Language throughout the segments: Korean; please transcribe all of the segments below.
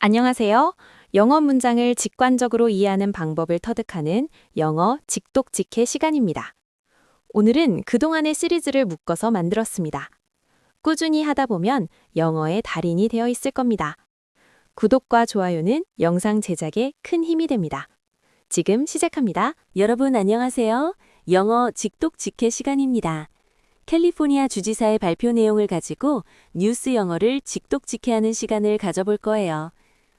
안녕하세요. 영어 문장을 직관적으로 이해하는 방법을 터득하는 영어 직독직해 시간입니다. 오늘은 그동안의 시리즈를 묶어서 만들었습니다. 꾸준히 하다 보면 영어의 달인이 되어 있을 겁니다. 구독과 좋아요는 영상 제작에 큰 힘이 됩니다. 지금 시작합니다. 여러분 안녕하세요. 영어 직독직해 시간입니다. 캘리포니아 주지사의 발표 내용을 가지고 뉴스 영어를 직독직해하는 시간을 가져볼 거예요.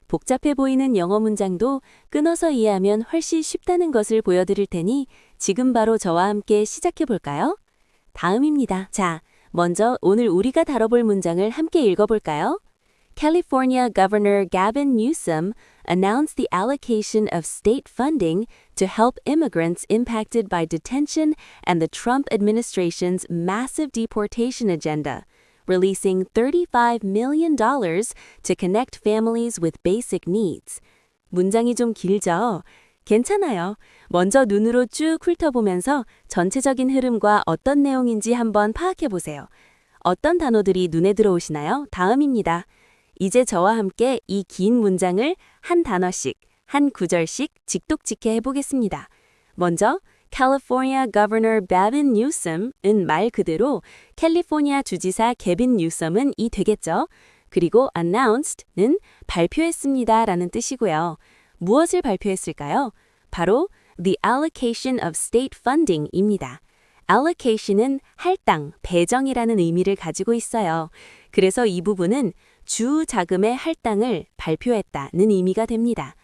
복잡해 보이는 영어 문장도 끊어서 이해하면 훨씬 쉽다는 것을 보여드릴 테니 지금 바로 저와 함께 시작해 볼까요? 다음입니다. 자, 먼저 오늘 우리가 다뤄볼 문장을 함께 읽어볼까요? California Governor Gavin Newsom announced the allocation of state funding to help immigrants impacted by detention and the Trump administration's massive deportation agenda, releasing $35 million to connect families with basic needs. 문장이 좀 길죠? 괜찮아요. 먼저 눈으로 쭉 훑어보면서 전체적인 흐름과 어떤 내용인지 한번 파악해 보세요. 어떤 단어들이 눈에 들어오시나요? 다음입니다. 이제 저와 함께 이 긴 문장을 한 단어씩, 한 구절씩 직독직해 해보겠습니다. 먼저 California Governor Gavin Newsom은 말 그대로 캘리포니아 주지사 개빈 뉴섬은 이 되겠죠. 그리고 announced는 발표했습니다 라는 뜻이고요. 무엇을 발표했을까요? 바로 the allocation of state funding입니다. allocation은 할당, 배정이라는 의미를 가지고 있어요. 그래서 이 부분은 주 자금의 할당을 발표했다는 의미가 됩니다.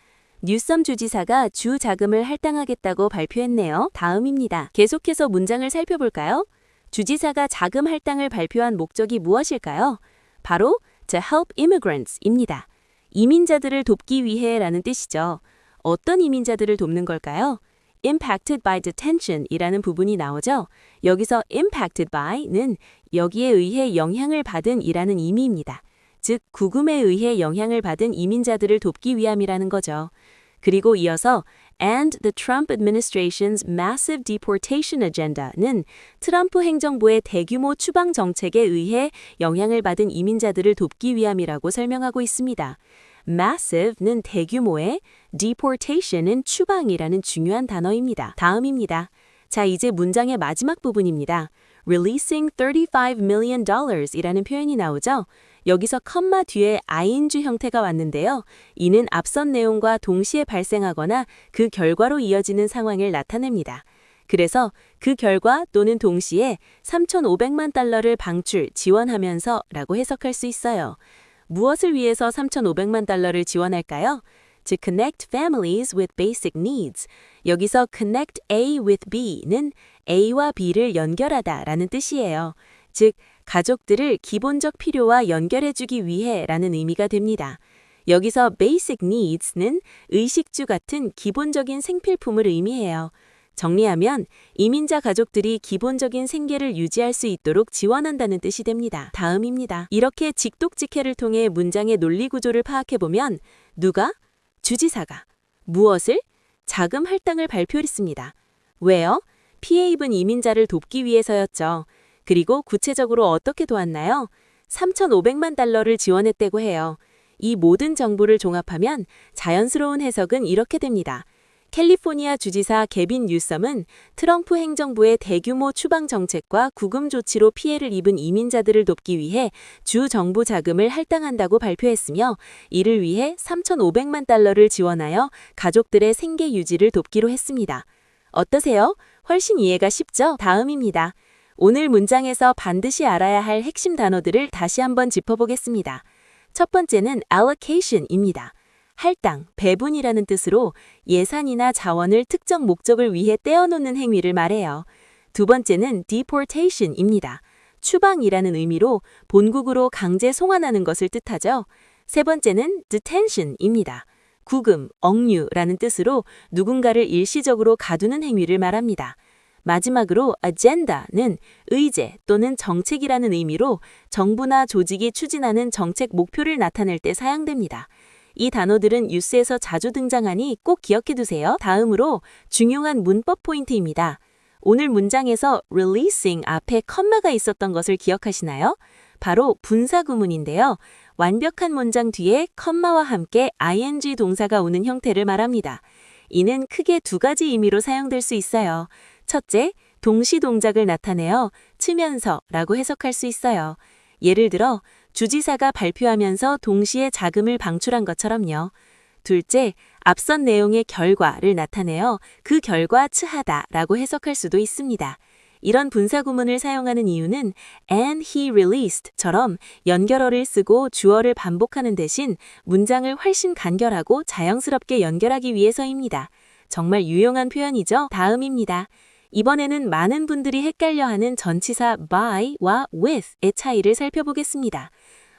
뉴섬 주지사가 주 자금을 할당하겠다고 발표했네요. 다음입니다. 계속해서 문장을 살펴볼까요? 주지사가 자금 할당을 발표한 목적이 무엇일까요? 바로 to help immigrants입니다. 이민자들을 돕기 위해라는 뜻이죠. 어떤 이민자들을 돕는 걸까요? impacted by detention이라는 부분이 나오죠. 여기서 impacted by는 여기에 의해 영향을 받은 이라는 의미입니다. 즉, 구금에 의해 영향을 받은 이민자들을 돕기 위함이라는 거죠. 그리고 이어서 and the Trump administration's massive deportation agenda는 트럼프 행정부의 대규모 추방 정책에 의해 영향을 받은 이민자들을 돕기 위함이라고 설명하고 있습니다. massive는 대규모의, deportation은 추방이라는 중요한 단어입니다. 다음입니다. 자, 이제 문장의 마지막 부분입니다. releasing $35 million 이라는 표현이 나오죠. 여기서 컴마 뒤에 ing 형태가 왔는데요. 이는 앞선 내용과 동시에 발생하거나 그 결과로 이어지는 상황을 나타냅니다. 그래서 그 결과 또는 동시에 3,500만 달러를 방출, 지원하면서 라고 해석할 수 있어요. 무엇을 위해서 3,500만 달러를 지원할까요? To connect families with basic needs. 여기서 connect A with B는 A와 B를 연결하다 라는 뜻이에요. 즉, 가족들을 기본적 필요와 연결해주기 위해 라는 의미가 됩니다. 여기서 basic needs는 의식주 같은 기본적인 생필품을 의미해요. 정리하면 이민자 가족들이 기본적인 생계를 유지할 수 있도록 지원한다는 뜻이 됩니다. 다음입니다. 이렇게 직독직해를 통해 문장의 논리 구조를 파악해보면 누가? 주지사가. 무엇을? 자금 할당을 발표했습니다. 왜요? 피해 입은 이민자를 돕기 위해서였죠. 그리고 구체적으로 어떻게 도왔나요? 3,500만 달러를 지원했다고 해요. 이 모든 정보를 종합하면 자연스러운 해석은 이렇게 됩니다. 캘리포니아 주지사 개빈 뉴섬은 트럼프 행정부의 대규모 추방 정책과 구금 조치로 피해를 입은 이민자들을 돕기 위해 주 정부 자금을 할당한다고 발표했으며 이를 위해 3,500만 달러를 지원하여 가족들의 생계 유지를 돕기로 했습니다. 어떠세요? 훨씬 이해가 쉽죠? 다음입니다. 오늘 문장에서 반드시 알아야 할 핵심 단어들을 다시 한번 짚어보겠습니다. 첫 번째는 allocation입니다. 할당, 배분이라는 뜻으로 예산이나 자원을 특정 목적을 위해 떼어놓는 행위를 말해요. 두 번째는 deportation입니다. 추방이라는 의미로 본국으로 강제 송환하는 것을 뜻하죠. 세 번째는 detention입니다. 구금, 억류라는 뜻으로 누군가를 일시적으로 가두는 행위를 말합니다. 마지막으로 agenda는 의제 또는 정책이라는 의미로 정부나 조직이 추진하는 정책 목표를 나타낼 때 사용됩니다. 이 단어들은 뉴스에서 자주 등장하니 꼭 기억해 두세요. 다음으로 중요한 문법 포인트입니다. 오늘 문장에서 releasing 앞에 컴마가 있었던 것을 기억하시나요? 바로 분사구문인데요. 완벽한 문장 뒤에 컴마와 함께 ing 동사가 오는 형태를 말합니다. 이는 크게 두 가지 의미로 사용될 수 있어요. 첫째, 동시 동작을 나타내어 치면서라고 해석할 수 있어요. 예를 들어 주지사가 발표하면서 동시에 자금을 방출한 것처럼요. 둘째, 앞선 내용의 결과를 나타내어 그 결과 츠하다라고 해석할 수도 있습니다. 이런 분사구문을 사용하는 이유는 and he released처럼 연결어를 쓰고 주어를 반복하는 대신 문장을 훨씬 간결하고 자연스럽게 연결하기 위해서입니다. 정말 유용한 표현이죠? 다음입니다. 이번에는 많은 분들이 헷갈려하는 전치사 by와 with의 차이를 살펴보겠습니다.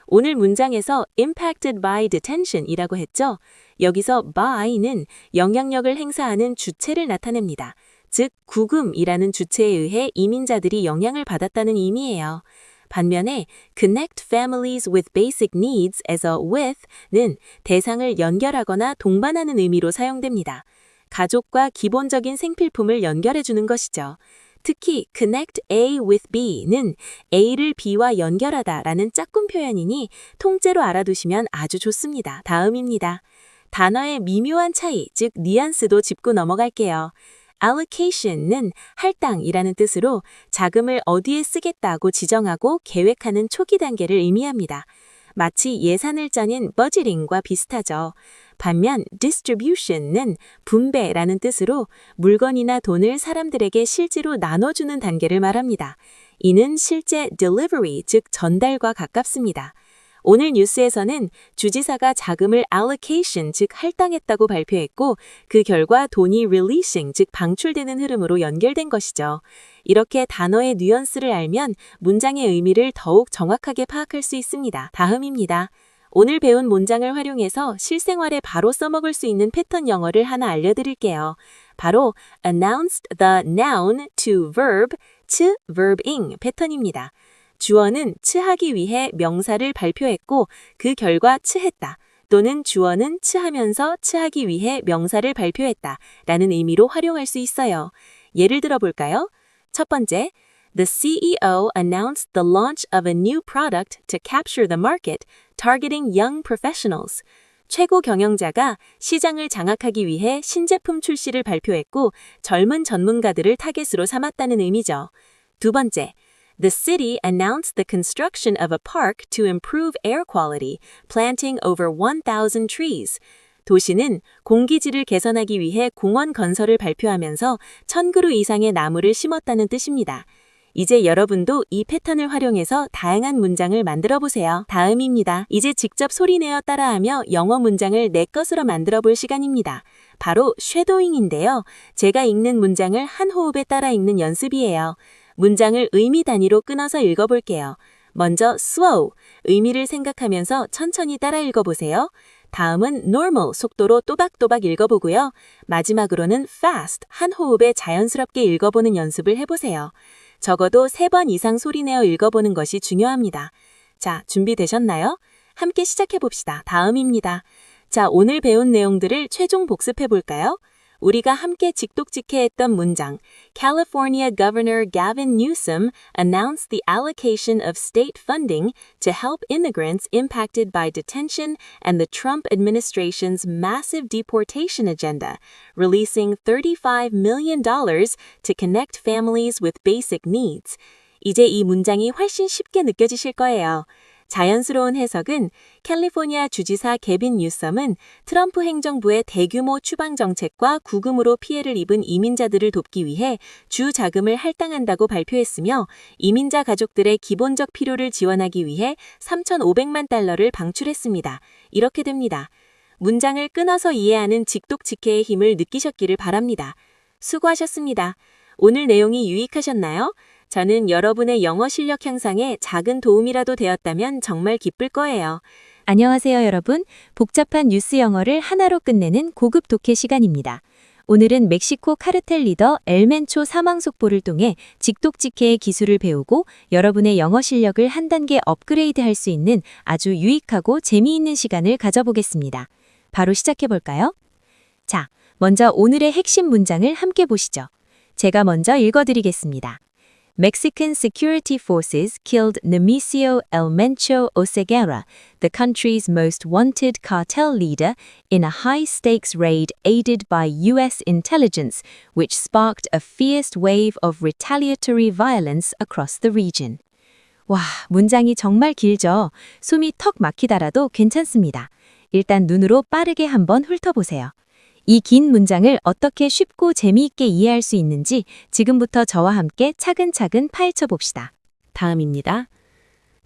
오늘 문장에서 impacted by detention이라고 했죠? 여기서 by는 영향력을 행사하는 주체를 나타냅니다. 즉, 구금이라는 주체에 의해 이민자들이 영향을 받았다는 의미예요. 반면에 connect families with basic needs에서 with는 대상을 연결하거나 동반하는 의미로 사용됩니다. 가족과 기본적인 생필품을 연결해주는 것이죠. 특히 connect A with B는 A를 B와 연결하다라는 짝꿍 표현이니 통째로 알아두시면 아주 좋습니다. 다음입니다. 단어의 미묘한 차이, 즉 뉘앙스도 짚고 넘어갈게요. allocation은 할당이라는 뜻으로 자금을 어디에 쓰겠다고 지정하고 계획하는 초기 단계를 의미합니다. 마치 예산을 짜는 버지팅과 비슷하죠. 반면 distribution은 분배라는 뜻으로 물건이나 돈을 사람들에게 실제로 나눠주는 단계를 말합니다. 이는 실제 delivery, 즉 전달과 가깝습니다. 오늘 뉴스에서는 주지사가 자금을 allocation, 즉 할당했다고 발표했고 그 결과 돈이 releasing, 즉 방출되는 흐름으로 연결된 것이죠. 이렇게 단어의 뉘앙스를 알면 문장의 의미를 더욱 정확하게 파악할 수 있습니다. 다음입니다. 오늘 배운 문장을 활용해서 실생활에 바로 써먹을 수 있는 패턴 영어를 하나 알려드릴게요. 바로 announced the noun to verb, 츠, verbing 패턴입니다. 주어는 츠하기 위해 명사를 발표했고 그 결과 츠했다. 또는 주어는 츠하면서 츠하기 위해 명사를 발표했다 라는 의미로 활용할 수 있어요. 예를 들어 볼까요? 첫 번째, The CEO announced the launch of a new product to capture the market, targeting young professionals. 최고 경영자가 시장을 장악하기 위해 신제품 출시를 발표했고 젊은 전문가들을 타겟으로 삼았다는 의미죠. 두 번째, The city announced the construction of a park to improve air quality, planting over 1,000 trees. 도시는 공기질을 개선하기 위해 공원 건설을 발표하면서 1,000그루 이상의 나무를 심었다는 뜻입니다. 이제 여러분도 이 패턴을 활용해서 다양한 문장을 만들어 보세요. 다음입니다. 이제 직접 소리내어 따라하며 영어 문장을 내 것으로 만들어 볼 시간입니다. 바로 쉐도잉인데요. 제가 읽는 문장을 한 호흡에 따라 읽는 연습이에요. 문장을 의미 단위로 끊어서 읽어볼게요. 먼저 slow, 의미를 생각하면서 천천히 따라 읽어보세요. 다음은 normal, 속도로 또박또박 읽어보고요. 마지막으로는 fast, 한 호흡에 자연스럽게 읽어보는 연습을 해보세요. 적어도 3번 이상 소리내어 읽어보는 것이 중요합니다. 자, 준비되셨나요? 함께 시작해봅시다. 다음입니다. 자, 오늘 배운 내용들을 최종 복습해볼까요? 우리가 함께 직독직해했던 문장 California Governor Gavin Newsom announced the allocation of state funding to help immigrants impacted by detention and the Trump administration's massive deportation agenda, releasing $35 million to connect families with basic needs. 이제 이 문장이 훨씬 쉽게 느껴지실 거예요. 자연스러운 해석은 캘리포니아 주지사 개빈 뉴섬은 트럼프 행정부의 대규모 추방 정책과 구금으로 피해를 입은 이민자들을 돕기 위해 주 자금을 할당한다고 발표했으며 이민자 가족들의 기본적 필요를 지원하기 위해 3,500만 달러를 방출했습니다. 이렇게 됩니다. 문장을 끊어서 이해하는 직독직해의 힘을 느끼셨기를 바랍니다. 수고하셨습니다. 오늘 내용이 유익하셨나요? 저는 여러분의 영어 실력 향상에 작은 도움이라도 되었다면 정말 기쁠 거예요. 안녕하세요, 여러분. 복잡한 뉴스 영어를 하나로 끝내는 고급 독해 시간입니다. 오늘은 멕시코 카르텔 리더 엘멘초 사망 속보를 통해 직독직해의 기술을 배우고 여러분의 영어 실력을 한 단계 업그레이드할 수 있는 아주 유익하고 재미있는 시간을 가져보겠습니다. 바로 시작해볼까요? 자, 먼저 오늘의 핵심 문장을 함께 보시죠. 제가 먼저 읽어드리겠습니다. Mexican security forces killed Nemesio El Mencho Oseguera, the country's most wanted cartel leader, in a high-stakes raid aided by U.S. intelligence, which sparked a fierce wave of retaliatory violence across the region. 와, 문장이 정말 길죠? 숨이 턱 막히더라도 괜찮습니다. 일단 눈으로 빠르게 한번 훑어보세요. 이 긴 문장을 어떻게 쉽고 재미있게 이해할 수 있는지 지금부터 저와 함께 차근차근 파헤쳐 봅시다. 다음입니다.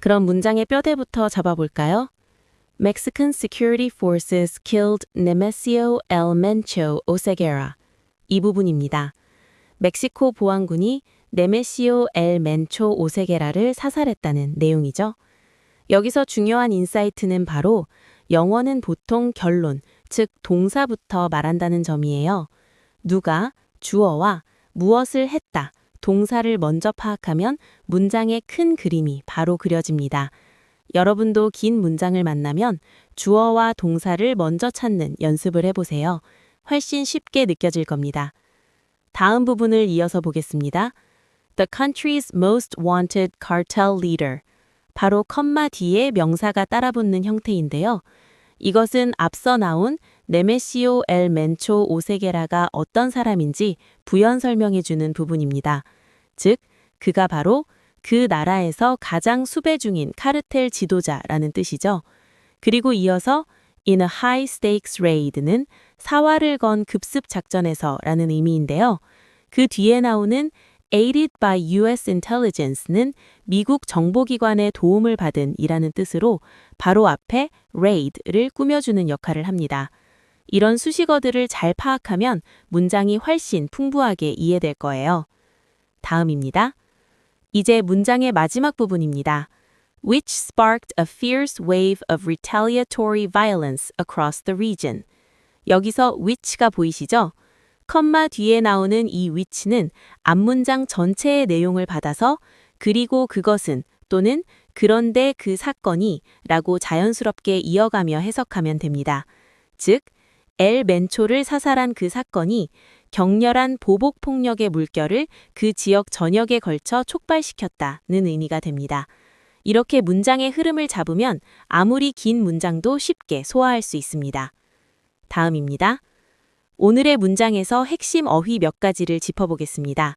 그럼 문장의 뼈대부터 잡아볼까요? Mexican security forces killed Nemesio El Mencho Oseguera. 이 부분입니다. 멕시코 보안군이 네메시오 엘 멘초 오세게라를 사살했다는 내용이죠. 여기서 중요한 인사이트는 바로 영어는 보통 결론, 즉 동사부터 말한다는 점이에요. 누가, 주어와 무엇을 했다, 동사를 먼저 파악하면 문장의 큰 그림이 바로 그려집니다. 여러분도 긴 문장을 만나면 주어와 동사를 먼저 찾는 연습을 해보세요. 훨씬 쉽게 느껴질 겁니다. 다음 부분을 이어서 보겠습니다. The country's most wanted cartel leader. 바로 컴마 뒤에 명사가 따라붙는 형태인데요. 이것은 앞서 나온 네메시오 엘 멘초 오세게라가 어떤 사람인지 부연 설명해주는 부분입니다. 즉, 그가 바로 그 나라에서 가장 수배 중인 카르텔 지도자라는 뜻이죠. 그리고 이어서 in a high stakes raid는 사활을 건 급습 작전에서라는 의미인데요. 그 뒤에 나오는 aided by U.S. intelligence는 미국 정보기관의 도움을 받은 이라는 뜻으로 바로 앞에 raid를 꾸며주는 역할을 합니다. 이런 수식어들을 잘 파악하면 문장이 훨씬 풍부하게 이해될 거예요. 다음입니다. 이제 문장의 마지막 부분입니다. Which sparked a fierce wave of retaliatory violence across the region. 여기서 which가 보이시죠? 컴마 뒤에 나오는 이 which는 앞문장 전체의 내용을 받아서 그리고 그것은 또는 그런데 그 사건이 라고 자연스럽게 이어가며 해석하면 됩니다. 즉, 엘 멘초를 사살한 그 사건이 격렬한 보복폭력의 물결을 그 지역 전역에 걸쳐 촉발시켰다는 의미가 됩니다. 이렇게 문장의 흐름을 잡으면 아무리 긴 문장도 쉽게 소화할 수 있습니다. 다음입니다. 오늘의 문장에서 핵심 어휘 몇 가지를 짚어보겠습니다.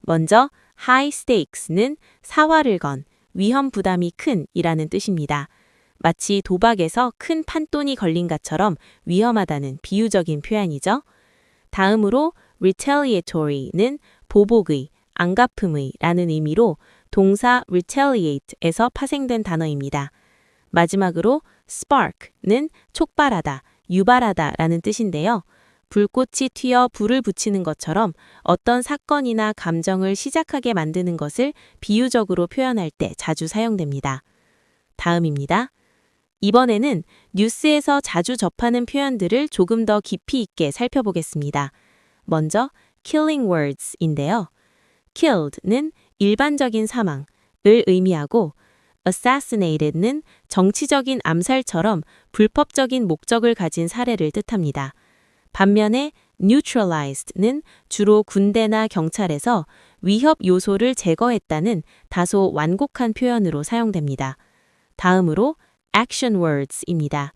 먼저 high stakes는 사활을 건, 위험 부담이 큰 이라는 뜻입니다. 마치 도박에서 큰 판돈이 걸린 것처럼 위험하다는 비유적인 표현이죠. 다음으로 retaliatory는 보복의, 안갚음의 라는 의미로 동사 retaliate에서 파생된 단어입니다. 마지막으로 spark는 촉발하다, 유발하다 라는 뜻인데요. 불꽃이 튀어 불을 붙이는 것처럼 어떤 사건이나 감정을 시작하게 만드는 것을 비유적으로 표현할 때 자주 사용됩니다. 다음입니다. 이번에는 뉴스에서 자주 접하는 표현들을 조금 더 깊이 있게 살펴보겠습니다. 먼저 killing words인데요. killed는 일반적인 사망을 의미하고 assassinated는 정치적인 암살처럼 불법적인 목적을 가진 사례를 뜻합니다. 반면에 neutralized는 주로 군대나 경찰에서 위협 요소를 제거했다는 다소 완곡한 표현으로 사용됩니다. 다음으로 action words입니다.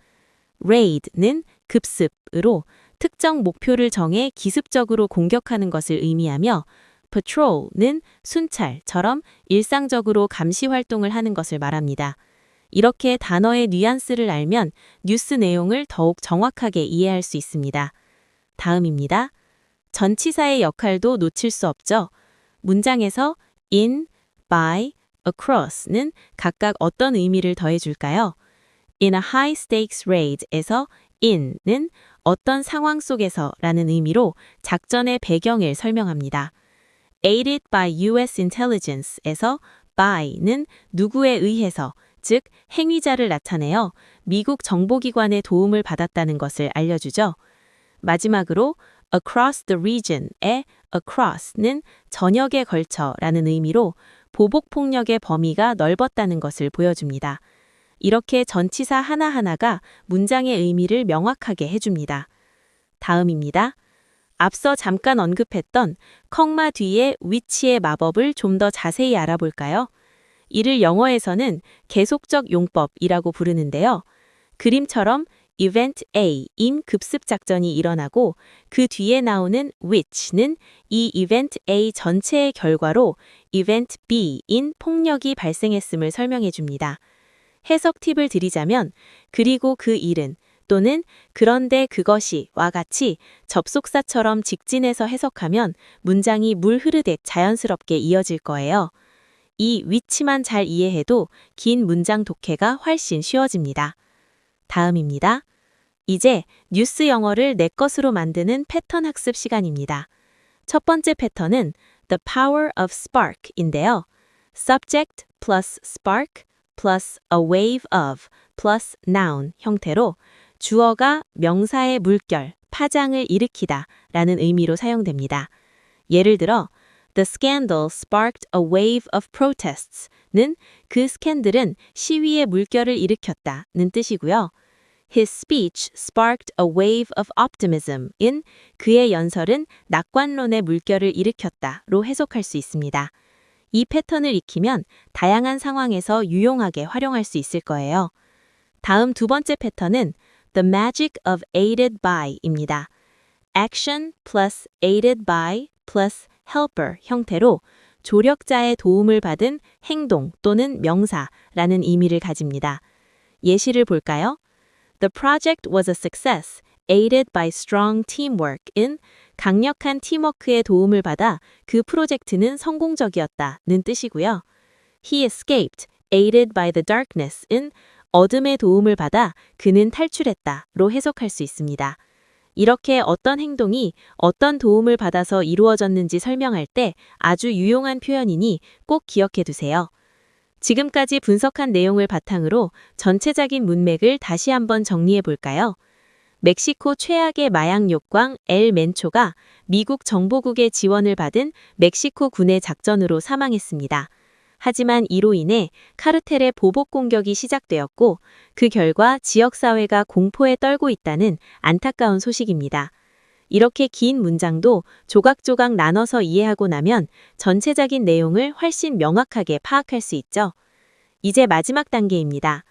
raid는 급습으로 특정 목표를 정해 기습적으로 공격하는 것을 의미하며 patrol는 순찰처럼 일상적으로 감시 활동을 하는 것을 말합니다. 이렇게 단어의 뉘앙스를 알면 뉴스 내용을 더욱 정확하게 이해할 수 있습니다. 다음입니다. 전치사의 역할도 놓칠 수 없죠. 문장에서 in, by, across는 각각 어떤 의미를 더해줄까요? In a high stakes raid에서 in는 어떤 상황 속에서 라는 의미로 작전의 배경을 설명합니다. aided by U.S. intelligence에서 by는 누구에 의해서, 즉 행위자를 나타내어 미국 정보기관의 도움을 받았다는 것을 알려주죠. 마지막으로 across the region의 across는 전역에 걸쳐라는 의미로 보복폭력의 범위가 넓었다는 것을 보여줍니다. 이렇게 전치사 하나하나가 문장의 의미를 명확하게 해줍니다. 다음입니다. 앞서 잠깐 언급했던 컴마 뒤에 which의 마법을 좀 더 자세히 알아볼까요? 이를 영어에서는 계속적 용법이라고 부르는데요. 그림처럼 Event A인 급습 작전이 일어나고 그 뒤에 나오는 which는 이 Event A 전체의 결과로 Event B인 폭력이 발생했음을 설명해 줍니다. 해석 팁을 드리자면 그리고 그 일은 또는 그런데 그것이와 같이 접속사처럼 직진해서 해석하면 문장이 물 흐르듯 자연스럽게 이어질 거예요. 이 위치만 잘 이해해도 긴 문장 독해가 훨씬 쉬워집니다. 다음입니다. 이제 뉴스 영어를 내 것으로 만드는 패턴 학습 시간입니다. 첫 번째 패턴은 The Power of Spark인데요. Subject plus spark plus a wave of plus noun 형태로 주어가 명사의 물결, 파장을 일으키다 라는 의미로 사용됩니다. 예를 들어 The scandal sparked a wave of protests 는 그 스캔들은 시위의 물결을 일으켰다는 뜻이고요. His speech sparked a wave of optimism인 그의 연설은 낙관론의 물결을 일으켰다로 해석할 수 있습니다. 이 패턴을 익히면 다양한 상황에서 유용하게 활용할 수 있을 거예요. 다음 두 번째 패턴은 The Magic of Aided By입니다. Action plus aided by plus helper 형태로 조력자의 도움을 받은 행동 또는 명사라는 의미를 가집니다. 예시를 볼까요? The project was a success, aided by strong teamwork in 강력한 팀워크의 도움을 받아 그 프로젝트는 성공적이었다는 뜻이고요. He escaped, aided by the darkness in 어둠의 도움을 받아 그는 탈출했다로 해석할 수 있습니다. 이렇게 어떤 행동이 어떤 도움을 받아서 이루어졌는지 설명할 때 아주 유용한 표현이니 꼭 기억해 두세요. 지금까지 분석한 내용을 바탕으로 전체적인 문맥을 다시 한번 정리해 볼까요? 멕시코 최악의 마약 욕광 엘 멘초가 미국 정보국의 지원을 받은 멕시코 군의 작전으로 사망했습니다. 하지만 이로 인해 카르텔의 보복 공격이 시작되었고 그 결과 지역사회가 공포에 떨고 있다는 안타까운 소식입니다. 이렇게 긴 문장도 조각조각 나눠서 이해하고 나면 전체적인 내용을 훨씬 명확하게 파악할 수 있죠. 이제 마지막 단계입니다.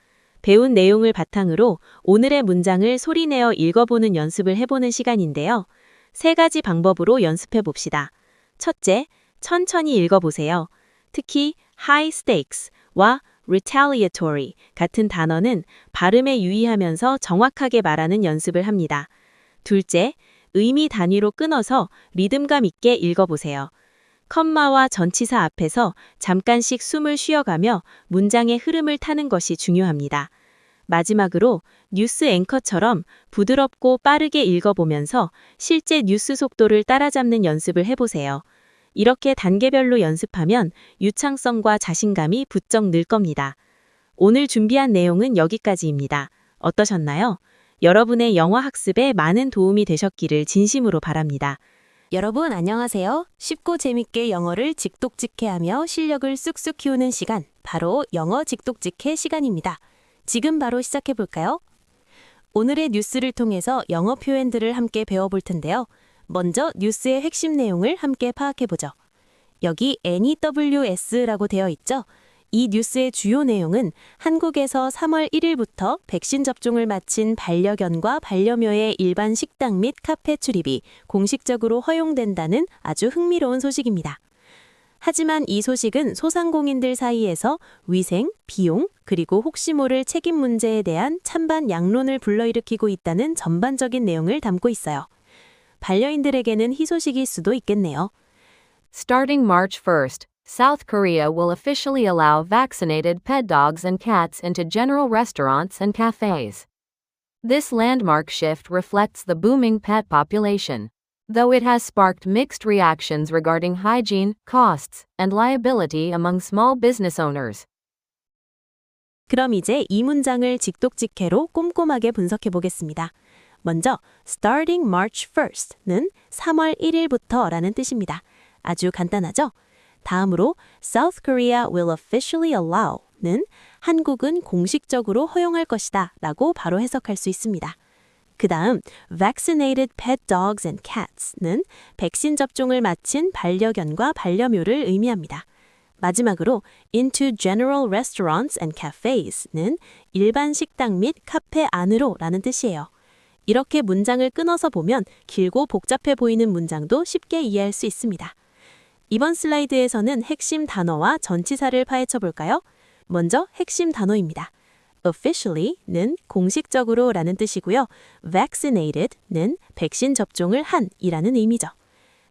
배운 내용을 바탕으로 오늘의 문장을 소리내어 읽어보는 연습을 해보는 시간인데요. 3가지 방법으로 연습해 봅시다. 첫째, 천천히 읽어보세요. 특히 high stakes와 retaliatory 같은 단어는 발음에 유의하면서 정확하게 말하는 연습을 합니다. 둘째, 의미 단위로 끊어서 리듬감 있게 읽어보세요. 컴마와 전치사 앞에서 잠깐씩 숨을 쉬어가며 문장의 흐름을 타는 것이 중요합니다. 마지막으로 뉴스 앵커처럼 부드럽고 빠르게 읽어보면서 실제 뉴스 속도를 따라잡는 연습을 해보세요. 이렇게 단계별로 연습하면 유창성과 자신감이 부쩍 늘 겁니다. 오늘 준비한 내용은 여기까지입니다. 어떠셨나요? 여러분의 영어 학습에 많은 도움이 되셨기를 진심으로 바랍니다. 여러분 안녕하세요. 쉽고 재밌게 영어를 직독직해하며 실력을 쑥쑥 키우는 시간, 바로 영어 직독직해 시간입니다. 지금 바로 시작해 볼까요? 오늘의 뉴스를 통해서 영어 표현들을 함께 배워볼 텐데요. 먼저 뉴스의 핵심 내용을 함께 파악해 보죠. 여기 NEWS라고 되어 있죠? 이 뉴스의 주요 내용은 한국에서 3월 1일부터 백신 접종을 마친 반려견과 반려묘의 일반 식당 및 카페 출입이 공식적으로 허용된다는 아주 흥미로운 소식입니다. 하지만 이 소식은 소상공인들 사이에서 위생, 비용, 그리고 혹시 모를 책임 문제에 대한 찬반 양론을 불러일으키고 있다는 전반적인 내용을 담고 있어요. 반려인들에게는 희소식일 수도 있겠네요. Starting March 1st, South Korea will officially allow vaccinated pet dogs and cats into general restaurants and cafes. This landmark shift reflects the booming pet population, though it has sparked mixed reactions regarding hygiene, costs, and liability among small business owners. 그럼 이제 이 문장을 직독직해로 꼼꼼하게 분석해 보겠습니다. 먼저 starting March 1st는 3월 1일부터라는 뜻입니다. 아주 간단하죠? 다음으로 South Korea will officially allow는 한국은 공식적으로 허용할 것이다 라고 바로 해석할 수 있습니다. 그 다음 vaccinated pet dogs and cats는 백신 접종을 마친 반려견과 반려묘를 의미합니다. 마지막으로 into general restaurants and cafes는 일반 식당 및 카페 안으로 라는 뜻이에요. 이렇게 문장을 끊어서 보면 길고 복잡해 보이는 문장도 쉽게 이해할 수 있습니다. 이번 슬라이드에서는 핵심 단어와 전치사를 파헤쳐 볼까요? 먼저 핵심 단어입니다. officially는 공식적으로 라는 뜻이고요. vaccinated는 백신 접종을 한 이라는 의미죠.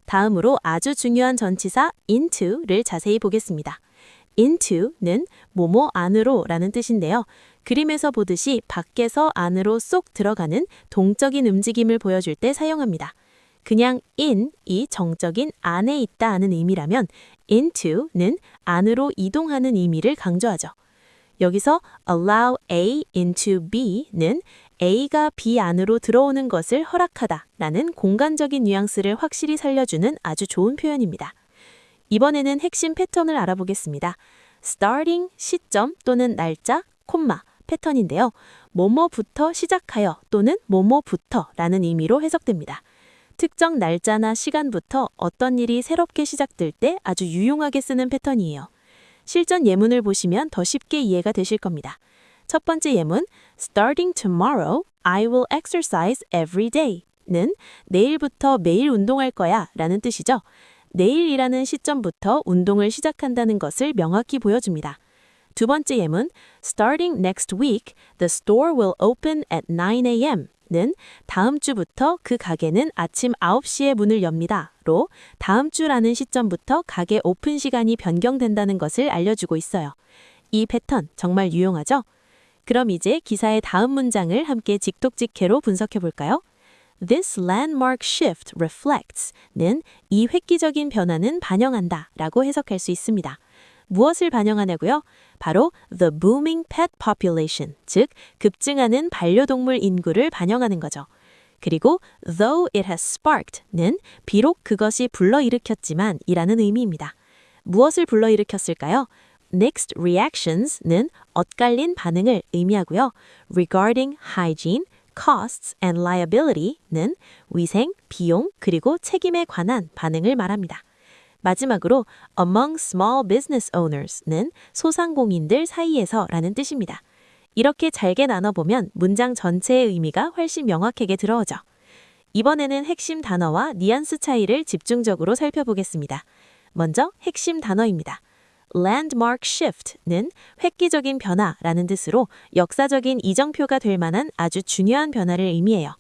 다음으로 아주 중요한 전치사 into를 자세히 보겠습니다. into는 뭐뭐 안으로 라는 뜻인데요. 그림에서 보듯이 밖에서 안으로 쏙 들어가는 동적인 움직임을 보여줄 때 사용합니다. 그냥 in이 정적인 안에 있다 하는 의미라면 into는 안으로 이동하는 의미를 강조하죠. 여기서 allow A into B는 A가 B 안으로 들어오는 것을 허락하다 라는 공간적인 뉘앙스를 확실히 살려주는 아주 좋은 표현입니다. 이번에는 핵심 패턴을 알아보겠습니다. starting, 시점 또는 날짜, 콤마, 패턴인데요. 뭐뭐부터 시작하여 또는 뭐뭐부터 라는 의미로 해석됩니다. 특정 날짜나 시간부터 어떤 일이 새롭게 시작될 때 아주 유용하게 쓰는 패턴이에요. 실전 예문을 보시면 더 쉽게 이해가 되실 겁니다. 첫 번째 예문, starting tomorrow, I will exercise every day는 내일부터 매일 운동할 거야 라는 뜻이죠. 내일이라는 시점부터 운동을 시작한다는 것을 명확히 보여줍니다. 두 번째 예문, starting next week, the store will open at 9 a.m.는 다음 주부터 그 가게는 아침 9시에 문을 엽니다.로 다음 주라는 시점부터 가게 오픈 시간이 변경된다는 것을 알려주고 있어요. 이 패턴 정말 유용하죠? 그럼 이제 기사의 다음 문장을 함께 직독직해로 분석해 볼까요? This landmark shift reflects는 이 획기적인 변화는 반영한다 라고 해석할 수 있습니다. 무엇을 반영하냐고요? 바로 the booming pet population, 즉 급증하는 반려동물 인구를 반영하는 거죠. 그리고 though it has sparked는 비록 그것이 불러일으켰지만 이라는 의미입니다. 무엇을 불러일으켰을까요? Mixed reactions는 엇갈린 반응을 의미하고요. Regarding hygiene, costs and liability는 위생, 비용, 그리고 책임에 관한 반응을 말합니다. 마지막으로 among small business owners는 소상공인들 사이에서 라는 뜻입니다. 이렇게 잘게 나눠보면 문장 전체의 의미가 훨씬 명확하게 들어오죠. 이번에는 핵심 단어와 뉘앙스 차이를 집중적으로 살펴보겠습니다. 먼저 핵심 단어입니다. landmark shift는 획기적인 변화라는 뜻으로 역사적인 이정표가 될 만한 아주 중요한 변화를 의미해요.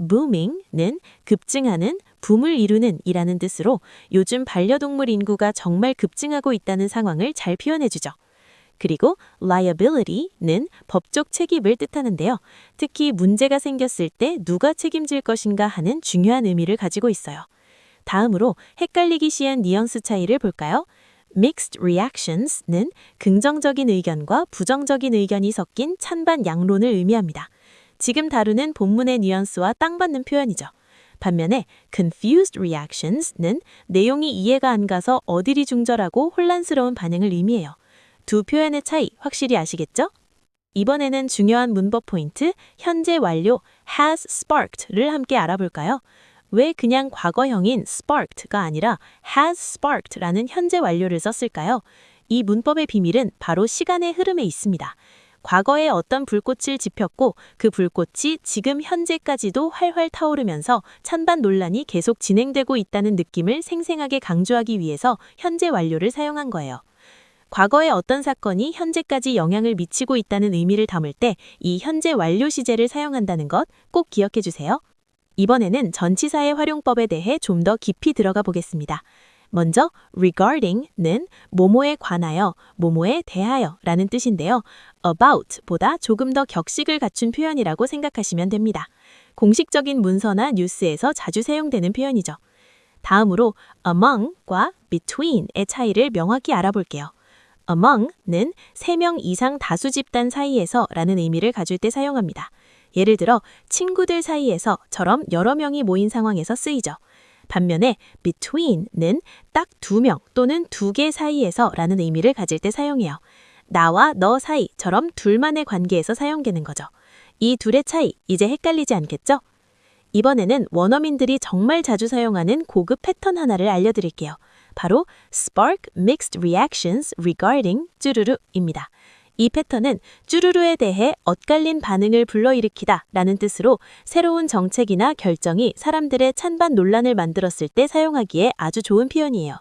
booming는 급증하는, 붐을 이루는 이라는 뜻으로 요즘 반려동물 인구가 정말 급증하고 있다는 상황을 잘 표현해주죠. 그리고 liability는 법적 책임을 뜻하는데요. 특히 문제가 생겼을 때 누가 책임질 것인가 하는 중요한 의미를 가지고 있어요. 다음으로 헷갈리기 쉬운 뉘앙스 차이를 볼까요? Mixed reactions는 긍정적인 의견과 부정적인 의견이 섞인 찬반 양론을 의미합니다. 지금 다루는 본문의 뉘앙스와 딱 맞는 표현이죠. 반면에 confused reactions는 내용이 이해가 안 가서 어디리중절하고 혼란스러운 반응을 의미해요. 두 표현의 차이 확실히 아시겠죠? 이번에는 중요한 문법 포인트, 현재 완료 has sparked를 함께 알아볼까요? 왜 그냥 과거형인 sparked가 아니라 has sparked라는 현재 완료를 썼을까요? 이 문법의 비밀은 바로 시간의 흐름에 있습니다. 과거에 어떤 불꽃을 지폈고 그 불꽃이 지금 현재까지도 활활 타오르면서 찬반 논란이 계속 진행되고 있다는 느낌을 생생하게 강조하기 위해서 현재 완료를 사용한 거예요. 과거의 어떤 사건이 현재까지 영향을 미치고 있다는 의미를 담을 때 이 현재 완료 시제를 사용한다는 것 꼭 기억해 주세요. 이번에는 전치사의 활용법에 대해 좀 더 깊이 들어가 보겠습니다. 먼저 regarding는 뭐뭐에 관하여, 뭐뭐에 대하여 라는 뜻인데요. about보다 조금 더 격식을 갖춘 표현이라고 생각하시면 됩니다. 공식적인 문서나 뉴스에서 자주 사용되는 표현이죠. 다음으로 among과 between의 차이를 명확히 알아볼게요. among는 3명 이상 다수 집단 사이에서 라는 의미를 가질 때 사용합니다. 예를 들어 친구들 사이에서처럼 여러 명이 모인 상황에서 쓰이죠. 반면에 between는 딱 2명 또는 2개 사이에서 라는 의미를 가질 때 사용해요. 나와 너 사이처럼 둘만의 관계에서 사용되는 거죠. 이 둘의 차이, 이제 헷갈리지 않겠죠? 이번에는 원어민들이 정말 자주 사용하는 고급 패턴 하나를 알려드릴게요. 바로 spark mixed reactions regarding 쭈루루입니다. 이 패턴은 쭈루루에 대해 엇갈린 반응을 불러일으키다 라는 뜻으로 새로운 정책이나 결정이 사람들의 찬반 논란을 만들었을 때 사용하기에 아주 좋은 표현이에요.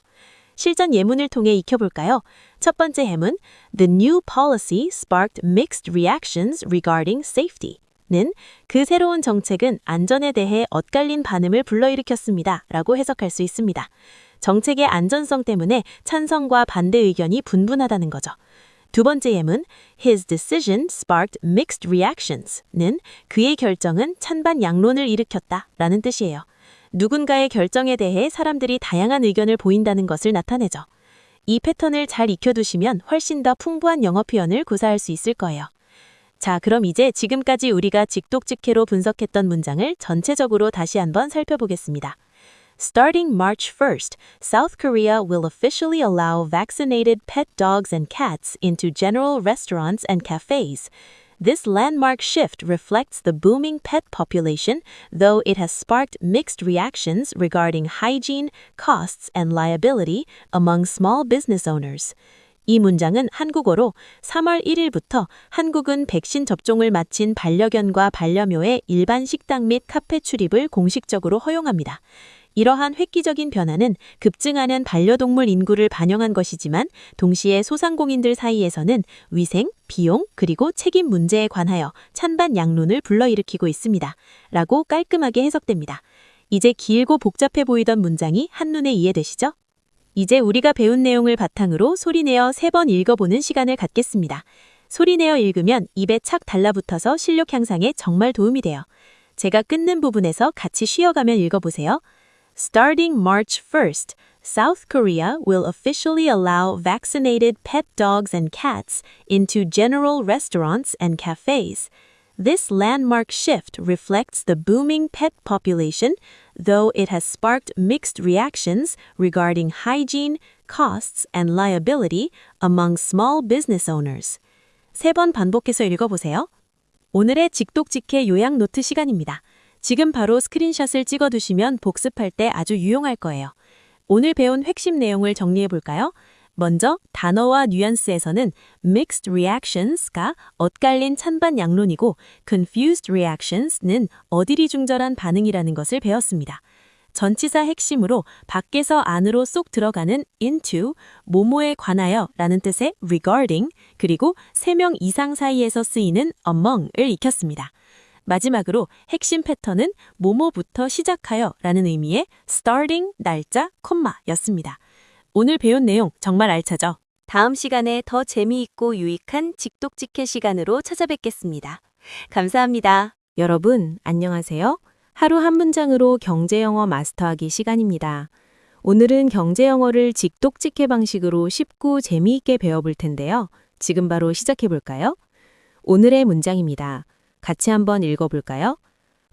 실전 예문을 통해 익혀볼까요? 첫 번째 예문, The new policy sparked mixed reactions regarding safety. 는 그 새로운 정책은 안전에 대해 엇갈린 반응을 불러일으켰습니다. 라고 해석할 수 있습니다. 정책의 안전성 때문에 찬성과 반대 의견이 분분하다는 거죠. 두 번째 예문, His decision sparked mixed reactions. 는 그의 결정은 찬반 양론을 일으켰다. 라는 뜻이에요. 누군가의 결정에 대해 사람들이 다양한 의견을 보인다는 것을 나타내죠. 이 패턴을 잘 익혀두시면 훨씬 더 풍부한 영어 표현을 구사할 수 있을 거예요. 자, 그럼 이제 지금까지 우리가 직독직해로 분석했던 문장을 전체적으로 다시 한번 살펴보겠습니다. Starting March 1st, South Korea will officially allow vaccinated pet dogs and cats into general restaurants and cafes. This landmark shift reflects the booming pet population, though it has sparked mixed reactions regarding hygiene, costs, and liability among small business owners. 이 문장은 한국어로 3월 1일부터 한국은 백신 접종을 마친 반려견과 반려묘의 일반 식당 및 카페 출입을 공식적으로 허용합니다. 이러한 획기적인 변화는 급증하는 반려동물 인구를 반영한 것이지만 동시에 소상공인들 사이에서는 위생, 비용, 그리고 책임 문제에 관하여 찬반 양론을 불러일으키고 있습니다. 라고 깔끔하게 해석됩니다. 이제 길고 복잡해 보이던 문장이 한눈에 이해되시죠? 이제 우리가 배운 내용을 바탕으로 소리내어 3번 읽어보는 시간을 갖겠습니다. 소리내어 읽으면 입에 착 달라붙어서 실력 향상에 정말 도움이 돼요. 제가 끊는 부분에서 같이 쉬어가면 읽어보세요. Starting March 1st, South Korea will officially allow vaccinated pet dogs and cats into general restaurants and cafes. This landmark shift reflects the booming pet population, though it has sparked mixed reactions regarding hygiene, costs, and liability among small business owners. 3번 반복해서 읽어보세요. 오늘의 직독직해 요약 노트 시간입니다. 지금 바로 스크린샷을 찍어두시면 복습할 때 아주 유용할 거예요. 오늘 배운 핵심 내용을 정리해볼까요? 먼저 단어와 뉘앙스에서는 mixed reactions가 엇갈린 찬반 양론이고 confused reactions는 어디리중절한 반응이라는 것을 배웠습니다. 전치사 핵심으로 밖에서 안으로 쏙 들어가는 into, 뭐뭐에 관하여 라는 뜻의 regarding, 그리고 3명 이상 사이에서 쓰이는 among을 익혔습니다. 마지막으로 핵심 패턴은 뭐뭐부터 시작하여 라는 의미의 starting, 날짜, 콤마였습니다. 오늘 배운 내용 정말 알차죠? 다음 시간에 더 재미있고 유익한 직독직해 시간으로 찾아뵙겠습니다. 감사합니다. 여러분, 안녕하세요. 하루 한 문장으로 경제영어 마스터하기 시간입니다. 오늘은 경제영어를 직독직해 방식으로 쉽고 재미있게 배워볼 텐데요. 지금 바로 시작해볼까요? 오늘의 문장입니다. 같이 한번 읽어볼까요?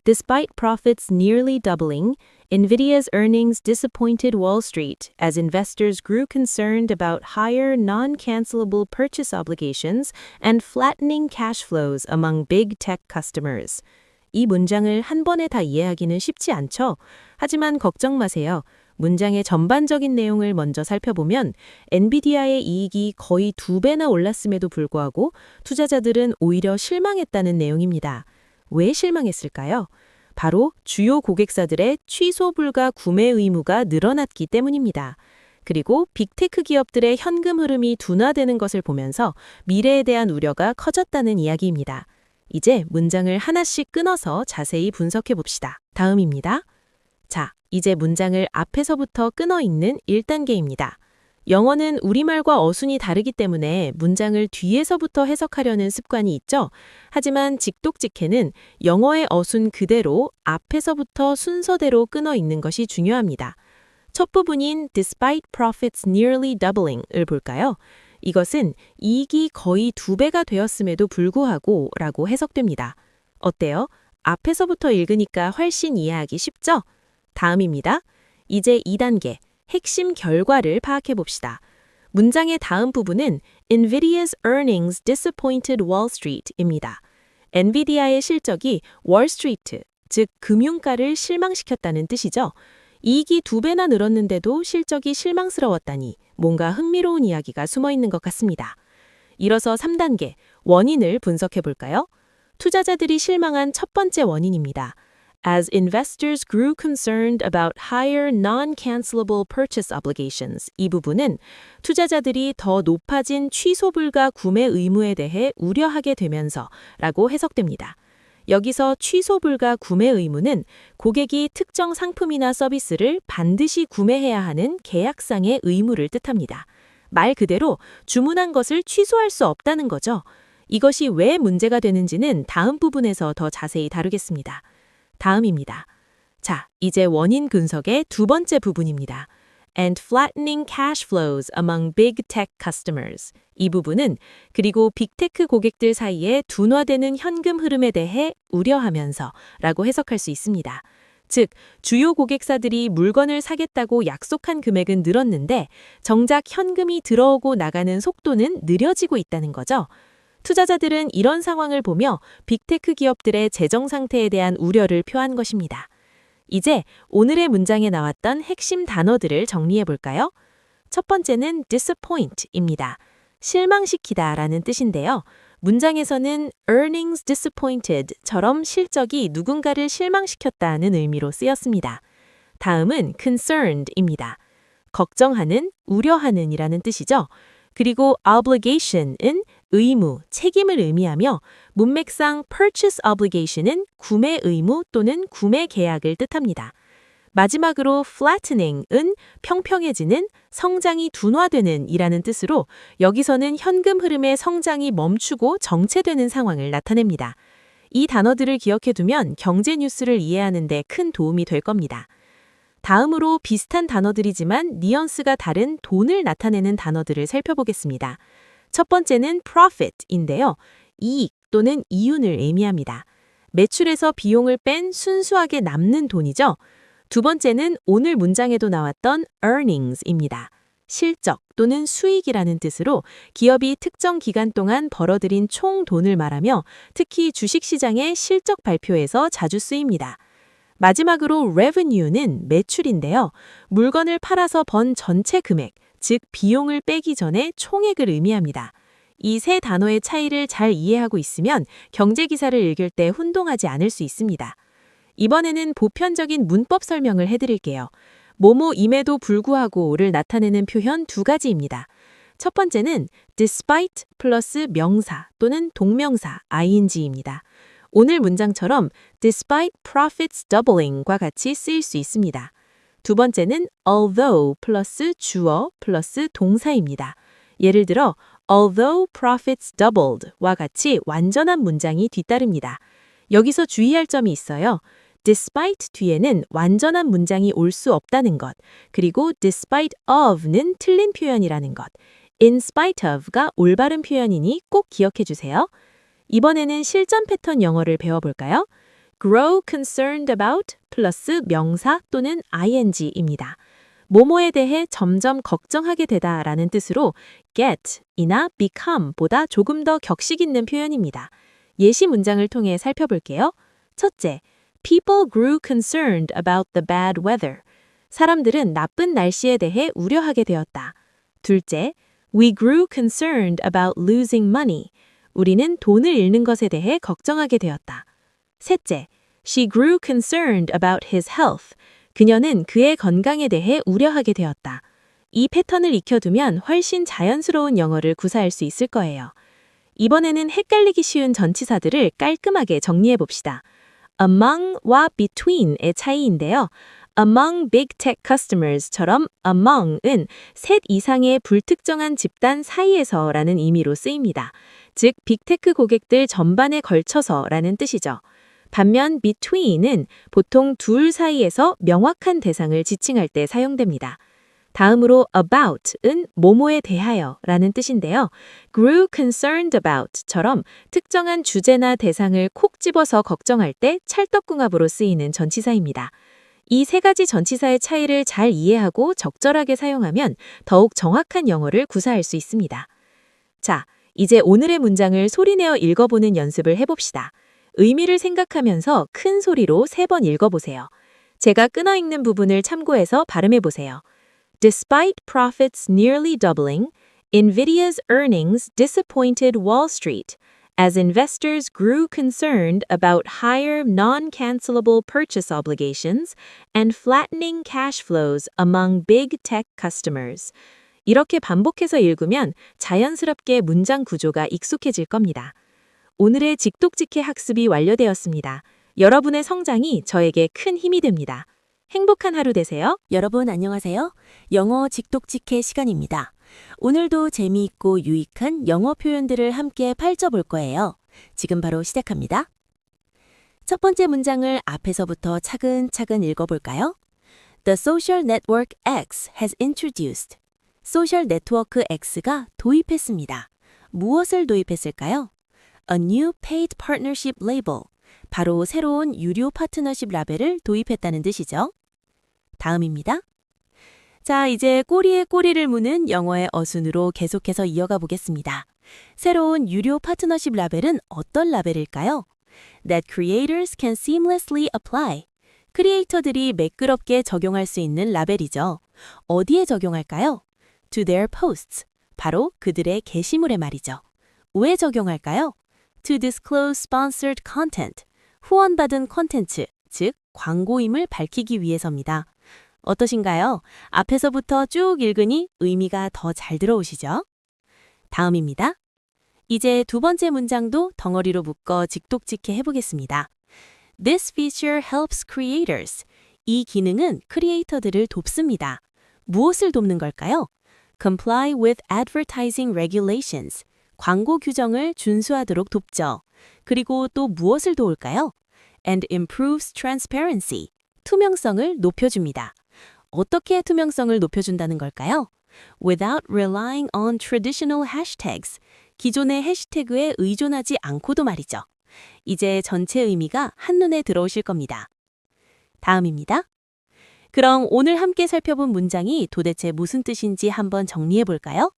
Despite profits nearly doubling, NVIDIA's earnings disappointed Wall Street as investors grew concerned about higher non-cancelable purchase obligations and flattening cash flows among big tech customers. 이 문장을 한 번에 다 이해하기는 쉽지 않죠? 하지만 걱정 마세요. 문장의 전반적인 내용을 먼저 살펴보면 엔비디아의 이익이 거의 2배나 올랐음에도 불구하고 투자자들은 오히려 실망했다는 내용입니다. 왜 실망했을까요? 바로 주요 고객사들의 취소 불가 구매 의무가 늘어났기 때문입니다. 그리고 빅테크 기업들의 현금 흐름이 둔화되는 것을 보면서 미래에 대한 우려가 커졌다는 이야기입니다. 이제 문장을 하나씩 끊어서 자세히 분석해 봅시다. 다음입니다. 자, 이제 문장을 앞에서부터 끊어 읽는 1단계입니다. 영어는 우리말과 어순이 다르기 때문에 문장을 뒤에서부터 해석하려는 습관이 있죠. 하지만 직독직해는 영어의 어순 그대로 앞에서부터 순서대로 끊어 읽는 것이 중요합니다. 첫 부분인 Despite profits nearly doubling을 볼까요? 이것은 이익이 거의 2배가 되었음에도 불구하고 라고 해석됩니다. 어때요? 앞에서부터 읽으니까 훨씬 이해하기 쉽죠? 다음입니다. 이제 2단계. 핵심 결과를 파악해 봅시다. 문장의 다음 부분은 NVIDIA's earnings disappointed Wall Street입니다. 엔비디아의 실적이 월스트리트, 즉 금융가를 실망시켰다는 뜻이죠. 이익이 2배나 늘었는데도 실적이 실망스러웠다니 뭔가 흥미로운 이야기가 숨어 있는 것 같습니다. 이어서 3단계, 원인을 분석해 볼까요? 투자자들이 실망한 첫 번째 원인입니다. As investors grew concerned about higher non-cancelable purchase obligations, 이 부분은 투자자들이 더 높아진 취소 불가 구매 의무에 대해 우려하게 되면서 라고 해석됩니다. 여기서 취소 불가 구매 의무는 고객이 특정 상품이나 서비스를 반드시 구매해야 하는 계약상의 의무를 뜻합니다. 말 그대로 주문한 것을 취소할 수 없다는 거죠. 이것이 왜 문제가 되는지는 다음 부분에서 더 자세히 다루겠습니다. 다음입니다. 자, 이제 원인 분석의 두 번째 부분입니다. And flattening cash flows among big tech customers. 이 부분은 그리고 빅테크 고객들 사이에 둔화되는 현금 흐름에 대해 우려하면서 라고 해석할 수 있습니다. 즉, 주요 고객사들이 물건을 사겠다고 약속한 금액은 늘었는데 정작 현금이 들어오고 나가는 속도는 느려지고 있다는 거죠. 투자자들은 이런 상황을 보며 빅테크 기업들의 재정 상태에 대한 우려를 표한 것입니다. 이제 오늘의 문장에 나왔던 핵심 단어들을 정리해 볼까요? 첫 번째는 disappoint입니다. 실망시키다 라는 뜻인데요. 문장에서는 earnings disappointed처럼 실적이 누군가를 실망시켰다는 의미로 쓰였습니다. 다음은 concerned입니다. 걱정하는, 우려하는 이라는 뜻이죠. 그리고 obligation은 의무, 책임을 의미하며 문맥상 purchase obligation은 구매 의무 또는 구매 계약을 뜻합니다. 마지막으로 flattening은 평평해지는, 성장이 둔화되는 이라는 뜻으로 여기서는 현금 흐름의 성장이 멈추고 정체되는 상황을 나타냅니다. 이 단어들을 기억해두면 경제 뉴스를 이해하는 데 큰 도움이 될 겁니다. 다음으로 비슷한 단어들이지만 뉘앙스가 다른 돈을 나타내는 단어들을 살펴보겠습니다. 첫 번째는 profit인데요. 이익 또는 이윤을 의미합니다. 매출에서 비용을 뺀 순수하게 남는 돈이죠. 두 번째는 오늘 문장에도 나왔던 earnings입니다. 실적 또는 수익이라는 뜻으로 기업이 특정 기간 동안 벌어들인 총 돈을 말하며 특히 주식시장의 실적 발표에서 자주 쓰입니다. 마지막으로 revenue는 매출인데요. 물건을 팔아서 번 전체 금액, 즉 비용을 빼기 전에 총액을 의미합니다. 이 세 단어의 차이를 잘 이해하고 있으면 경제 기사를 읽을 때 혼동하지 않을 수 있습니다. 이번에는 보편적인 문법 설명을 해드릴게요. 뭐뭐임에도 불구하고를 나타내는 표현 두 가지입니다. 첫 번째는 despite 플러스 명사 또는 동명사 ing입니다. 오늘 문장처럼 despite profits doubling과 같이 쓰일 수 있습니다. 두 번째는 although 플러스 주어 플러스 동사입니다. 예를 들어 although profits doubled와 같이 완전한 문장이 뒤따릅니다. 여기서 주의할 점이 있어요. despite 뒤에는 완전한 문장이 올 수 없다는 것, 그리고 despite of는 틀린 표현이라는 것, in spite of가 올바른 표현이니 꼭 기억해 주세요. 이번에는 실전 패턴 영어를 배워볼까요? grow concerned about 플러스 명사 또는 ing입니다. 뭐뭐에 대해 점점 걱정하게 되다 라는 뜻으로 get이나 become보다 조금 더 격식 있는 표현입니다. 예시 문장을 통해 살펴볼게요. 첫째, people grew concerned about the bad weather. 사람들은 나쁜 날씨에 대해 우려하게 되었다. 둘째, we grew concerned about losing money. 우리는 돈을 잃는 것에 대해 걱정하게 되었다. 셋째, she grew concerned about his health. 그녀는 그의 건강에 대해 우려하게 되었다. 이 패턴을 익혀두면 훨씬 자연스러운 영어를 구사할 수 있을 거예요. 이번에는 헷갈리기 쉬운 전치사들을 깔끔하게 정리해 봅시다. among와 between의 차이인데요. among big tech customers처럼 among은 셋 이상의 불특정한 집단 사이에서라는 의미로 쓰입니다. 즉, 빅테크 고객들 전반에 걸쳐서라는 뜻이죠. 반면 between은 보통 둘 사이에서 명확한 대상을 지칭할 때 사용됩니다. 다음으로 about은 뭐뭐에 대하여라는 뜻인데요. grew concerned about처럼 특정한 주제나 대상을 콕 집어서 걱정할 때 찰떡궁합으로 쓰이는 전치사입니다. 이 세 가지 전치사의 차이를 잘 이해하고 적절하게 사용하면 더욱 정확한 영어를 구사할 수 있습니다. 자, 이제 오늘의 문장을 소리내어 읽어보는 연습을 해봅시다. 의미를 생각하면서 큰 소리로 3번 읽어보세요. 제가 끊어 읽는 부분을 참고해서 발음해보세요. Despite profits nearly doubling, NVIDIA's earnings disappointed Wall Street as investors grew concerned about higher non-cancelable purchase obligations and flattening cash flows among big tech customers. 이렇게 반복해서 읽으면 자연스럽게 문장 구조가 익숙해질 겁니다. 오늘의 직독직해 학습이 완료되었습니다. 여러분의 성장이 저에게 큰 힘이 됩니다. 행복한 하루 되세요. 여러분 안녕하세요. 영어 직독직해 시간입니다. 오늘도 재미있고 유익한 영어 표현들을 함께 펼쳐볼 거예요. 지금 바로 시작합니다. 첫 번째 문장을 앞에서부터 차근차근 읽어볼까요? The social network X has introduced. 소셜 네트워크 X가 도입했습니다. 무엇을 도입했을까요? A new paid partnership label. 바로 새로운 유료 파트너십 라벨을 도입했다는 뜻이죠. 다음입니다. 자, 이제 꼬리에 꼬리를 무는 영어의 어순으로 계속해서 이어가 보겠습니다. 새로운 유료 파트너십 라벨은 어떤 라벨일까요? That creators can seamlessly apply. 크리에이터들이 매끄럽게 적용할 수 있는 라벨이죠. 어디에 적용할까요? To their posts. 바로 그들의 게시물에 말이죠. 왜 적용할까요? To disclose sponsored content. 후원받은 콘텐츠, 즉 광고임을 밝히기 위해서입니다. 어떠신가요? 앞에서부터 쭉 읽으니 의미가 더 잘 들어오시죠? 다음입니다. 이제 두 번째 문장도 덩어리로 묶어 직독직해 해보겠습니다. This feature helps creators. 이 기능은 크리에이터들을 돕습니다. 무엇을 돕는 걸까요? Comply with advertising regulations. 광고 규정을 준수하도록 돕죠. 그리고 또 무엇을 도울까요? And improves transparency. 투명성을 높여줍니다. 어떻게 투명성을 높여준다는 걸까요? Without relying on traditional hashtags. 기존의 해시태그에 의존하지 않고도 말이죠. 이제 전체 의미가 한눈에 들어오실 겁니다. 다음입니다. 그럼 오늘 함께 살펴본 문장이 도대체 무슨 뜻인지 한번 정리해 볼까요?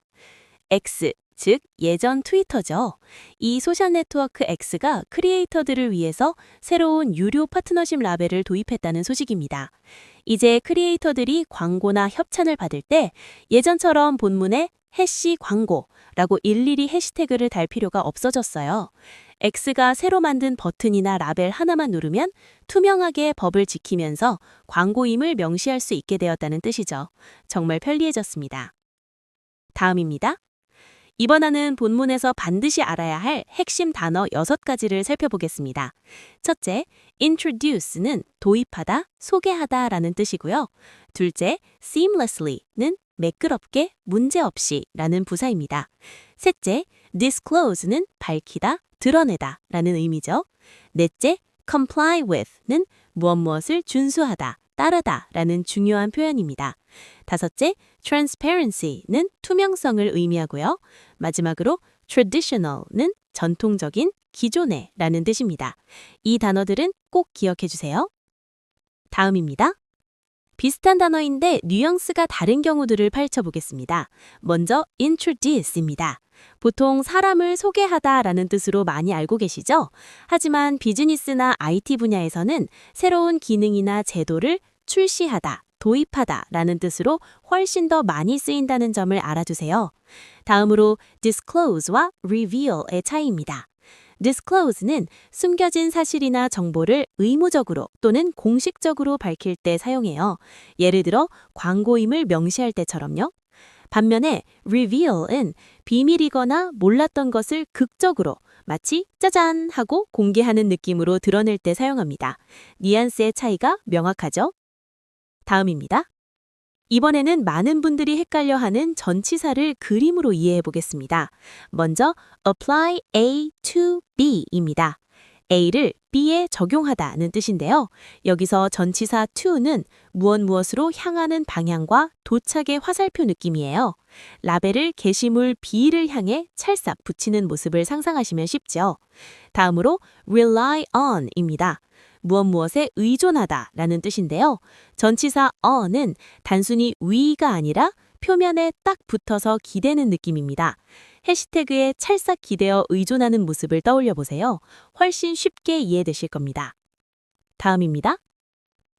X, 즉 예전 트위터죠. 이 소셜 네트워크 X가 크리에이터들을 위해서 새로운 유료 파트너십 라벨을 도입했다는 소식입니다. 이제 크리에이터들이 광고나 협찬을 받을 때 예전처럼 본문에 해시 광고라고 일일이 해시태그를 달 필요가 없어졌어요. X가 새로 만든 버튼이나 라벨 하나만 누르면 투명하게 법을 지키면서 광고임을 명시할 수 있게 되었다는 뜻이죠. 정말 편리해졌습니다. 다음입니다. 이번에는 본문에서 반드시 알아야 할 핵심 단어 6가지를 살펴보겠습니다. 첫째, introduce는 도입하다, 소개하다 라는 뜻이고요. 둘째, seamlessly는 매끄럽게, 문제없이 라는 부사입니다. 셋째, disclose는 밝히다, 드러내다 라는 의미죠. 넷째, comply with는 무엇을 준수하다, 따르다 라는 중요한 표현입니다. 다섯째, transparency는 투명성을 의미하고요. 마지막으로 traditional는 전통적인, 기존의 라는 뜻입니다. 이 단어들은 꼭 기억해 주세요. 다음입니다. 비슷한 단어인데 뉘앙스가 다른 경우들을 펼쳐보겠습니다. 먼저 introduce입니다. 보통 사람을 소개하다 라는 뜻으로 많이 알고 계시죠? 하지만 비즈니스나 IT 분야에서는 새로운 기능이나 제도를 출시하다, 도입하다 라는 뜻으로 훨씬 더 많이 쓰인다는 점을 알아두세요. 다음으로 disclose와 reveal의 차이입니다. disclose는 숨겨진 사실이나 정보를 의무적으로 또는 공식적으로 밝힐 때 사용해요. 예를 들어 광고임을 명시할 때처럼요. 반면에 reveal은 비밀이거나 몰랐던 것을 극적으로 마치 짜잔 하고 공개하는 느낌으로 드러낼 때 사용합니다. 뉘앙스의 차이가 명확하죠? 다음입니다. 이번에는 많은 분들이 헷갈려하는 전치사를 그림으로 이해해 보겠습니다. 먼저 apply A to B입니다. A를 B에 적용하다는 뜻인데요. 여기서 전치사 to는 무엇으로 향하는 방향과 도착의 화살표 느낌이에요. 라벨을 게시물 B를 향해 찰싹 붙이는 모습을 상상하시면 쉽죠. 다음으로 rely on입니다. 무엇에 의존하다 라는 뜻인데요. 전치사 on은 단순히 위가 아니라 표면에 딱 붙어서 기대는 느낌입니다. 해시태그에 찰싹 기대어 의존하는 모습을 떠올려 보세요. 훨씬 쉽게 이해되실 겁니다. 다음입니다.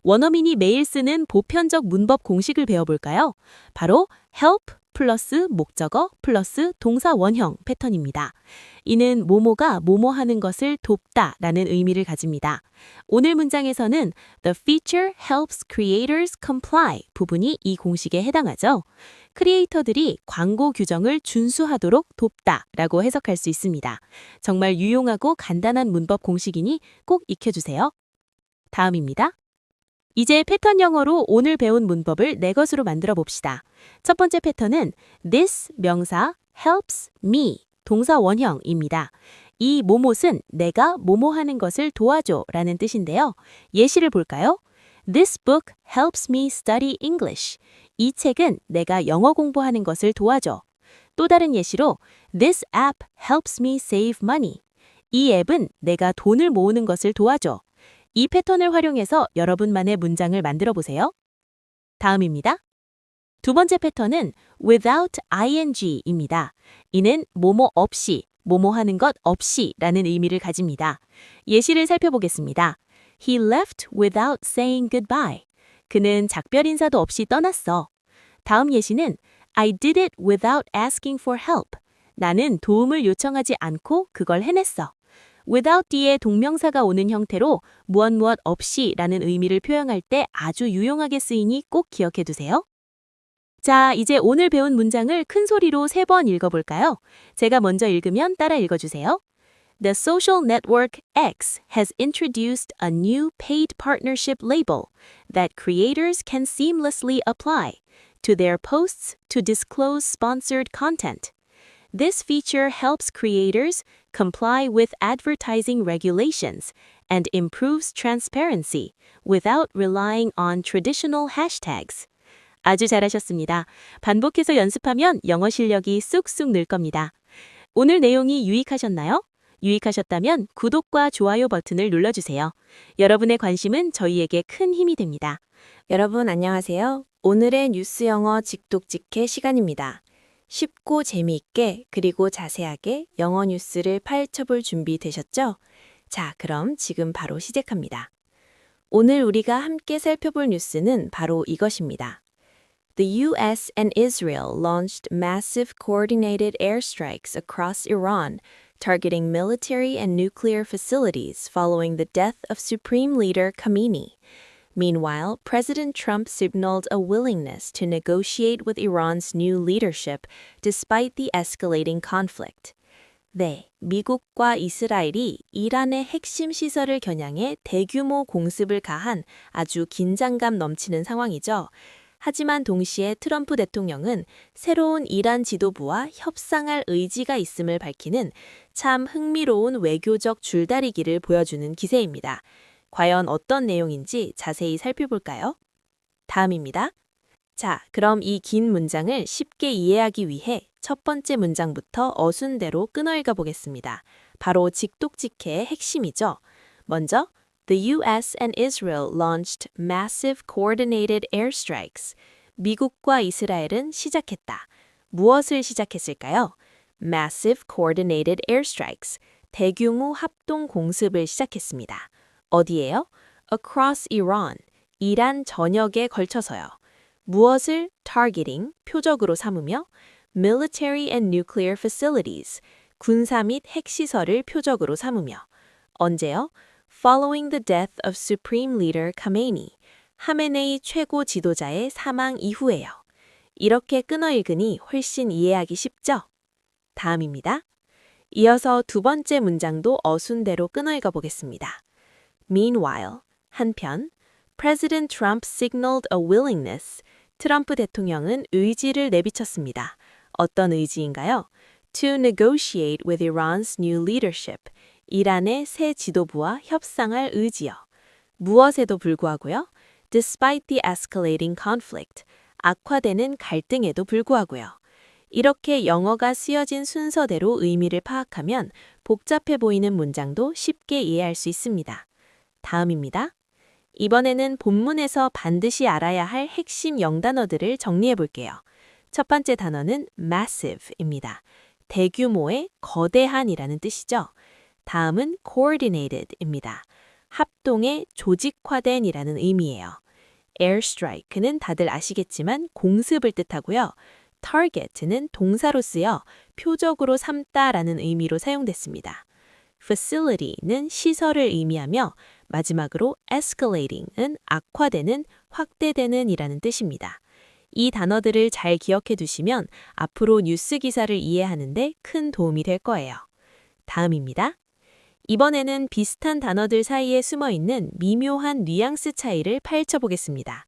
원어민이 매일 쓰는 보편적 문법 공식을 배워볼까요? 바로 help 플러스 목적어 플러스 동사 원형 패턴입니다. 이는 뭐뭐가 뭐뭐 하는 것을 돕다 라는 의미를 가집니다. 오늘 문장에서는 The feature helps creators comply 부분이 이 공식에 해당하죠. 크리에이터들이 광고 규정을 준수하도록 돕다 라고 해석할 수 있습니다. 정말 유용하고 간단한 문법 공식이니 꼭 익혀주세요. 다음입니다. 이제 패턴 영어로 오늘 배운 문법을 네 것으로 만들어 봅시다. 첫 번째 패턴은 this 명사 helps me 동사 원형입니다. 이 뭐뭇은 내가 뭐뭐 하는 것을 도와줘 라는 뜻인데요. 예시를 볼까요? This book helps me study English. 이 책은 내가 영어 공부하는 것을 도와줘. 또 다른 예시로 This app helps me save money. 이 앱은 내가 돈을 모으는 것을 도와줘. 이 패턴을 활용해서 여러분만의 문장을 만들어 보세요. 다음입니다. 두 번째 패턴은 without ing입니다. 이는 뭐뭐 없이, 뭐뭐 하는 것 없이 라는 의미를 가집니다. 예시를 살펴보겠습니다. He left without saying goodbye. 그는 작별 인사도 없이 떠났어. 다음 예시는 I did it without asking for help. 나는 도움을 요청하지 않고 그걸 해냈어. without 뒤에 동명사가 오는 형태로 무엇 없이 라는 의미를 표현할 때 아주 유용하게 쓰이니 꼭 기억해 두세요. 자, 이제 오늘 배운 문장을 큰 소리로 3번 읽어볼까요? 제가 먼저 읽으면 따라 읽어주세요. The social network X has introduced a new paid partnership label that creators can seamlessly apply to their posts to disclose sponsored content. This feature helps creators comply with advertising regulations and improves transparency without relying on traditional hashtags. 아주 잘하셨습니다. 반복해서 연습하면 영어 실력이 쑥쑥 늘 겁니다. 오늘 내용이 유익하셨나요? 유익하셨다면 구독과 좋아요 버튼을 눌러주세요. 여러분의 관심은 저희에게 큰 힘이 됩니다. 여러분 안녕하세요. 오늘의 뉴스 영어 직독직해 시간입니다. 쉽고 재미있게 그리고 자세하게 영어 뉴스를 파헤쳐볼 준비 되셨죠? 자, 그럼 지금 바로 시작합니다. 오늘 우리가 함께 살펴볼 뉴스는 바로 이것입니다. The U.S. and Israel launched massive coordinated airstrikes across Iran, targeting military and nuclear facilities following the death of Supreme Leader Khamenei. Meanwhile, President Trump signaled a willingness to negotiate with Iran's new leadership despite the escalating conflict. 네, 미국과 이스라엘이 이란의 핵심 시설을 겨냥해 대규모 공습을 가한 아주 긴장감 넘치는 상황이죠. 하지만 동시에 트럼프 대통령은 새로운 이란 지도부와 협상할 의지가 있음을 밝히는 참 흥미로운 외교적 줄다리기를 보여주는 기세입니다. 과연 어떤 내용인지 자세히 살펴볼까요? 다음입니다. 자, 그럼 이 긴 문장을 쉽게 이해하기 위해 첫 번째 문장부터 어순대로 끊어 읽어 보겠습니다. 바로 직독직해의 핵심이죠. 먼저, The U.S. and Israel launched massive coordinated airstrikes. 미국과 이스라엘은 시작했다. 무엇을 시작했을까요? Massive coordinated airstrikes. 대규모 합동 공습을 시작했습니다. 어디에요? Across Iran. 이란 전역에 걸쳐서요. 무엇을 targeting, 표적으로 삼으며 military and nuclear facilities, 군사 및 핵시설을 표적으로 삼으며 언제요? Following the death of Supreme Leader Khamenei, 하메네이 최고 지도자의 사망 이후에요. 이렇게 끊어 읽으니 훨씬 이해하기 쉽죠? 다음입니다. 이어서 두 번째 문장도 어순대로 끊어 읽어보겠습니다. Meanwhile, 한편, President Trump signaled a willingness. 트럼프 대통령은 의지를 내비쳤습니다. 어떤 의지인가요? To negotiate with Iran's new leadership. 이란의 새 지도부와 협상할 의지요. 무엇에도 불구하고요. Despite the escalating conflict. 악화되는 갈등에도 불구하고요. 이렇게 영어가 쓰여진 순서대로 의미를 파악하면 복잡해 보이는 문장도 쉽게 이해할 수 있습니다. 다음입니다. 이번에는 본문에서 반드시 알아야 할 핵심 영단어들을 정리해 볼게요. 첫 번째 단어는 massive입니다. 대규모의 거대한이라는 뜻이죠. 다음은 coordinated입니다. 합동의 조직화된이라는 의미예요. airstrike는 다들 아시겠지만 공습을 뜻하고요. target는 동사로 쓰여 표적으로 삼다라는 의미로 사용됐습니다. facility는 시설을 의미하며 마지막으로 escalating은 악화되는, 확대되는 이라는 뜻입니다. 이 단어들을 잘 기억해 두시면 앞으로 뉴스 기사를 이해하는데 큰 도움이 될 거예요. 다음입니다. 이번에는 비슷한 단어들 사이에 숨어있는 미묘한 뉘앙스 차이를 파헤쳐 보겠습니다.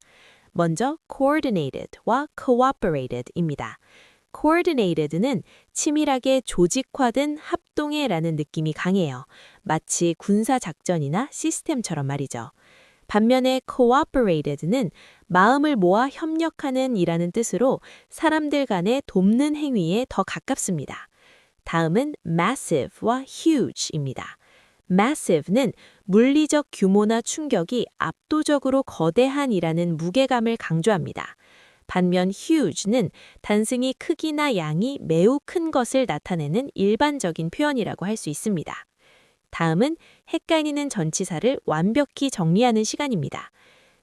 먼저 coordinated와 cooperated.입니다. coordinated는 치밀하게 조직화된 합동해라는 느낌이 강해요. 마치 군사작전이나 시스템처럼 말이죠. 반면에 cooperated는 마음을 모아 협력하는 이라는 뜻으로 사람들 간의 돕는 행위에 더 가깝습니다. 다음은 massive와 huge입니다. massive는 물리적 규모나 충격이 압도적으로 거대한이라는 무게감을 강조합니다. 반면 huge는 단순히 크기나 양이 매우 큰 것을 나타내는 일반적인 표현이라고 할 수 있습니다. 다음은 헷갈리는 전치사를 완벽히 정리하는 시간입니다.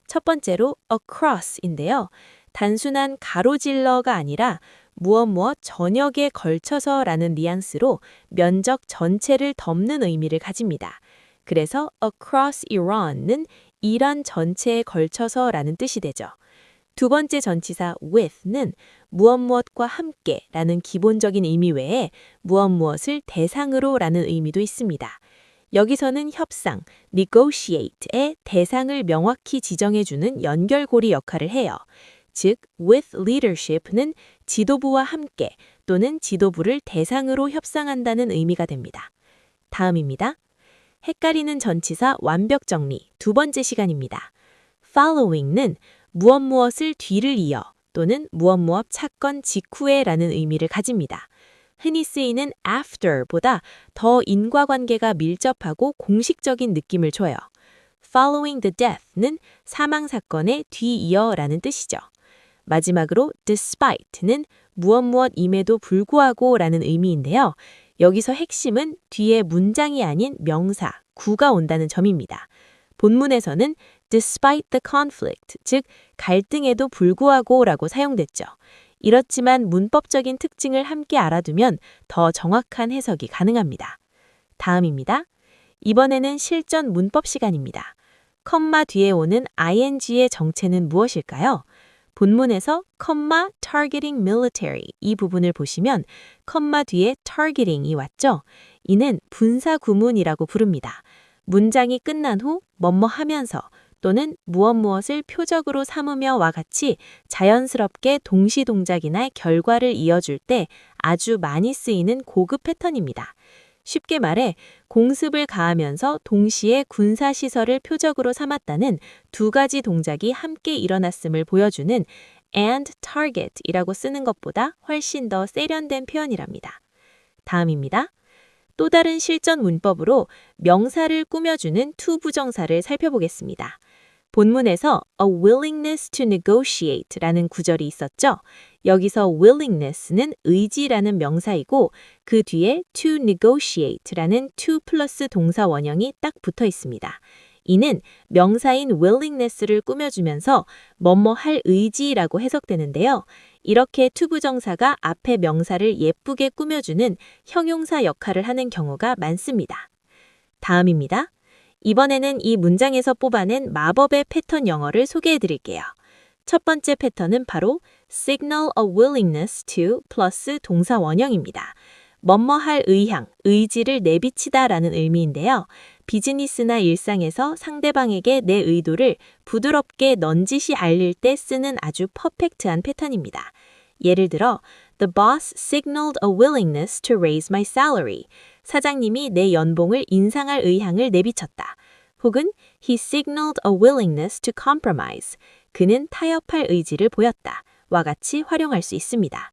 첫 번째로 across인데요. 단순한 가로질러가 아니라 무엇 전역에 걸쳐서라는 뉘앙스로 면적 전체를 덮는 의미를 가집니다. 그래서 across Iran은 이란 전체에 걸쳐서라는 뜻이 되죠. 두 번째 전치사 with는 무엇과 함께라는 기본적인 의미 외에 무엇을 대상으로라는 의미도 있습니다. 여기서는 협상, negotiate의 대상을 명확히 지정해주는 연결고리 역할을 해요. 즉, with leadership는 지도부와 함께 또는 지도부를 대상으로 협상한다는 의미가 됩니다. 다음입니다. 헷갈리는 전치사 완벽 정리 두 번째 시간입니다. following는 무엇을 뒤를 이어 또는 무엇 사건 직후에라는 의미를 가집니다. 흔히 쓰이는 after보다 더 인과관계가 밀접하고 공식적인 느낌을 줘요. following the death는 사망 사건에 뒤이어라는 뜻이죠. 마지막으로 despite는 무엇임에도 불구하고라는 의미인데요. 여기서 핵심은 뒤에 문장이 아닌 명사, 구가 온다는 점입니다. 본문에서는 despite the conflict, 즉 갈등에도 불구하고라고 사용됐죠. 이렇지만 문법적인 특징을 함께 알아두면 더 정확한 해석이 가능합니다. 다음입니다. 이번에는 실전 문법 시간입니다. 컴마 뒤에 오는 ing의 정체는 무엇일까요? 본문에서 컴마 targeting military 이 부분을 보시면 컴마 뒤에 targeting이 왔죠? 이는 분사 구문이라고 부릅니다. 문장이 끝난 후 뭐뭐 하면서 또는 무엇을 표적으로 삼으며와 같이 자연스럽게 동시 동작이나 결과를 이어줄 때 아주 많이 쓰이는 고급 패턴입니다. 쉽게 말해 공습을 가하면서 동시에 군사시설을 표적으로 삼았다는 두 가지 동작이 함께 일어났음을 보여주는 and target이라고 쓰는 것보다 훨씬 더 세련된 표현이랍니다. 다음입니다. 또 다른 실전 문법으로 명사를 꾸며주는 to 부정사를 살펴보겠습니다. 본문에서 a willingness to negotiate라는 구절이 있었죠. 여기서 willingness는 의지라는 명사이고 그 뒤에 to negotiate라는 to 플러스 동사 원형이 딱 붙어 있습니다. 이는 명사인 willingness를 꾸며주면서 뭐뭐 할 의지라고 해석되는데요. 이렇게 to 부정사가 앞에 명사를 예쁘게 꾸며주는 형용사 역할을 하는 경우가 많습니다. 다음입니다. 이번에는 이 문장에서 뽑아낸 마법의 패턴 영어를 소개해 드릴게요. 첫 번째 패턴은 바로 signal a willingness to 플러스 동사 원형입니다. 뭐뭐 할 의향, 의지를 내비치다 라는 의미인데요. 비즈니스나 일상에서 상대방에게 내 의도를 부드럽게 넌지시 알릴 때 쓰는 아주 퍼펙트한 패턴입니다. 예를 들어, The boss signaled a willingness to raise my salary. 사장님이 내 연봉을 인상할 의향을 내비쳤다. 혹은 He signaled a willingness to compromise. 그는 타협할 의지를 보였다. 와 같이 활용할 수 있습니다.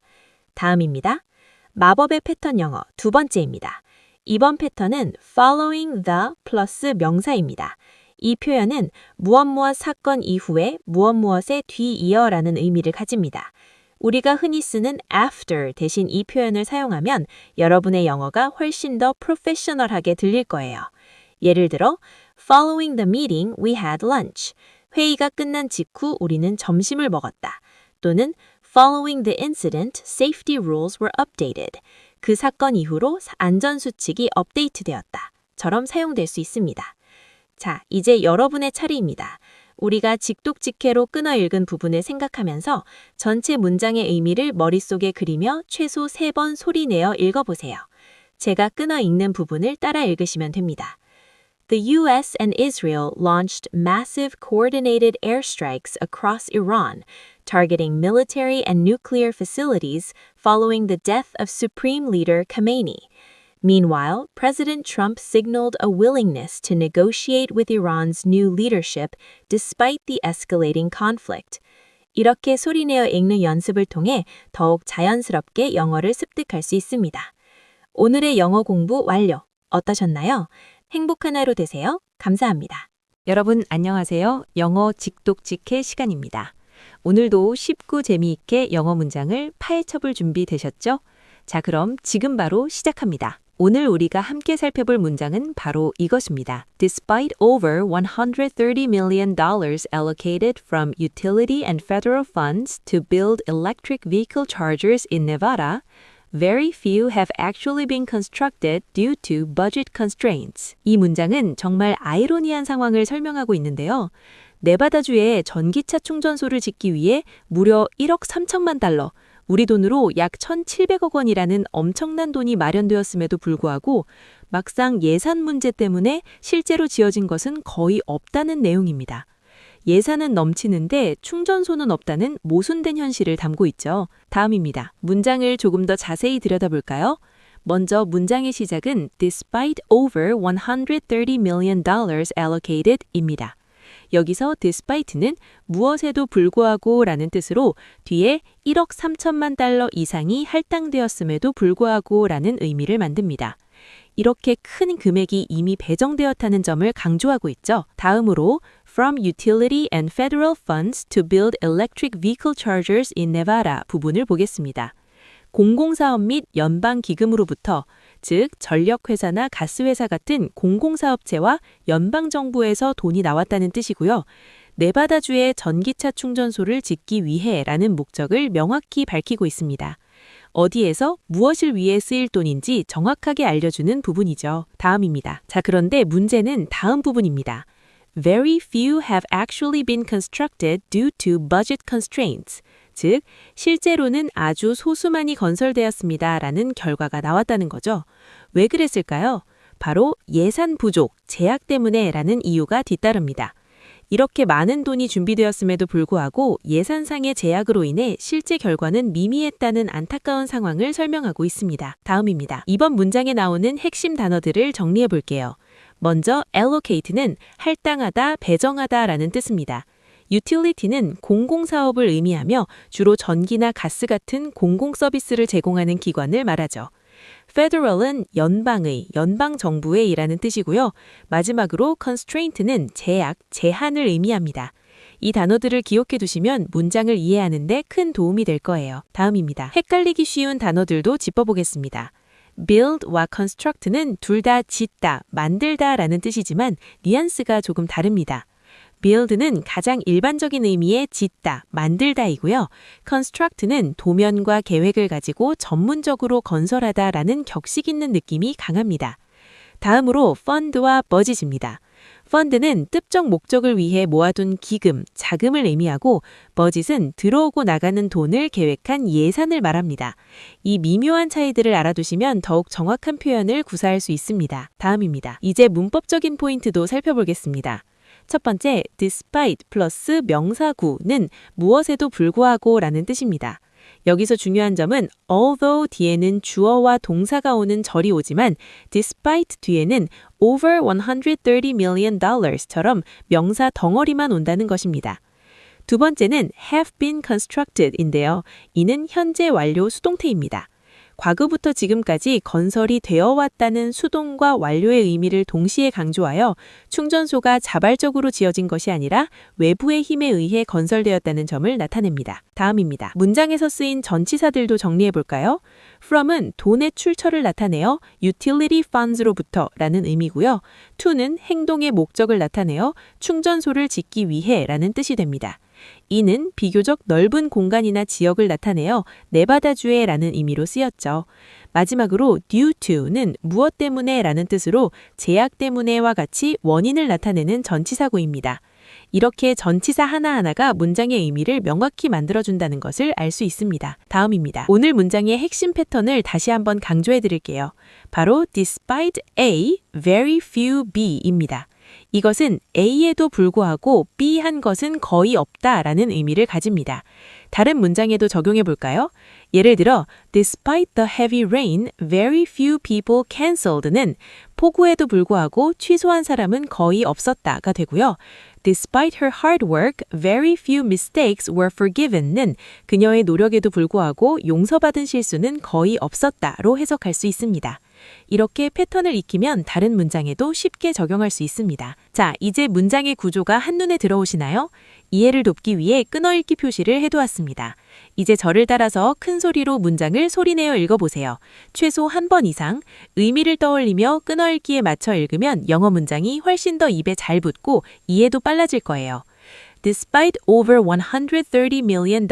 다음입니다. 마법의 패턴 영어 두 번째입니다. 이번 패턴은 following the 플러스 명사입니다. 이 표현은 무엇 사건 이후에 무엇에 뒤이어라는 의미를 가집니다. 우리가 흔히 쓰는 after 대신 이 표현을 사용하면 여러분의 영어가 훨씬 더 프로페셔널하게 들릴 거예요. 예를 들어, Following the meeting, we had lunch. 회의가 끝난 직후 우리는 점심을 먹었다. 또는 Following the incident, safety rules were updated. 그 사건 이후로 안전수칙이 업데이트되었다. 처럼 사용될 수 있습니다. 자, 이제 여러분의 차례입니다. 우리가 직독직해로 끊어 읽은 부분을 생각하면서 전체 문장의 의미를 머릿속에 그리며 최소 3번 소리내어 읽어보세요. 제가 끊어 읽는 부분을 따라 읽으시면 됩니다. The U.S. and Israel launched massive coordinated airstrikes across Iran, targeting military and nuclear facilities following the death of Supreme Leader Khamenei. Meanwhile, President Trump signaled a willingness to negotiate with Iran's new leadership despite the escalating conflict. 이렇게 소리내어 읽는 연습을 통해 더욱 자연스럽게 영어를 습득할 수 있습니다. 오늘의 영어 공부 완료. 어떠셨나요? 행복한 하루 되세요. 감사합니다. 여러분 안녕하세요. 영어 직독직해 시간입니다. 오늘도 쉽고 재미있게 영어 문장을 파헤쳐볼 준비 되셨죠? 자, 그럼 지금 바로 시작합니다. 오늘 우리가 함께 살펴볼 문장은 바로 이것입니다. Despite over $130 million allocated from utility and federal funds to build electric vehicle chargers in Nevada, very few have actually been constructed due to budget constraints. 이 문장은 정말 아이러니한 상황을 설명하고 있는데요. 네바다주에 전기차 충전소를 짓기 위해 무려 1억 3천만 달러, 우리 돈으로 약 1,700억 원이라는 엄청난 돈이 마련되었음에도 불구하고 막상 예산 문제 때문에 실제로 지어진 것은 거의 없다는 내용입니다. 예산은 넘치는데 충전소는 없다는 모순된 현실을 담고 있죠. 다음입니다. 문장을 조금 더 자세히 들여다볼까요? 먼저 문장의 시작은 despite over $130 million allocated 입니다. 여기서 despite는 무엇에도 불구하고 라는 뜻으로 뒤에 1억 3천만 달러 이상이 할당되었음에도 불구하고 라는 의미를 만듭니다. 이렇게 큰 금액이 이미 배정되었다는 점을 강조하고 있죠. 다음으로 From utility and federal funds to build electric vehicle chargers in Nevada 부분을 보겠습니다. 공공사업 및 연방기금으로부터, 즉 전력회사나 가스회사 같은 공공사업체와 연방정부에서 돈이 나왔다는 뜻이고요. 네바다주의 전기차 충전소를 짓기 위해라는 목적을 명확히 밝히고 있습니다. 어디에서 무엇을 위해 쓰일 돈인지 정확하게 알려주는 부분이죠. 다음입니다. 자, 그런데 문제는 다음 부분입니다. Very few have actually been constructed due to budget constraints. 즉, 실제로는 아주 소수만이 건설되었습니다. 라는 결과가 나왔다는 거죠. 왜 그랬을까요? 바로 예산 부족, 제약 때문에 라는 이유가 뒤따릅니다. 이렇게 많은 돈이 준비되었음에도 불구하고 예산상의 제약으로 인해 실제 결과는 미미했다는 안타까운 상황을 설명하고 있습니다. 다음입니다. 이번 문장에 나오는 핵심 단어들을 정리해 볼게요. 먼저 allocate는 할당하다, 배정하다 라는 뜻입니다. utility는 공공사업을 의미하며 주로 전기나 가스 같은 공공서비스를 제공하는 기관을 말하죠. federal은 연방의, 연방정부의 이라는 뜻이고요. 마지막으로 constraint는 제약, 제한을 의미합니다. 이 단어들을 기억해 두시면 문장을 이해하는 데 큰 도움이 될 거예요. 다음입니다. 헷갈리기 쉬운 단어들도 짚어보겠습니다. build와 construct는 둘 다 짓다, 만들다 라는 뜻이지만 뉘앙스가 조금 다릅니다. build는 가장 일반적인 의미의 짓다, 만들다이고요. construct는 도면과 계획을 가지고 전문적으로 건설하다 라는 격식 있는 느낌이 강합니다. 다음으로 fund와 budget입니다. fund는 특정 목적을 위해 모아둔 기금, 자금을 의미하고 budget은 들어오고 나가는 돈을 계획한 예산을 말합니다. 이 미묘한 차이들을 알아두시면 더욱 정확한 표현을 구사할 수 있습니다. 다음입니다. 이제 문법적인 포인트도 살펴보겠습니다. 첫 번째, despite 플러스 명사구는 무엇에도 불구하고 라는 뜻입니다. 여기서 중요한 점은 although 뒤에는 주어와 동사가 오는 절이 오지만 despite 뒤에는 over $130 million처럼 명사 덩어리만 온다는 것입니다. 두 번째는 have been constructed인데요. 이는 현재 완료 수동태입니다. 과거부터 지금까지 건설이 되어 왔다는 수동과 완료의 의미를 동시에 강조하여 충전소가 자발적으로 지어진 것이 아니라 외부의 힘에 의해 건설되었다는 점을 나타냅니다. 다음입니다. 문장에서 쓰인 전치사들도 정리해 볼까요? from은 돈의 출처를 나타내어 utility funds로부터 라는 의미고요. to는 행동의 목적을 나타내어 충전소를 짓기 위해 라는 뜻이 됩니다. 이는 비교적 넓은 공간이나 지역을 나타내어 내바다주에 라는 의미로 쓰였죠. 마지막으로 due to는 무엇 때문에 라는 뜻으로 제약 때문에와 같이 원인을 나타내는 전치사구입니다. 이렇게 전치사 하나하나가 문장의 의미를 명확히 만들어준다는 것을 알 수 있습니다. 다음입니다. 오늘 문장의 핵심 패턴을 다시 한번 강조해 드릴게요. 바로 despite A, very few B입니다. 이것은 A에도 불구하고 B한 것은 거의 없다라는 의미를 가집니다. 다른 문장에도 적용해 볼까요? 예를 들어, Despite the heavy rain, very few people canceled는 폭우에도 불구하고 취소한 사람은 거의 없었다가 되고요. Despite her hard work, very few mistakes were forgiven는 그녀의 노력에도 불구하고 용서받은 실수는 거의 없었다로 해석할 수 있습니다. 이렇게 패턴을 익히면 다른 문장에도 쉽게 적용할 수 있습니다. 자, 이제 문장의 구조가 한눈에 들어오시나요? 이해를 돕기 위해 끊어읽기 표시를 해두었습니다. 이제 저를 따라서 큰 소리로 문장을 소리내어 읽어보세요. 최소 한 번 이상 의미를 떠올리며 끊어읽기에 맞춰 읽으면 영어 문장이 훨씬 더 입에 잘 붙고 이해도 빨라질 거예요. Despite over $130 million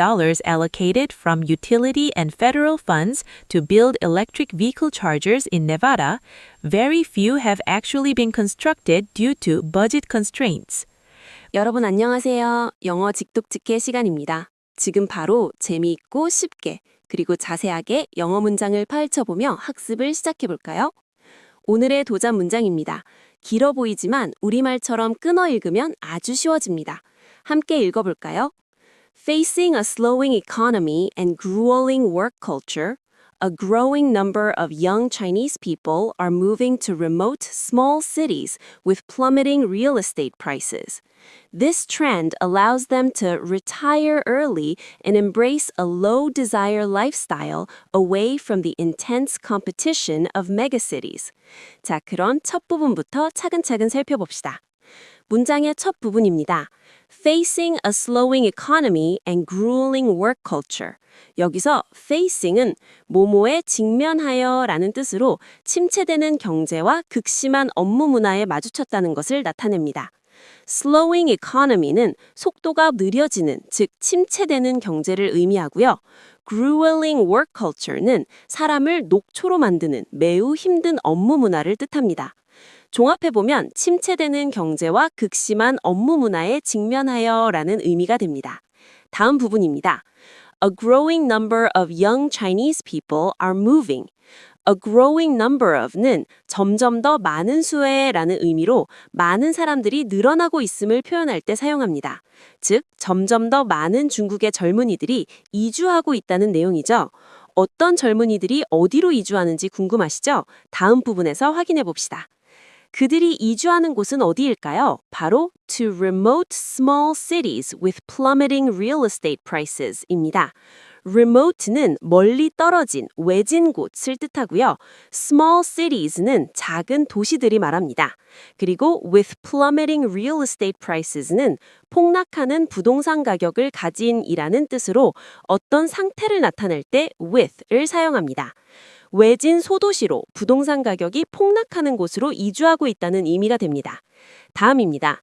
allocated from utility and federal funds to build electric vehicle chargers in Nevada, very few have actually been constructed due to budget constraints. 여러분 안녕하세요. 영어 직독직해 시간입니다. 지금 바로 재미있고 쉽게 그리고 자세하게 영어 문장을 파헤쳐보며 학습을 시작해볼까요? 오늘의 도전 문장입니다. 길어 보이지만 우리말처럼 끊어 읽으면 아주 쉬워집니다. 함께 읽어볼까요? Facing a slowing economy and grueling work culture, a growing number of young Chinese people are moving to remote, small cities with plummeting real estate prices. This trend allows them to retire early and embrace a low-desire lifestyle away from the intense competition of megacities. 자, 그럼 첫 부분부터 차근차근 살펴봅시다. 문장의 첫 부분입니다. Facing a slowing economy and grueling work culture. 여기서 facing은 뭐뭐에 직면하여 라는 뜻으로 침체되는 경제와 극심한 업무 문화에 마주쳤다는 것을 나타냅니다. slowing economy는 속도가 느려지는, 즉 침체되는 경제를 의미하고요. grueling work culture는 사람을 녹초로 만드는 매우 힘든 업무 문화를 뜻합니다. 종합해보면 침체되는 경제와 극심한 업무 문화에 직면하여 라는 의미가 됩니다. 다음 부분입니다. A growing number of young Chinese people are moving. A growing number of는 점점 더 많은 수의 라는 의미로 많은 사람들이 늘어나고 있음을 표현할 때 사용합니다. 즉, 점점 더 많은 중국의 젊은이들이 이주하고 있다는 내용이죠. 어떤 젊은이들이 어디로 이주하는지 궁금하시죠? 다음 부분에서 확인해 봅시다. 그들이 이주하는 곳은 어디일까요? 바로 to remote small cities with plummeting real estate prices입니다. remote는 멀리 떨어진, 외진 곳을 뜻하고요. small cities는 작은 도시들이 말합니다. 그리고 with plummeting real estate prices는 폭락하는 부동산 가격을 가진이라는 뜻으로 어떤 상태를 나타낼 때 with을 사용합니다. 외진 소도시로 부동산 가격이 폭락하는 곳으로 이주하고 있다는 의미가 됩니다. 다음입니다.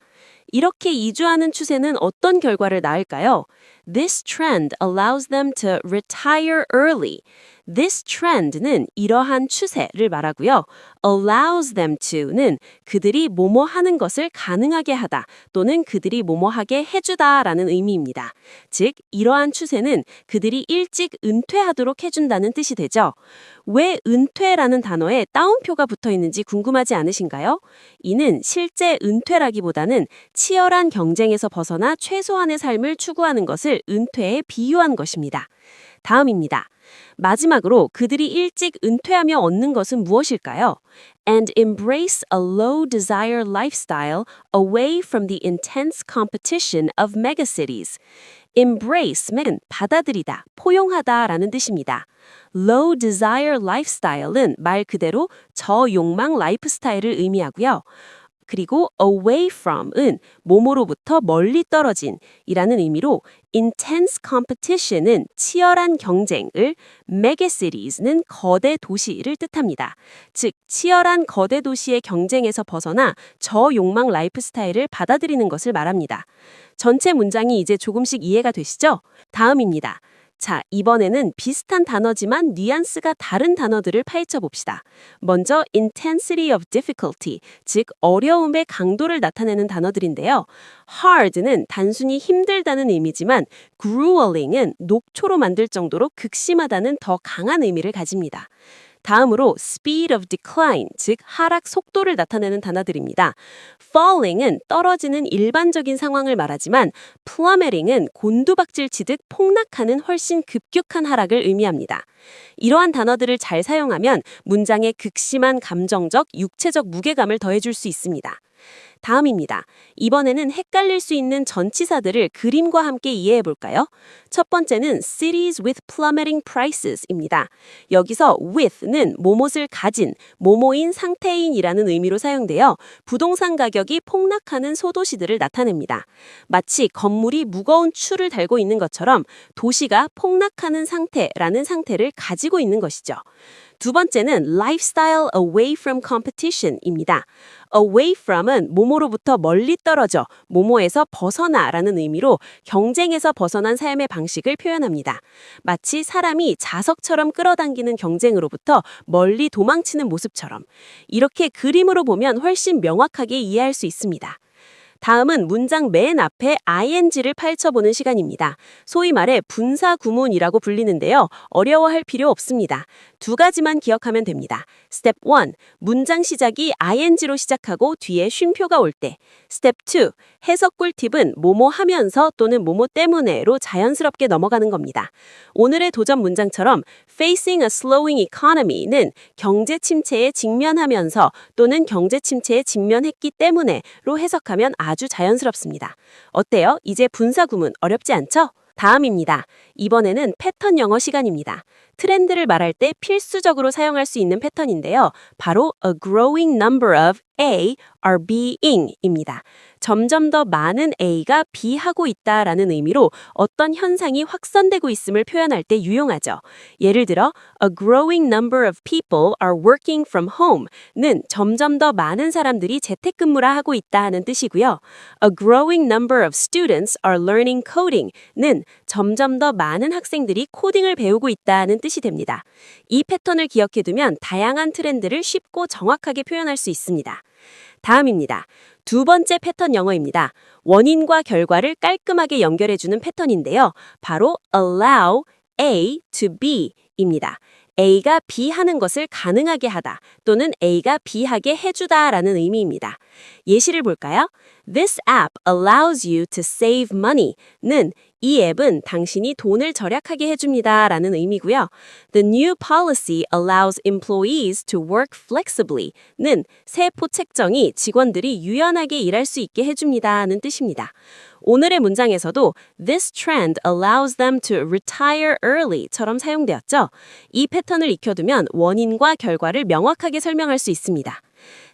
이렇게 이주하는 추세는 어떤 결과를 낳을까요? This trend allows them to retire early. This trend는 이러한 추세를 말하고요. allows them to는 그들이 뭐뭐 하는 것을 가능하게 하다 또는 그들이 뭐뭐 하게 해주다라는 의미입니다. 즉, 이러한 추세는 그들이 일찍 은퇴하도록 해준다는 뜻이 되죠. 왜 은퇴라는 단어에 따옴표가 붙어 있는지 궁금하지 않으신가요? 이는 실제 은퇴라기보다는 치열한 경쟁에서 벗어나 최소한의 삶을 추구하는 것을 은퇴에 비유한 것입니다. 다음입니다. 마지막으로 그들이 일찍 은퇴하며 얻는 것은 무엇일까요? And embrace a low desire lifestyle away from the intense competition of megacities. embrace는 받아들이다, 포용하다라는 뜻입니다. low desire lifestyle은 말 그대로 저욕망 라이프 스타일을 의미하고요. 그리고 away from은 뭐뭐로부터 멀리 떨어진 이라는 의미로 intense competition은 치열한 경쟁을, megacities는 거대 도시를 뜻합니다. 즉, 치열한 거대 도시의 경쟁에서 벗어나 저욕망 라이프 스타일을 받아들이는 것을 말합니다. 전체 문장이 이제 조금씩 이해가 되시죠? 다음입니다. 자, 이번에는 비슷한 단어지만 뉘앙스가 다른 단어들을 파헤쳐 봅시다. 먼저 intensity of difficulty, 즉 어려움의 강도를 나타내는 단어들인데요. hard는 단순히 힘들다는 의미지만 grueling은 녹초로 만들 정도로 극심하다는 더 강한 의미를 가집니다. 다음으로 speed of decline, 즉 하락 속도를 나타내는 단어들입니다. falling은 떨어지는 일반적인 상황을 말하지만 plummeting은 곤두박질 치듯 폭락하는 훨씬 급격한 하락을 의미합니다. 이러한 단어들을 잘 사용하면 문장에 극심한 감정적, 육체적 무게감을 더해줄 수 있습니다. 다음입니다. 이번에는 헷갈릴 수 있는 전치사들을 그림과 함께 이해해 볼까요? 첫 번째는 cities with plummeting prices입니다. 여기서 with는 뭐뭇을 가진, 뭐뭐인 상태인이라는 의미로 사용되어 부동산 가격이 폭락하는 소도시들을 나타냅니다. 마치 건물이 무거운 추를 달고 있는 것처럼 도시가 폭락하는 상태라는 상태를 가지고 있는 것이죠. 두 번째는 lifestyle away from competition입니다. away from은 뭐뭐로부터 멀리 떨어져, 뭐뭐에서 벗어나라는 의미로 경쟁에서 벗어난 삶의 방식을 표현합니다. 마치 사람이 자석처럼 끌어당기는 경쟁으로부터 멀리 도망치는 모습처럼. 이렇게 그림으로 보면 훨씬 명확하게 이해할 수 있습니다. 다음은 문장 맨 앞에 ing를 파헤쳐보는 시간입니다. 소위 말해 분사 구문이라고 불리는데요. 어려워할 필요 없습니다. 두 가지만 기억하면 됩니다. 스텝 1, 문장 시작이 ing로 시작하고 뒤에 쉼표가 올 때. 스텝 2, 해석 꿀팁은 뭐뭐 하면서 또는 뭐뭐 때문에로 자연스럽게 넘어가는 겁니다. 오늘의 도전 문장처럼 facing a slowing economy는 경제 침체에 직면하면서 또는 경제 침체에 직면했기 때문에로 해석하면 아주 자연스럽습니다. 어때요? 이제 분사 구문 어렵지 않죠? 다음입니다. 이번에는 패턴 영어 시간입니다. 트렌드를 말할 때 필수적으로 사용할 수 있는 패턴인데요. 바로 a growing number of A are being입니다. 점점 더 많은 A가 B하고 있다라는 의미로 어떤 현상이 확산되고 있음을 표현할 때 유용하죠. 예를 들어 a growing number of people are working from home는 점점 더 많은 사람들이 재택근무라 하고 있다는 뜻이고요. A growing number of students are learning coding는 점점 더 많은 학생들이 코딩을 배우고 있다는 뜻이 됩니다. 이 패턴을 기억해두면 다양한 트렌드를 쉽고 정확하게 표현할 수 있습니다. 다음입니다. 두 번째 패턴 영어입니다. 원인과 결과를 깔끔하게 연결해주는 패턴인데요. 바로 allow A to B입니다. A가 B 하는 것을 가능하게 하다 또는 A가 B 하게 해주다 라는 의미입니다. 예시를 볼까요? This app allows you to save money는 이 앱은 당신이 돈을 절약하게 해줍니다 라는 의미고요. The new policy allows employees to work flexibly는 새 포책정이 직원들이 유연하게 일할 수 있게 해줍니다는 뜻입니다. 오늘의 문장에서도 This trend allows them to retire early처럼 사용되었죠. 이 패턴을 익혀두면 원인과 결과를 명확하게 설명할 수 있습니다.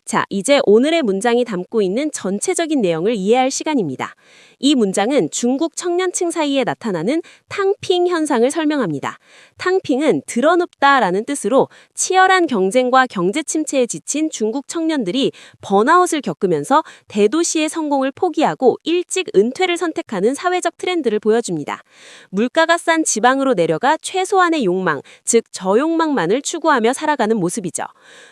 자, 이제 오늘의 문장이 담고 있는 전체적인 내용을 이해할 시간입니다. 이 문장은 중국 청년층 사이에 나타나는 탕핑 현상을 설명합니다. 탕핑은 드러눕다라는 뜻으로 치열한 경쟁과 경제 침체에 지친 중국 청년들이 번아웃을 겪으면서 대도시의 성공을 포기하고 일찍 은퇴를 선택하는 사회적 트렌드를 보여줍니다. 물가가 싼 지방으로 내려가 최소한의 욕망, 즉 저욕망만을 추구하며 살아가는 모습이죠.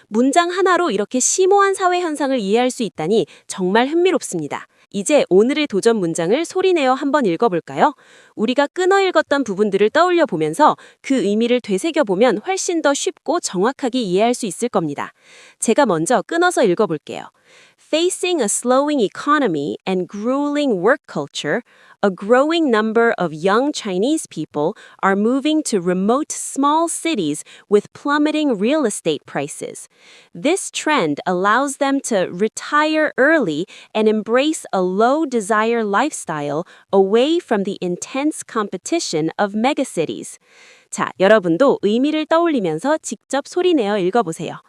문장 하나로 이렇게 심오한 사회 현상을 이해할 수 있다니 정말 흥미롭습니다. 이제 오늘의 도전 문장을 소리내어 한번 읽어볼까요? 우리가 끊어 읽었던 부분들을 떠올려 보면서 그 의미를 되새겨보면 훨씬 더 쉽고 정확하게 이해할 수 있을 겁니다. 제가 먼저 끊어서 읽어볼게요. Facing a slowing economy and grueling work culture, a growing number of young Chinese people are moving to remote small cities with plummeting real estate prices. This trend allows them to retire early and embrace a low desire lifestyle away from the intense competition of megacities. 자, 여러분도 의미를 떠올리면서 직접 소리내어 읽어보세요.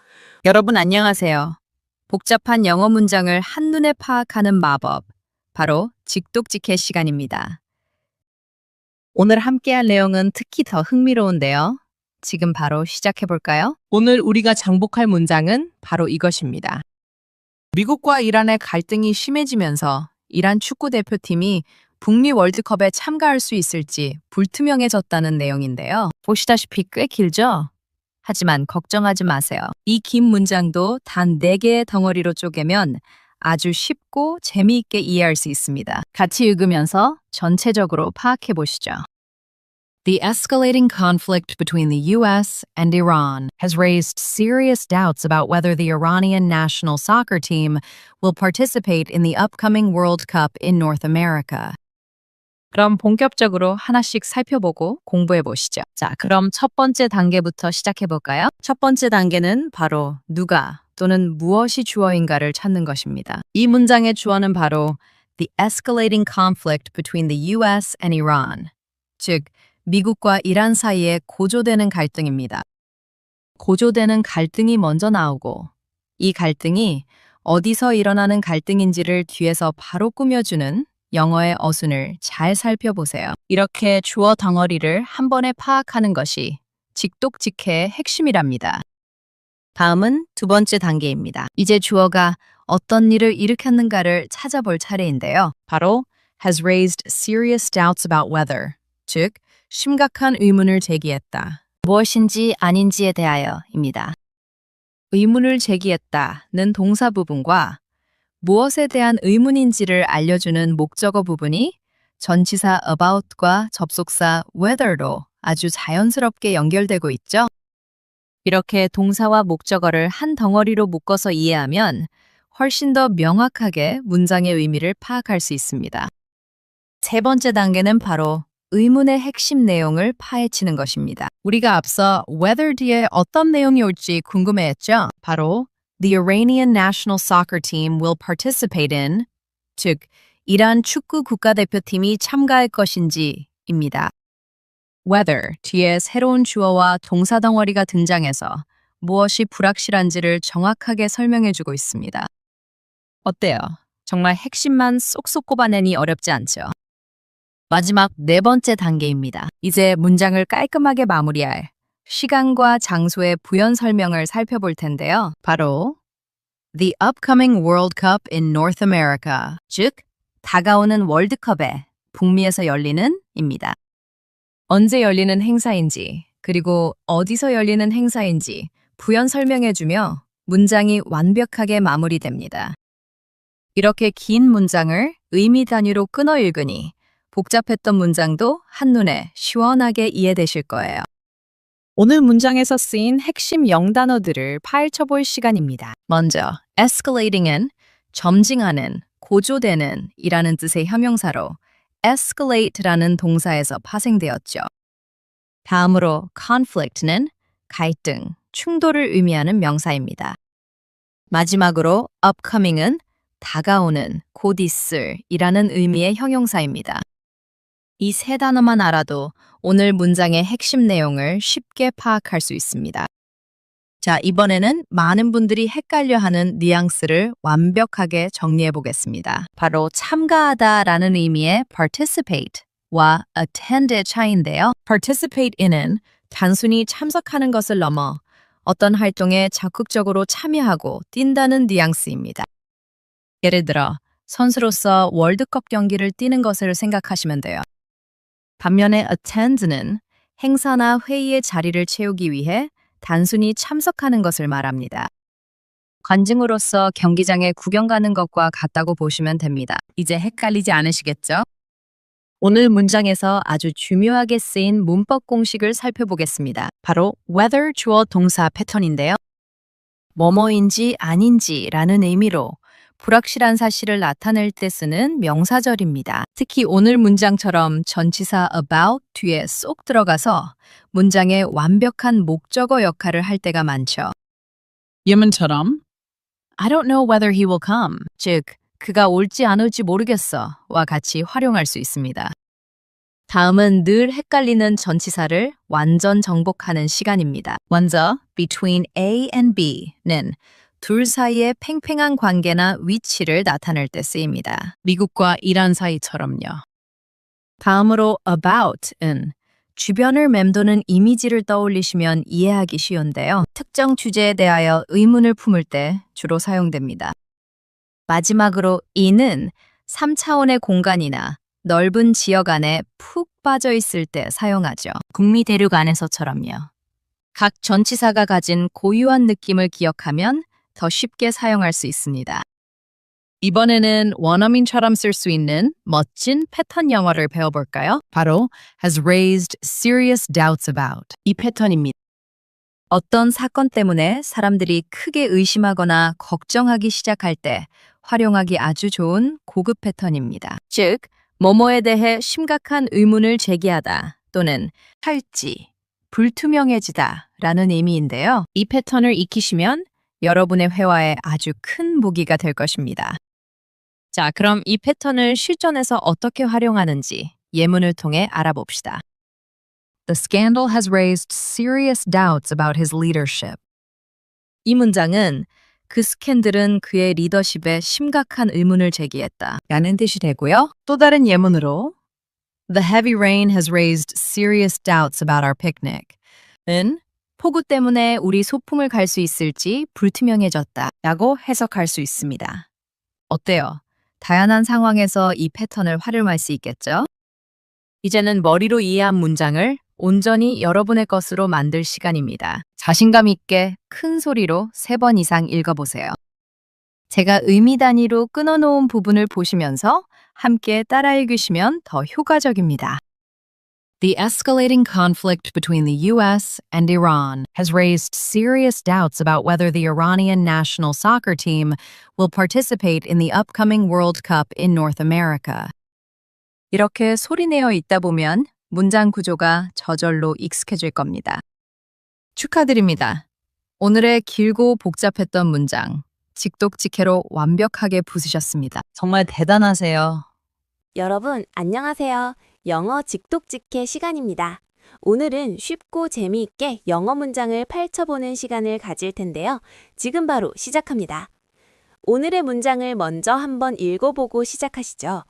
여러분 안녕하세요. 복잡한 영어 문장을 한눈에 파악하는 마법, 바로 직독직해 시간입니다. 오늘 함께할 내용은 특히 더 흥미로운데요. 지금 바로 시작해볼까요? 오늘 우리가 장복할 문장은 바로 이것입니다. 미국과 이란의 갈등이 심해지면서 이란 축구 대표팀이 북미 월드컵에 참가할 수 있을지 불투명해졌다는 내용인데요. 보시다시피 꽤 길죠? 하지만 걱정하지 마세요. 이 긴 문장도 단 4개의 덩어리로 쪼개면 아주 쉽고 재미있게 이해할 수 있습니다. 같이 읽으면서 전체적으로 파악해 보시죠. The escalating conflict between the U.S. and Iran has raised serious doubts about whether the Iranian national soccer team will participate in the upcoming World Cup in North America. 그럼 본격적으로 하나씩 살펴보고 공부해 보시죠. 자, 그럼 첫 번째 단계부터 시작해 볼까요? 첫 번째 단계는 바로 누가 또는 무엇이 주어인가를 찾는 것입니다. 이 문장의 주어는 바로 the escalating conflict between the U.S. and Iran, 즉 미국과 이란 사이에 고조되는 갈등입니다. 고조되는 갈등이 먼저 나오고 이 갈등이 어디서 일어나는 갈등인지를 뒤에서 바로 꾸며주는 영어의 어순을 잘 살펴보세요. 이렇게 주어 덩어리를 한 번에 파악하는 것이 직독직해의 핵심이랍니다. 다음은 두 번째 단계입니다. 이제 주어가 어떤 일을 일으켰는가를 찾아볼 차례인데요. 바로 has raised serious doubts about whether, 즉 심각한 의문을 제기했다. 무엇인지 아닌지에 대하여입니다. 의문을 제기했다는 동사 부분과 무엇에 대한 의문인지를 알려주는 목적어 부분이 전치사 about과 접속사 whether로 아주 자연스럽게 연결되고 있죠. 이렇게 동사와 목적어를 한 덩어리로 묶어서 이해하면 훨씬 더 명확하게 문장의 의미를 파악할 수 있습니다. 세 번째 단계는 바로 의문의 핵심 내용을 파헤치는 것입니다. 우리가 앞서 whether 뒤에 어떤 내용이 올지 궁금해했죠? 바로 The Iranian national soccer team will participate in, 즉 이란 축구 국가대표팀이 참가할 것인지입니다. Whether 뒤에 새로운 주어와 동사 덩어리가 등장해서 무엇이 불확실한지를 정확하게 설명해주고 있습니다. 어때요? 정말 핵심만 쏙쏙 꼽아내니 어렵지 않죠? 마지막 네 번째 단계입니다. 이제 문장을 깔끔하게 마무리할 시간과 장소의 부연 설명을 살펴볼 텐데요. 바로 The upcoming World Cup in North America, 즉 다가오는 월드컵에 북미에서 열리는 입니다. 언제 열리는 행사인지 그리고 어디서 열리는 행사인지 부연 설명해주며 문장이 완벽하게 마무리됩니다. 이렇게 긴 문장을 의미 단위로 끊어 읽으니 복잡했던 문장도 한눈에 시원하게 이해되실 거예요. 오늘 문장에서 쓰인 핵심 영단어들을 파헤쳐 볼 시간입니다. 먼저 escalating은 점징하는, 고조되는 이라는 뜻의 형용사로 escalate라는 동사에서 파생되었죠. 다음으로 conflict는 갈등, 충돌을 의미하는 명사입니다. 마지막으로 upcoming은 다가오는, 곧 있을 이라는 의미의 형용사입니다. 이 세 단어만 알아도 오늘 문장의 핵심 내용을 쉽게 파악할 수 있습니다. 자, 이번에는 많은 분들이 헷갈려하는 뉘앙스를 완벽하게 정리해 보겠습니다. 바로 참가하다라는 의미의 participate와 attend의 차이인데요. participate in은 단순히 참석하는 것을 넘어 어떤 활동에 적극적으로 참여하고 뛴다는 뉘앙스입니다. 예를 들어 선수로서 월드컵 경기를 뛰는 것을 생각하시면 돼요. 반면에 attend는 행사나 회의의 자리를 채우기 위해 단순히 참석하는 것을 말합니다. 관중으로서 경기장에 구경 가는 것과 같다고 보시면 됩니다. 이제 헷갈리지 않으시겠죠? 오늘 문장에서 아주 중요하게 쓰인 문법 공식을 살펴보겠습니다. 바로 whether 주어 동사 패턴인데요. 뭐뭐인지 아닌지라는 의미로 불확실한 사실을 나타낼 때 쓰는 명사절입니다. 특히 오늘 문장처럼 전치사 about 뒤에 쏙 들어가서 문장의 완벽한 목적어 역할을 할 때가 많죠. 예문처럼 I don't know whether he will come. 즉, 그가 올지 안 올지 모르겠어. 와 같이 활용할 수 있습니다. 다음은 늘 헷갈리는 전치사를 완전 정복하는 시간입니다. 먼저 between A and B는 둘 사이의 팽팽한 관계나 위치를 나타낼 때 쓰입니다. 미국과 이란 사이처럼요. 다음으로 about은 주변을 맴도는 이미지를 떠올리시면 이해하기 쉬운데요. 특정 주제에 대하여 의문을 품을 때 주로 사용됩니다. 마지막으로 in은 3차원의 공간이나 넓은 지역 안에 푹 빠져 있을 때 사용하죠. 북미 대륙 안에서처럼요. 각 전치사가 가진 고유한 느낌을 기억하면 더 쉽게 사용할 수 있습니다. 이번에는 원어민처럼 쓸 수 있는 멋진 패턴 영어를 배워볼까요? 바로 has raised serious doubts about 이 패턴입니다. 어떤 사건 때문에 사람들이 크게 의심하거나 걱정하기 시작할 때 활용하기 아주 좋은 고급 패턴입니다. 즉, 뭐뭐에 대해 심각한 의문을 제기하다 또는 할지, 불투명해지다 라는 의미인데요. 이 패턴을 익히시면 여러분의 회화에 아주 큰 무기가 될 것입니다. 자, 그럼 이 패턴을 실전에서 어떻게 활용하는지 예문을 통해 알아봅시다. The scandal has raised serious doubts about his leadership. 이 문장은 그 스캔들은 그의 리더십에 심각한 의문을 제기했다 라는 뜻이 되고요. 또 다른 예문으로 The heavy rain has raised serious doubts about our picnic. 은 폭우 때문에 우리 소풍을 갈 수 있을지 불투명해졌다 라고 해석할 수 있습니다. 어때요? 다양한 상황에서 이 패턴을 활용할 수 있겠죠? 이제는 머리로 이해한 문장을 온전히 여러분의 것으로 만들 시간입니다. 자신감 있게 큰 소리로 3번 이상 읽어보세요. 제가 의미 단위로 끊어놓은 부분을 보시면서 함께 따라 읽으시면 더 효과적입니다. The escalating conflict between the U.S. and Iran has raised serious doubts about whether the Iranian national soccer team will participate in the upcoming World Cup in North America. 이렇게 소리내어 읽다 보면 문장 구조가 저절로 익숙해질 겁니다. 축하드립니다. 오늘의 길고 복잡했던 문장, 직독직해로 완벽하게 부수셨습니다. 정말 대단하세요. 여러분, 안녕하세요. 영어 직독직해 시간입니다. 오늘은 쉽고 재미있게 영어 문장을 펼쳐보는 시간을 가질 텐데요. 지금 바로 시작합니다. 오늘의 문장을 먼저 한번 읽어보고 시작하시죠.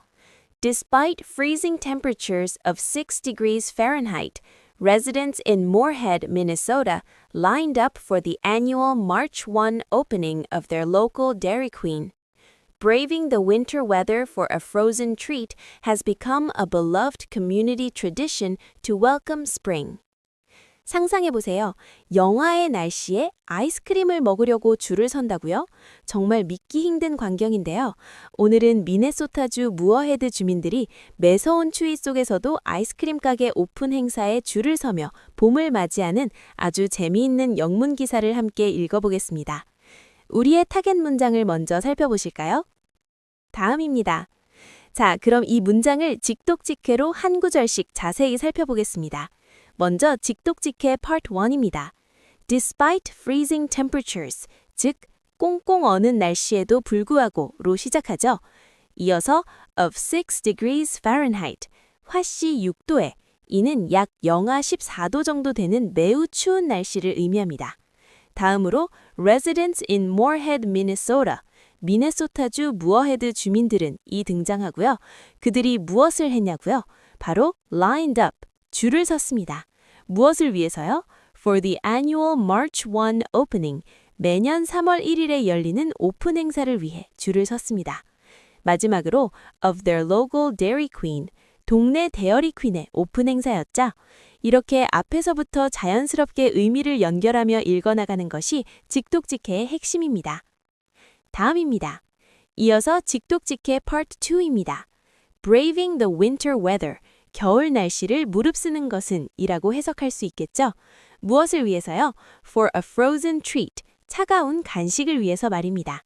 Despite freezing temperatures of 6 degrees Fahrenheit, residents in Moorhead, Minnesota, lined up for the annual March 1 opening of their local Dairy Queen. Braving the winter weather for a frozen treat has become a beloved community tradition to welcome spring. 상상해보세요. 영하의 날씨에 아이스크림을 먹으려고 줄을 선다고요? 정말 믿기 힘든 광경인데요. 오늘은 미네소타주 무어헤드 주민들이 매서운 추위 속에서도 아이스크림 가게 오픈 행사에 줄을 서며 봄을 맞이하는 아주 재미있는 영문 기사를 함께 읽어보겠습니다. 우리의 타겟 문장을 먼저 살펴보실까요? 다음입니다. 자, 그럼 이 문장을 직독직해로 한 구절씩 자세히 살펴보겠습니다. 먼저 직독직해 Part 1입니다. Despite freezing temperatures, 즉 꽁꽁 어는 날씨에도 불구하고로 시작하죠. 이어서 of 6 degrees Fahrenheit, 화씨 6도에 이는 약 영하 14도 정도 되는 매우 추운 날씨를 의미합니다. 다음으로 residents in Moorhead, Minnesota, 미네소타주 무어헤드 주민들은 이 등장하고요. 그들이 무엇을 했냐고요? 바로 lined up, 줄을 섰습니다. 무엇을 위해서요? For the annual March 1 opening, 매년 3월 1일에 열리는 오픈 행사를 위해 줄을 섰습니다. 마지막으로 of their local Dairy Queen, 동네 데어리 퀸의 오픈 행사였죠. 이렇게 앞에서부터 자연스럽게 의미를 연결하며 읽어나가는 것이 직독직해의 핵심입니다. 다음입니다. 이어서 직독직해 Part 2입니다. Braving the winter weather, 겨울 날씨를 무릅쓰는 것은 이라고 해석할 수 있겠죠. 무엇을 위해서요? For a frozen treat, 차가운 간식을 위해서 말입니다.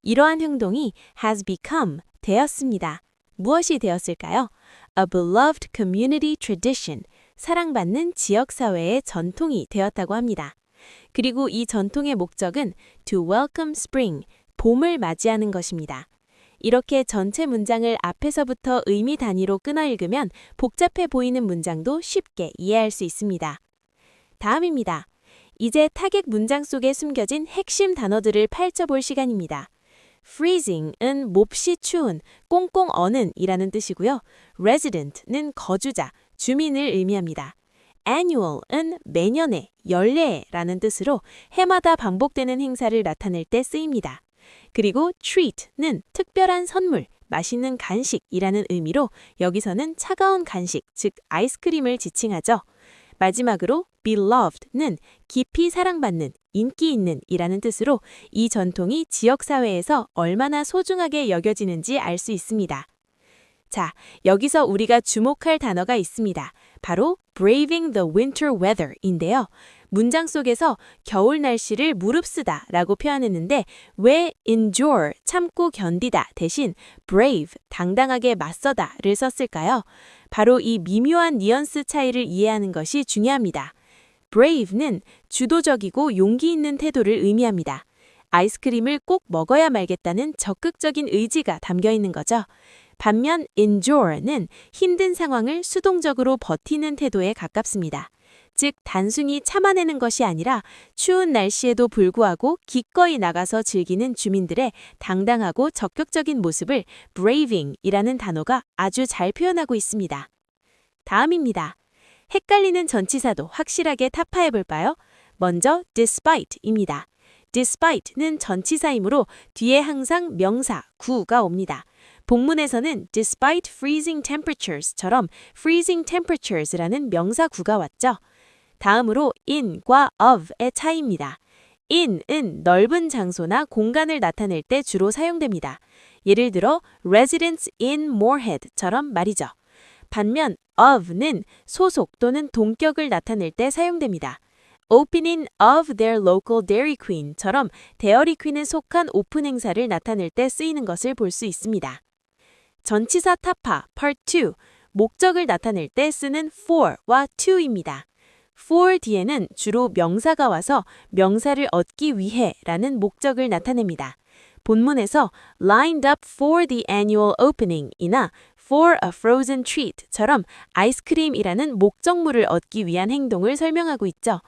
이러한 행동이 has become 되었습니다. 무엇이 되었을까요? A beloved community tradition, 사랑받는 지역사회의 전통이 되었다고 합니다. 그리고 이 전통의 목적은 to welcome spring, 봄을 맞이하는 것입니다. 이렇게 전체 문장을 앞에서부터 의미 단위로 끊어 읽으면 복잡해 보이는 문장도 쉽게 이해할 수 있습니다. 다음입니다. 이제 타겟 문장 속에 숨겨진 핵심 단어들을 펼쳐볼 시간입니다. freezing은 몹시 추운, 꽁꽁 어는 이라는 뜻이고요. resident는 거주자, 주민을 의미합니다. annual은 매년의, 연례라는 뜻으로 해마다 반복되는 행사를 나타낼 때 쓰입니다. 그리고 treat는 특별한 선물, 맛있는 간식이라는 의미로 여기서는 차가운 간식, 즉 아이스크림을 지칭하죠. 마지막으로 beloved는 깊이 사랑받는, 인기 있는 이라는 뜻으로 이 전통이 지역사회에서 얼마나 소중하게 여겨지는지 알 수 있습니다. 자, 여기서 우리가 주목할 단어가 있습니다. 바로 braving the winter weather인데요. 문장 속에서 겨울 날씨를 무릅쓰다 라고 표현했는데 왜 endure, 참고 견디다 대신 brave, 당당하게 맞서다를 썼을까요? 바로 이 미묘한 뉘앙스 차이를 이해하는 것이 중요합니다. brave는 주도적이고 용기 있는 태도를 의미합니다. 아이스크림을 꼭 먹어야 말겠다는 적극적인 의지가 담겨 있는 거죠. 반면 endure는 힘든 상황을 수동적으로 버티는 태도에 가깝습니다. 즉 단순히 참아내는 것이 아니라 추운 날씨에도 불구하고 기꺼이 나가서 즐기는 주민들의 당당하고 적극적인 모습을 braving이라는 단어가 아주 잘 표현하고 있습니다. 다음입니다. 헷갈리는 전치사도 확실하게 타파해볼까요? 먼저 despite입니다. despite는 전치사이므로 뒤에 항상 명사, 구가 옵니다. 본문에서는 despite freezing temperatures처럼 freezing temperatures라는 명사 구가 왔죠. 다음으로 in과 of의 차이입니다. in은 넓은 장소나 공간을 나타낼 때 주로 사용됩니다. 예를 들어 residents in Moorhead처럼 말이죠. 반면 of는 소속 또는 동격을 나타낼 때 사용됩니다. opening of their local Dairy Queen처럼 데어리 퀸에 속한 오픈 행사를 나타낼 때 쓰이는 것을 볼 수 있습니다. 전치사 타파 Part 2, 목적을 나타낼 때 쓰는 for와 to입니다. for 뒤에는 주로 명사가 와서 명사를 얻기 위해 라는 목적을 나타냅니다. 본문에서 lined up for the annual opening 이나 for a frozen treat처럼 아이스크림이라는 목적물을 얻기 위한 행동을 설명하고 있죠.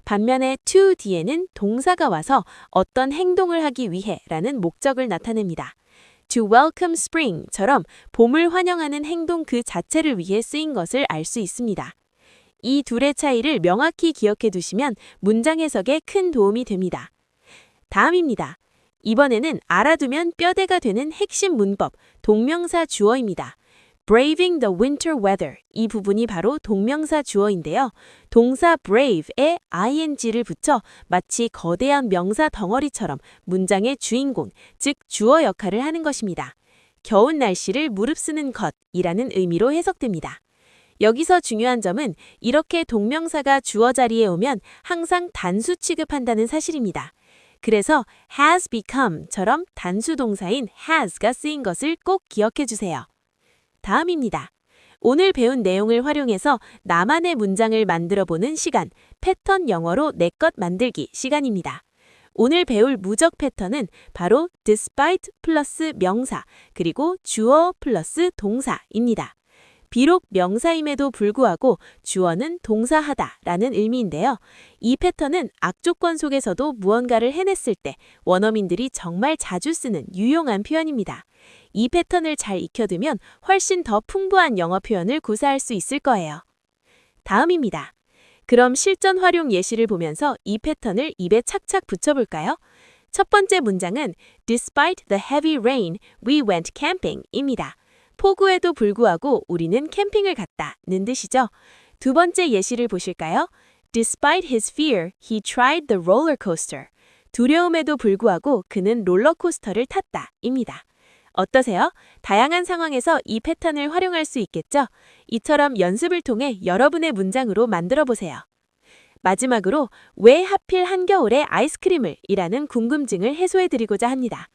반면에 to 뒤에는 동사가 와서 어떤 행동을 하기 위해 라는 목적을 나타냅니다. to welcome spring처럼 봄을 환영하는 행동 그 자체를 위해 쓰인 것을 알 수 있습니다. 이 둘의 차이를 명확히 기억해 두시면 문장 해석에 큰 도움이 됩니다. 다음입니다. 이번에는 알아두면 뼈대가 되는 핵심 문법, 동명사 주어입니다. braving the winter weather 이 부분이 바로 동명사 주어인데요. 동사 brave에 ing를 붙여 마치 거대한 명사 덩어리처럼 문장의 주인공, 즉 주어 역할을 하는 것입니다. 겨울 날씨를 무릅쓰는 것이라는 의미로 해석됩니다. 여기서 중요한 점은 이렇게 동명사가 주어 자리에 오면 항상 단수 취급한다는 사실입니다. 그래서 has become처럼 단수 동사인 has가 쓰인 것을 꼭 기억해 주세요. 다음입니다. 오늘 배운 내용을 활용해서 나만의 문장을 만들어보는 시간, 패턴 영어로 내 것 만들기 시간입니다. 오늘 배울 무적 패턴은 바로 despite 플러스 명사, 그리고 주어 플러스 동사입니다. 비록 명사임에도 불구하고 주어는 동사하다라는 의미인데요. 이 패턴은 악조건 속에서도 무언가를 해냈을 때 원어민들이 정말 자주 쓰는 유용한 표현입니다. 이 패턴을 잘 익혀두면 훨씬 더 풍부한 영어 표현을 구사할 수 있을 거예요. 다음입니다. 그럼 실전 활용 예시를 보면서 이 패턴을 입에 착착 붙여볼까요? 첫 번째 문장은 Despite the heavy rain, we went camping입니다. 폭우에도 불구하고 우리는 캠핑을 갔다는 뜻이죠. 두 번째 예시를 보실까요? Despite his fear, he tried the roller coaster. 두려움에도 불구하고 그는 롤러코스터를 탔다입니다. 어떠세요? 다양한 상황에서 이 패턴을 활용할 수 있겠죠? 이처럼 연습을 통해 여러분의 문장으로 만들어 보세요. 마지막으로 왜 하필 한겨울에 아이스크림을 이라는 궁금증을 해소해 드리고자 합니다.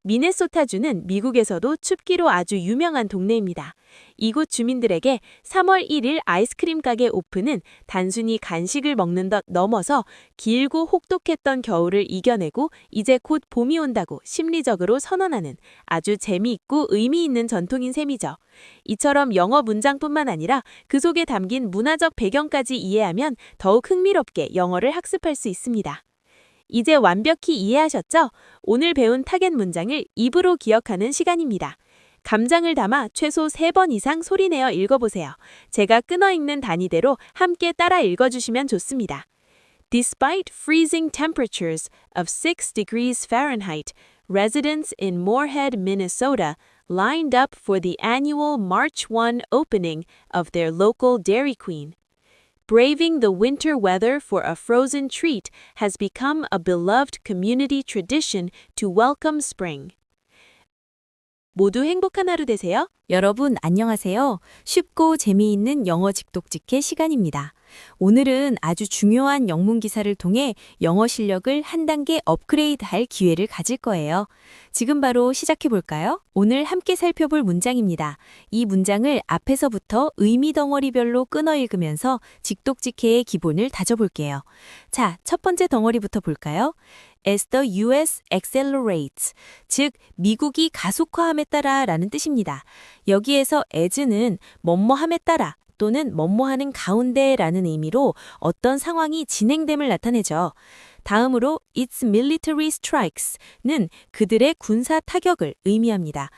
미네소타주는 미국에서도 춥기로 아주 유명한 동네입니다. 이곳 주민들에게 3월 1일 아이스크림 가게 오픈은 단순히 간식을 먹는 것 넘어서 길고 혹독했던 겨울을 이겨내고 이제 곧 봄이 온다고 심리적으로 선언하는 아주 재미있고 의미 있는 전통인 셈이죠. 이처럼 영어 문장뿐만 아니라 그 속에 담긴 문화적 배경까지 이해하면 더욱 흥미롭게 영어를 학습할 수 있습니다. 이제 완벽히 이해하셨죠? 오늘 배운 타겟 문장을 입으로 기억하는 시간입니다. 감장을 담아 최소 3번 이상 소리내어 읽어보세요. 제가 끊어 읽는 단위대로 함께 따라 읽어주시면 좋습니다. Despite freezing temperatures of 6 degrees Fahrenheit, residents in Moorhead, Minnesota lined up for the annual March 1 opening of their local Dairy Queen. Braving the winter weather for a frozen treat has become a beloved community tradition to welcome spring. 모두 행복한 하루 되세요. 여러분 안녕하세요. 쉽고 재미있는 영어 직독직해 시간입니다. 오늘은 아주 중요한 영문 기사를 통해 영어 실력을 한 단계 업그레이드할 기회를 가질 거예요. 지금 바로 시작해 볼까요? 오늘 함께 살펴볼 문장입니다. 이 문장을 앞에서부터 의미 덩어리별로 끊어 읽으면서 직독직해의 기본을 다져볼게요. 자, 첫 번째 덩어리부터 볼까요? As the US accelerates, 즉 미국이 가속화함에 따라 라는 뜻입니다. 여기에서 as는 뭐뭐함에 따라 또는 뭐뭐하는 가운데라는 의미로 어떤 상황이 진행됨을 나타내죠. 다음으로 its military strikes는 그들의 군사 타격을 의미합니다.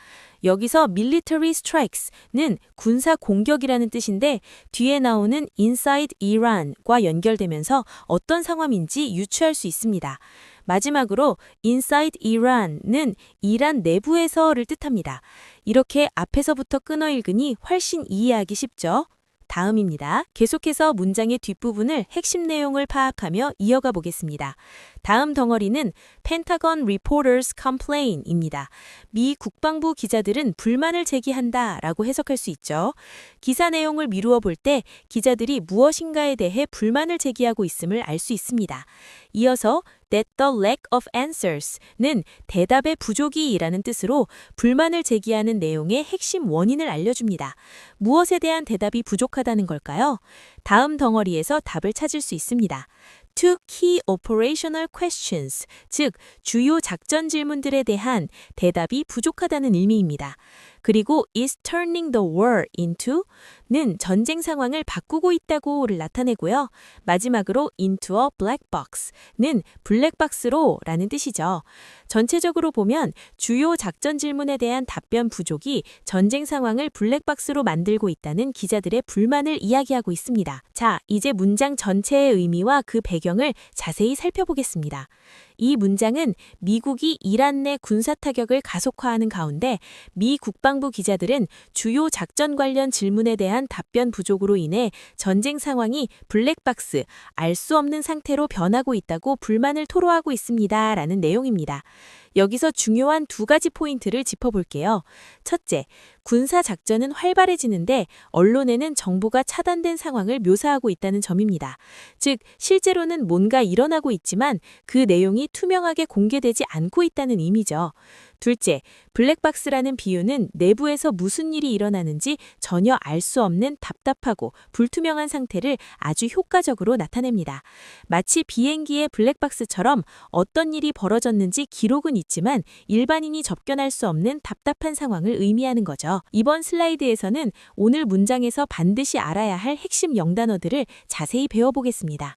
여기서 military strikes는 군사 공격이라는 뜻인데 뒤에 나오는 inside Iran과 연결되면서 어떤 상황인지 유추할 수 있습니다. 마지막으로 inside Iran은 이란 내부에서를 뜻합니다. 이렇게 앞에서부터 끊어 읽으니 훨씬 이해하기 쉽죠? 다음입니다. 계속해서 문장의 뒷부분을 핵심 내용을 파악하며 이어가 보겠습니다. 다음 덩어리는 Pentagon Reporters Complain입니다. 미 국방부 기자들은 불만을 제기한다 라고 해석할 수 있죠. 기사 내용을 미루어 볼 때 기자들이 무엇인가에 대해 불만을 제기하고 있음을 알 수 있습니다. 이어서 that the lack of answers는 대답의 부족이라는 뜻으로 불만을 제기하는 내용의 핵심 원인을 알려줍니다. 무엇에 대한 대답이 부족하다는 걸까요? 다음 덩어리에서 답을 찾을 수 있습니다. Two key operational questions, 즉 주요 작전 질문들에 대한 대답이 부족하다는 의미입니다. 그리고 is turning the war into는 전쟁 상황을 바꾸고 있다고를 나타내고요. 마지막으로 into a black box는 블랙박스로 라는 뜻이죠. 전체적으로 보면 주요 작전 질문에 대한 답변 부족이 전쟁 상황을 블랙박스로 만들고 있다는 기자들의 불만을 이야기하고 있습니다. 자, 이제 문장 전체의 의미와 그 배경을 자세히 살펴보겠습니다. 이 문장은 미국이 이란 내 군사 타격을 가속화하는 가운데 미 국방부 기자들은 주요 작전 관련 질문에 대한 답변 부족으로 인해 전쟁 상황이 블랙박스, 알 수 없는 상태로 변하고 있다고 불만을 토로하고 있습니다. 라는 내용입니다. 여기서 중요한 2가지 포인트를 짚어볼게요. 첫째, 군사 작전은 활발해지는데 언론에는 정보가 차단된 상황을 묘사하고 있다는 점입니다. 즉, 실제로는 뭔가 일어나고 있지만 그 내용이 투명하게 공개되지 않고 있다는 의미죠. 둘째, 블랙박스라는 비유는 내부에서 무슨 일이 일어나는지 전혀 알 수 없는 답답하고 불투명한 상태를 아주 효과적으로 나타냅니다. 마치 비행기의 블랙박스처럼 어떤 일이 벌어졌는지 기록은 있지만 일반인이 접견할 수 없는 답답한 상황을 의미하는 거죠. 이번 슬라이드에서는 오늘 문장에서 반드시 알아야 할 핵심 영단어들을 자세히 배워보겠습니다.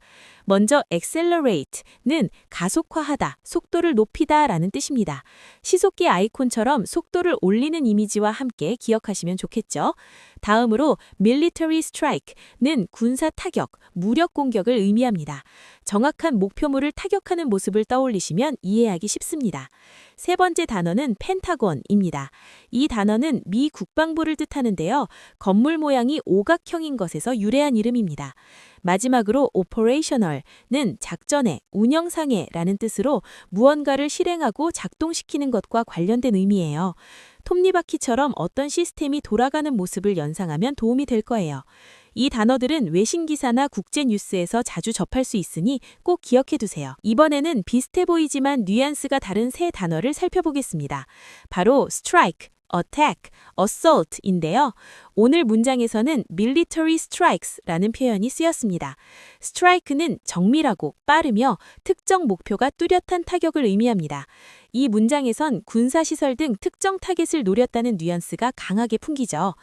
먼저 accelerate는 가속화하다, 속도를 높이다 라는 뜻입니다. 시속기 아이콘처럼 속도를 올리는 이미지와 함께 기억하시면 좋겠죠. 다음으로 military strike는 군사 타격, 무력 공격을 의미합니다. 정확한 목표물을 타격하는 모습을 떠올리시면 이해하기 쉽습니다. 세 번째 단어는 펜타곤입니다. 이 단어는 미 국방부를 뜻하는데요. 건물 모양이 오각형인 것에서 유래한 이름입니다. 마지막으로 operational는 작전의, 운영상의라는 뜻으로 무언가를 실행하고 작동시키는 것과 관련된 의미예요. 톱니바퀴처럼 어떤 시스템이 돌아가는 모습을 연상하면 도움이 될 거예요. 이 단어들은 외신 기사나 국제 뉴스에서 자주 접할 수 있으니 꼭 기억해 두세요. 이번에는 비슷해 보이지만 뉘앙스가 다른 세 단어를 살펴보겠습니다. 바로 strike, attack, assault인데요. 오늘 문장에서는 military strikes라는 표현이 쓰였습니다. strike는 정밀하고 빠르며 특정 목표가 뚜렷한 타격을 의미합니다. 이 문장에선 군사시설 등 특정 타겟을 노렸다는 뉘앙스가 강하게 풍기죠.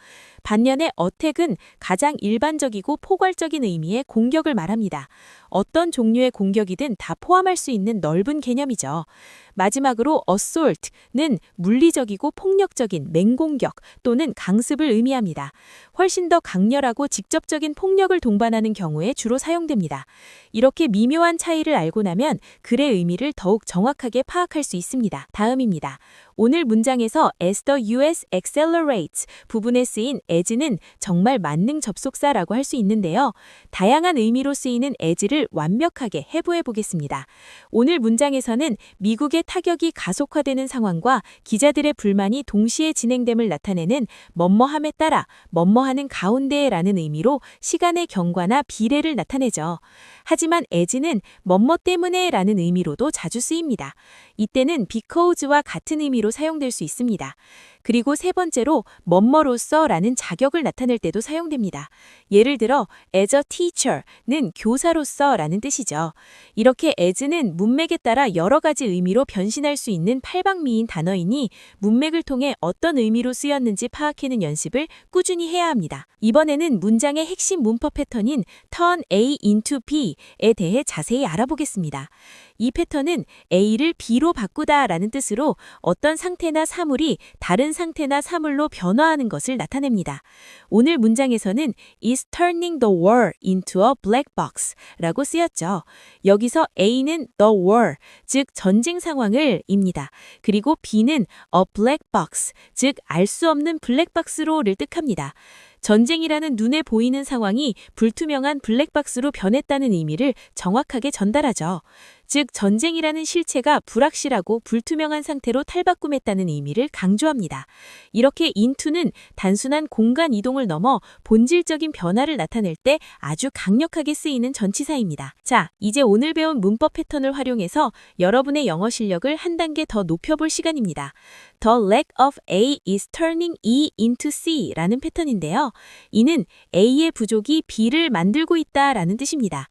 반면에 attack은 가장 일반적이고 포괄적인 의미의 공격을 말합니다. 어떤 종류의 공격이든 다 포함할 수 있는 넓은 개념이죠. 마지막으로 assault는 물리적이고 폭력적인 맹공격 또는 강습을 의미합니다. 훨씬 더 강렬하고 직접적인 폭력을 동반하는 경우에 주로 사용됩니다. 이렇게 미묘한 차이를 알고 나면 글의 의미를 더욱 정확하게 파악할 수 있습니다. 다음입니다. 오늘 문장에서 as the US accelerates 부분에 쓰인 as는 정말 만능 접속사라고 할 수 있는데요. 다양한 의미로 쓰이는 as를 완벽하게 해부해 보겠습니다. 오늘 문장에서는 미국의 타격이 가속화되는 상황과 기자들의 불만이 동시에 진행됨을 나타내는 뭐뭐함에 따라 뭐뭐하는 가운데라는 의미로 시간의 경과나 비례를 나타내죠. 하지만 as는 뭐뭐 때문에라는 의미로도 자주 쓰입니다. 이때는 because와 같은 의미로 사용될 수 있습니다. 그리고 세 번째로 뭐뭐로서라는 자격을 나타낼 때도 사용됩니다. 예를 들어 as a teacher는 교사로서라는 뜻이죠. 이렇게 as는 문맥에 따라 여러 가지 의미로 변신할 수 있는 팔방미인 단어이니 문맥을 통해 어떤 의미로 쓰였는지 파악하는 연습을 꾸준히 해야 합니다. 이번에는 문장의 핵심 문법 패턴인 turn A into B에 대해 자세히 알아보겠습니다. 이 패턴은 A를 B로 바꾸다라는 뜻으로 어떤 상태나 사물이 다른 상태나 사물로 변화하는 것을 나타냅니다. 오늘 문장에서는 is turning the war into a black box 라고 쓰였죠. 여기서 A는 the war, 즉 전쟁 상황을 입니다. 그리고 B는 a black box, 즉 알 수 없는 블랙박스로를 뜻합니다. 전쟁이라는 눈에 보이는 상황이 불투명한 블랙박스로 변했다는 의미를 정확하게 전달하죠. 즉 전쟁이라는 실체가 불확실하고 불투명한 상태로 탈바꿈했다는 의미를 강조합니다. 이렇게 into는 단순한 공간 이동을 넘어 본질적인 변화를 나타낼 때 아주 강력하게 쓰이는 전치사입니다. 자, 이제 오늘 배운 문법 패턴을 활용해서 여러분의 영어 실력을 한 단계 더 높여볼 시간입니다. The lack of A is turning E into C라는 패턴인데요. 이는 A의 부족이 B를 만들고 있다라는 뜻입니다.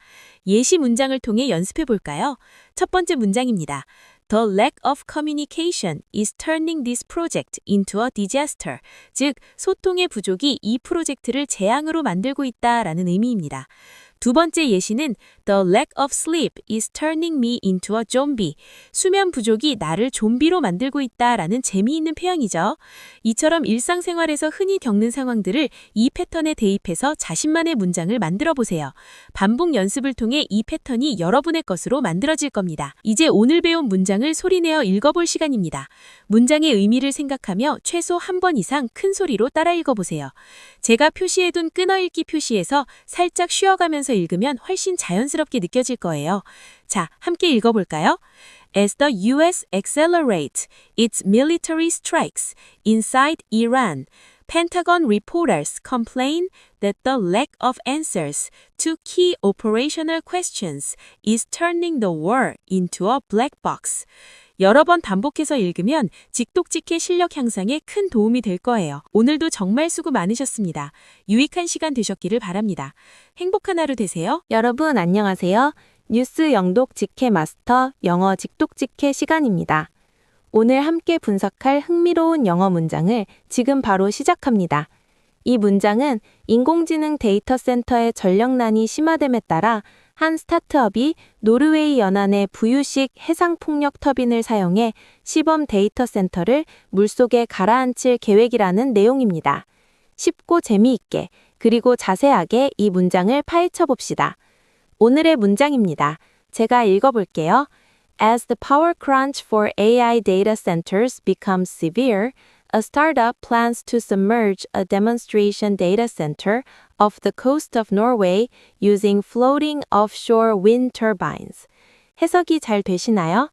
예시 문장을 통해 연습해 볼까요? 첫 번째 문장입니다. The lack of communication is turning this project into a disaster. 즉, 소통의 부족이 이 프로젝트를 재앙으로 만들고 있다라는 의미입니다. 두 번째 예시는 The lack of sleep is turning me into a zombie. 수면 부족이 나를 좀비로 만들고 있다라는 재미있는 표현이죠. 이처럼 일상생활에서 흔히 겪는 상황들을 이 패턴에 대입해서 자신만의 문장을 만들어 보세요. 반복 연습을 통해 이 패턴이 여러분의 것으로 만들어질 겁니다. 이제 오늘 배운 문장을 소리내어 읽어볼 시간입니다. 문장의 의미를 생각하며 최소 한 번 이상 큰 소리로 따라 읽어보세요. 제가 표시해둔 끊어읽기 표시에서 살짝 쉬어가면서 읽으면 훨씬 자연스럽게 느껴질 거예요. 자, 함께 읽어볼까요? As the US accelerates its military strikes inside Iran, Pentagon reporters complain that the lack of answers to key operational questions is turning the war into a black box. 여러 번 반복해서 읽으면 직독직해 실력 향상에 큰 도움이 될 거예요. 오늘도 정말 수고 많으셨습니다. 유익한 시간 되셨기를 바랍니다. 행복한 하루 되세요. 여러분 안녕하세요. 뉴스 영독 직해 마스터 영어 직독직해 시간입니다. 오늘 함께 분석할 흥미로운 영어 문장을 지금 바로 시작합니다. 이 문장은 인공지능 데이터 센터의 전력난이 심화됨에 따라 한 스타트업이 노르웨이 연안의 부유식 해상풍력 터빈을 사용해 시범 데이터 센터를 물속에 가라앉힐 계획이라는 내용입니다. 쉽고 재미있게 그리고 자세하게 이 문장을 파헤쳐 봅시다. 오늘의 문장입니다. 제가 읽어볼게요. As the power crunch for AI data centers becomes severe, a startup plans to submerge a demonstration data center off the coast of Norway using floating offshore wind turbines. 해석이 잘 되시나요?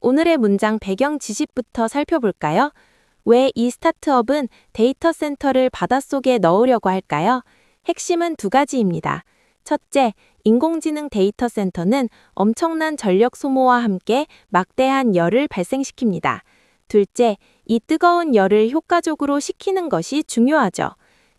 오늘의 문장 배경 지식부터 살펴볼까요? 왜 이 스타트업은 데이터 센터를 바닷속에 넣으려고 할까요? 핵심은 두 가지입니다. 첫째, 인공지능 데이터 센터는 엄청난 전력 소모와 함께 막대한 열을 발생시킵니다. 둘째, 이 뜨거운 열을 효과적으로 식히는 것이 중요하죠.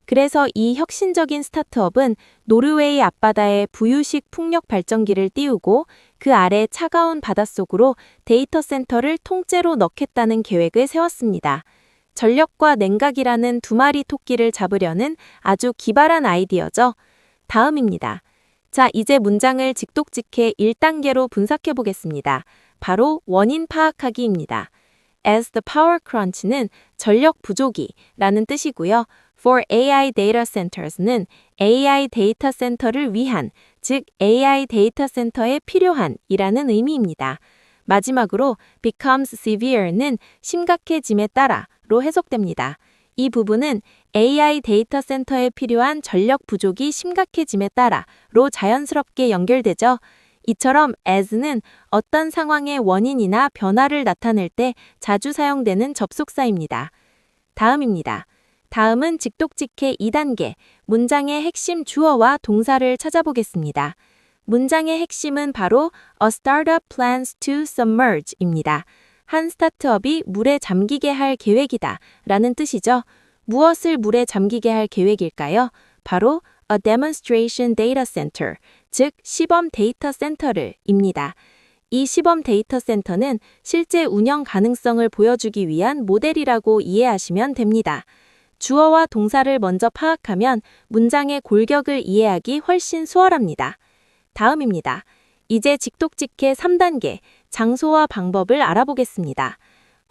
그래서 이 혁신적인 스타트업은 노르웨이 앞바다에 부유식 풍력 발전기를 띄우고 그 아래 차가운 바닷속으로 데이터 센터를 통째로 넣겠다는 계획을 세웠습니다. 전력과 냉각이라는 두 마리 토끼를 잡으려는 아주 기발한 아이디어죠. 다음입니다. 자, 이제 문장을 직독직해 1단계로 분석해 보겠습니다. 바로 원인 파악하기입니다. As the power crunch는 전력 부족이라는 뜻이고요. For AI data centers는 AI 데이터 센터를 위한, 즉 AI 데이터 센터에 필요한 이라는 의미입니다. 마지막으로 becomes severe는 심각해짐에 따라로 해석됩니다. 이 부분은 AI 데이터 센터에 필요한 전력 부족이 심각해짐에 따라로 자연스럽게 연결되죠. 이처럼 as는 어떤 상황의 원인이나 변화를 나타낼 때 자주 사용되는 접속사입니다. 다음입니다. 다음은 직독직해 2단계, 문장의 핵심 주어와 동사를 찾아보겠습니다. 문장의 핵심은 바로 A startup plans to submerge입니다. 한 스타트업이 물에 잠기게 할 계획이다 라는 뜻이죠. 무엇을 물에 잠기게 할 계획일까요? 바로 A demonstration data center, 즉 시범 데이터 센터를입니다. 이 시범 데이터 센터는 실제 운영 가능성을 보여주기 위한 모델이라고 이해하시면 됩니다. 주어와 동사를 먼저 파악하면 문장의 골격을 이해하기 훨씬 수월합니다. 다음입니다. 이제 직독직해 3단계, 장소와 방법을 알아보겠습니다.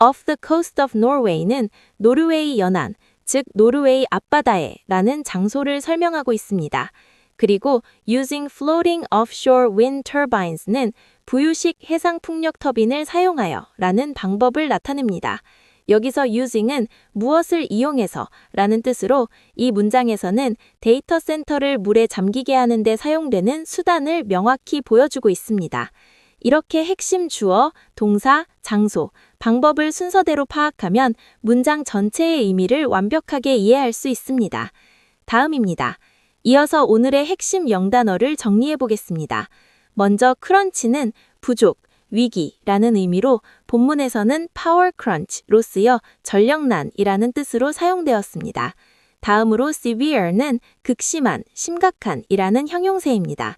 Off the coast of Norway는 노르웨이 연안, 즉 노르웨이 앞바다에 라는 장소를 설명하고 있습니다. 그리고 using floating offshore wind turbines는 부유식 해상 풍력 터빈을 사용하여 라는 방법을 나타냅니다. 여기서 using은 무엇을 이용해서 라는 뜻으로 이 문장에서는 데이터 센터를 물에 잠기게 하는 데 사용되는 수단을 명확히 보여주고 있습니다. 이렇게 핵심 주어, 동사, 장소, 방법을 순서대로 파악하면 문장 전체의 의미를 완벽하게 이해할 수 있습니다. 다음입니다. 이어서 오늘의 핵심 영단어를 정리해 보겠습니다. 먼저 크런치는 부족, 위기라는 의미로 본문에서는 power crunch로 쓰여 전력난이라는 뜻으로 사용되었습니다. 다음으로 severe는 극심한, 심각한이라는 형용사입니다.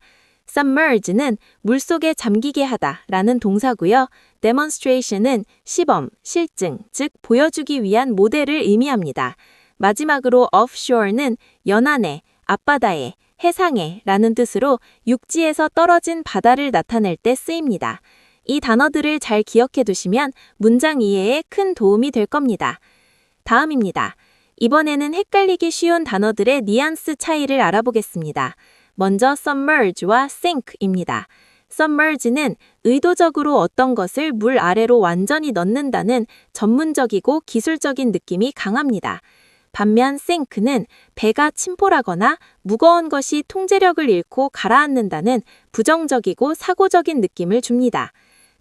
submerge는 물속에 잠기게 하다라는 동사고요. demonstration은 시범, 실증, 즉 보여주기 위한 모델을 의미합니다. 마지막으로 offshore는 연안에, 앞바다에, 해상에 라는 뜻으로 육지에서 떨어진 바다를 나타낼 때 쓰입니다. 이 단어들을 잘 기억해 두시면 문장 이해에 큰 도움이 될 겁니다. 다음입니다. 이번에는 헷갈리기 쉬운 단어들의 뉘앙스 차이를 알아보겠습니다. 먼저 submerge와 sink입니다. submerge는 의도적으로 어떤 것을 물 아래로 완전히 넣는다는 전문적이고 기술적인 느낌이 강합니다. 반면 sink는 배가 침몰하거나 무거운 것이 통제력을 잃고 가라앉는다는 부정적이고 사고적인 느낌을 줍니다.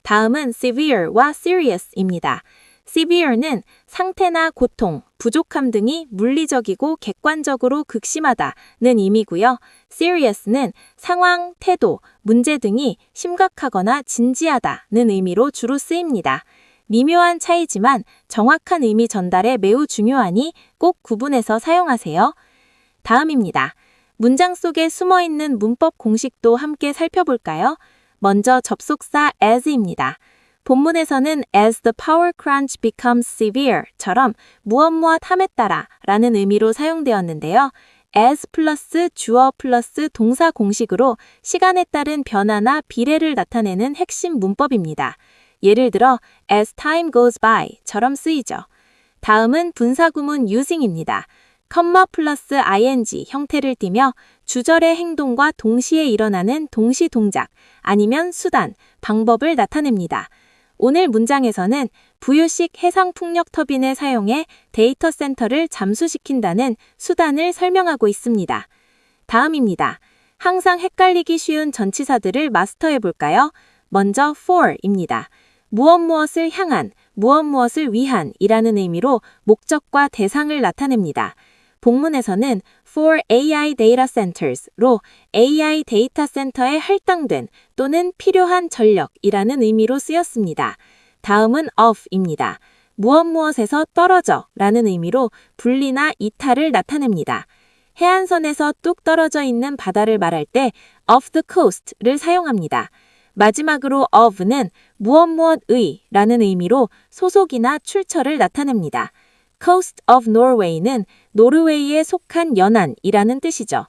다음은 severe와 serious입니다. severe는 상태나 고통, 부족함 등이 물리적이고 객관적으로 극심하다는 의미고요. serious는 상황, 태도, 문제 등이 심각하거나 진지하다는 의미로 주로 쓰입니다. 미묘한 차이지만 정확한 의미 전달에 매우 중요하니 꼭 구분해서 사용하세요. 다음입니다. 문장 속에 숨어있는 문법 공식도 함께 살펴볼까요? 먼저 접속사 as입니다. 본문에서는 as the power crunch becomes severe처럼 무엇 함에 따라 라는 의미로 사용되었는데요. as 플러스 주어 플러스 동사 공식으로 시간에 따른 변화나 비례를 나타내는 핵심 문법입니다. 예를 들어 as time goes by처럼 쓰이죠. 다음은 분사구문 using입니다. 컴마 플러스 ing 형태를 띠며 주절의 행동과 동시에 일어나는 동시 동작 아니면 수단, 방법을 나타냅니다. 오늘 문장에서는 부유식 해상 풍력 터빈을 사용해 데이터 센터를 잠수시킨다는 수단을 설명하고 있습니다. 다음입니다. 항상 헷갈리기 쉬운 전치사들을 마스터해 볼까요? 먼저 for입니다. 무엇을 향한, 무엇을 위한 이라는 의미로 목적과 대상을 나타냅니다. 본문에서는 for AI data centers로 AI 데이터 센터에 할당된 또는 필요한 전력이라는 의미로 쓰였습니다. 다음은 of입니다. 무엇에서 떨어져 라는 의미로 분리나 이탈을 나타냅니다. 해안선에서 뚝 떨어져 있는 바다를 말할 때 off the coast를 사용합니다. 마지막으로 of는 무엇의 라는 의미로 소속이나 출처를 나타냅니다. Coast of Norway는 노르웨이에 속한 연안이라는 뜻이죠.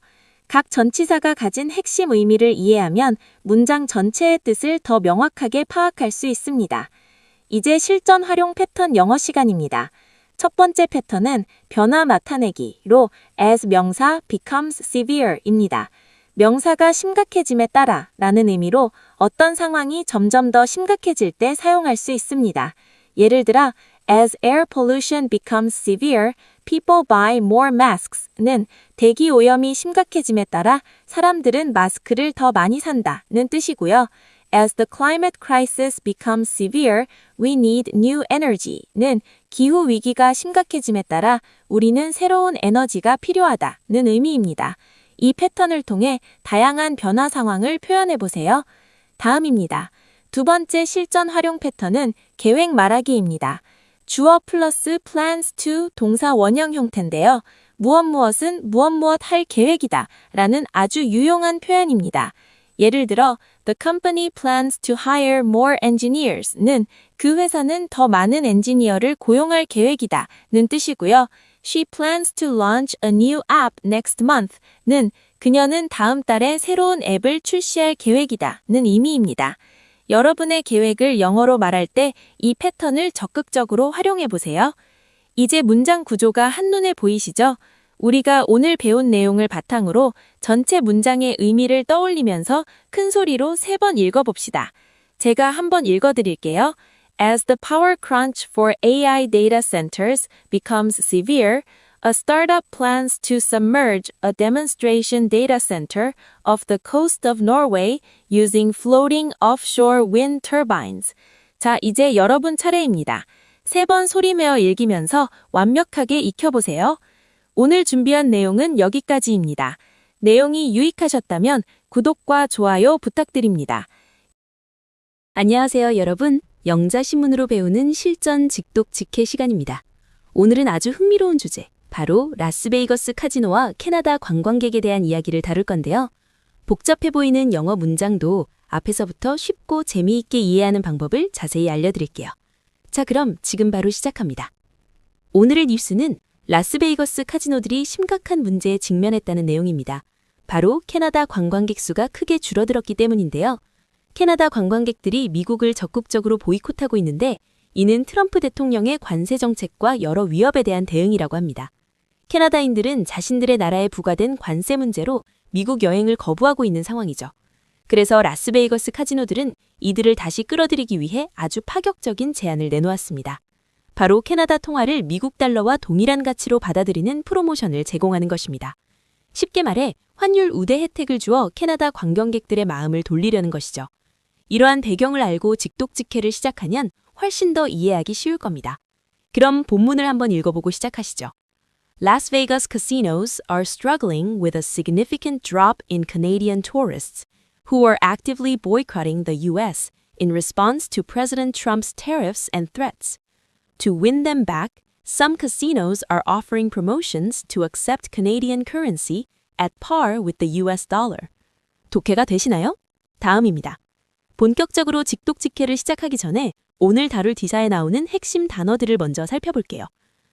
각 전치사가 가진 핵심 의미를 이해하면 문장 전체의 뜻을 더 명확하게 파악할 수 있습니다. 이제 실전 활용 패턴 영어 시간입니다. 첫 번째 패턴은 변화 나타내기로 as 명사 becomes severe입니다. 명사가 심각해짐에 따라 라는 의미로 어떤 상황이 점점 더 심각해질 때 사용할 수 있습니다. 예를 들어 as air pollution becomes severe, people buy more masks는 대기 오염이 심각해짐에 따라 사람들은 마스크를 더 많이 산다는 뜻이고요. As the climate crisis becomes severe, we need new energy는 기후 위기가 심각해짐에 따라 우리는 새로운 에너지가 필요하다는 의미입니다. 이 패턴을 통해 다양한 변화 상황을 표현해 보세요. 다음입니다. 두 번째 실전 활용 패턴은 계획 말하기입니다. 주어 플러스 plans to 동사 원형 형태인데요. 무엇은 무엇 할 계획이다 라는 아주 유용한 표현입니다. 예를 들어 The company plans to hire more engineers는 그 회사는 더 많은 엔지니어를 고용할 계획이다 는 뜻이고요. She plans to launch a new app next month는 그녀는 다음 달에 새로운 앱을 출시할 계획이다 는 의미입니다. 여러분의 계획을 영어로 말할 때 이 패턴을 적극적으로 활용해 보세요. 이제 문장 구조가 한눈에 보이시죠? 우리가 오늘 배운 내용을 바탕으로 전체 문장의 의미를 떠올리면서 큰 소리로 3번 읽어봅시다. 제가 한번 읽어드릴게요. As the power crunch for AI data centers becomes severe, a startup plans to submerge a demonstration data center off the coast of Norway using floating offshore wind turbines. 자, 이제 여러분 차례입니다. 3번 소리내어 읽으면서 완벽하게 익혀보세요. 오늘 준비한 내용은 여기까지입니다. 내용이 유익하셨다면 구독과 좋아요 부탁드립니다. 안녕하세요, 여러분. 영자신문으로 배우는 실전 직독 직해 시간입니다. 오늘은 아주 흥미로운 주제, 바로 라스베이거스 카지노와 캐나다 관광객에 대한 이야기를 다룰 건데요. 복잡해 보이는 영어 문장도 앞에서부터 쉽고 재미있게 이해하는 방법을 자세히 알려드릴게요. 자, 그럼 지금 바로 시작합니다. 오늘의 뉴스는 라스베이거스 카지노들이 심각한 문제에 직면했다는 내용입니다. 바로 캐나다 관광객 수가 크게 줄어들었기 때문인데요. 캐나다 관광객들이 미국을 적극적으로 보이콧하고 있는데 이는 트럼프 대통령의 관세 정책과 여러 위협에 대한 대응이라고 합니다. 캐나다인들은 자신들의 나라에 부과된 관세 문제로 미국 여행을 거부하고 있는 상황이죠. 그래서 라스베이거스 카지노들은 이들을 다시 끌어들이기 위해 아주 파격적인 제안을 내놓았습니다. 바로 캐나다 통화를 미국 달러와 동일한 가치로 받아들이는 프로모션을 제공하는 것입니다. 쉽게 말해 환율 우대 혜택을 주어 캐나다 관광객들의 마음을 돌리려는 것이죠. 이러한 배경을 알고 직독직해를 시작하면 훨씬 더 이해하기 쉬울 겁니다. 그럼 본문을 한번 읽어보고 시작하시죠. Las Vegas casinos are struggling with a significant drop in Canadian tourists who are actively boycotting the U.S. in response to President Trump's tariffs and threats. To win them back, some casinos are offering promotions to accept Canadian currency at par with the US dollar. 독해가 되시나요? 다음입니다. 본격적으로 직독직해를 시작하기 전에 오늘 다룰 디사에 나오는 핵심 단어들을 먼저 살펴볼게요.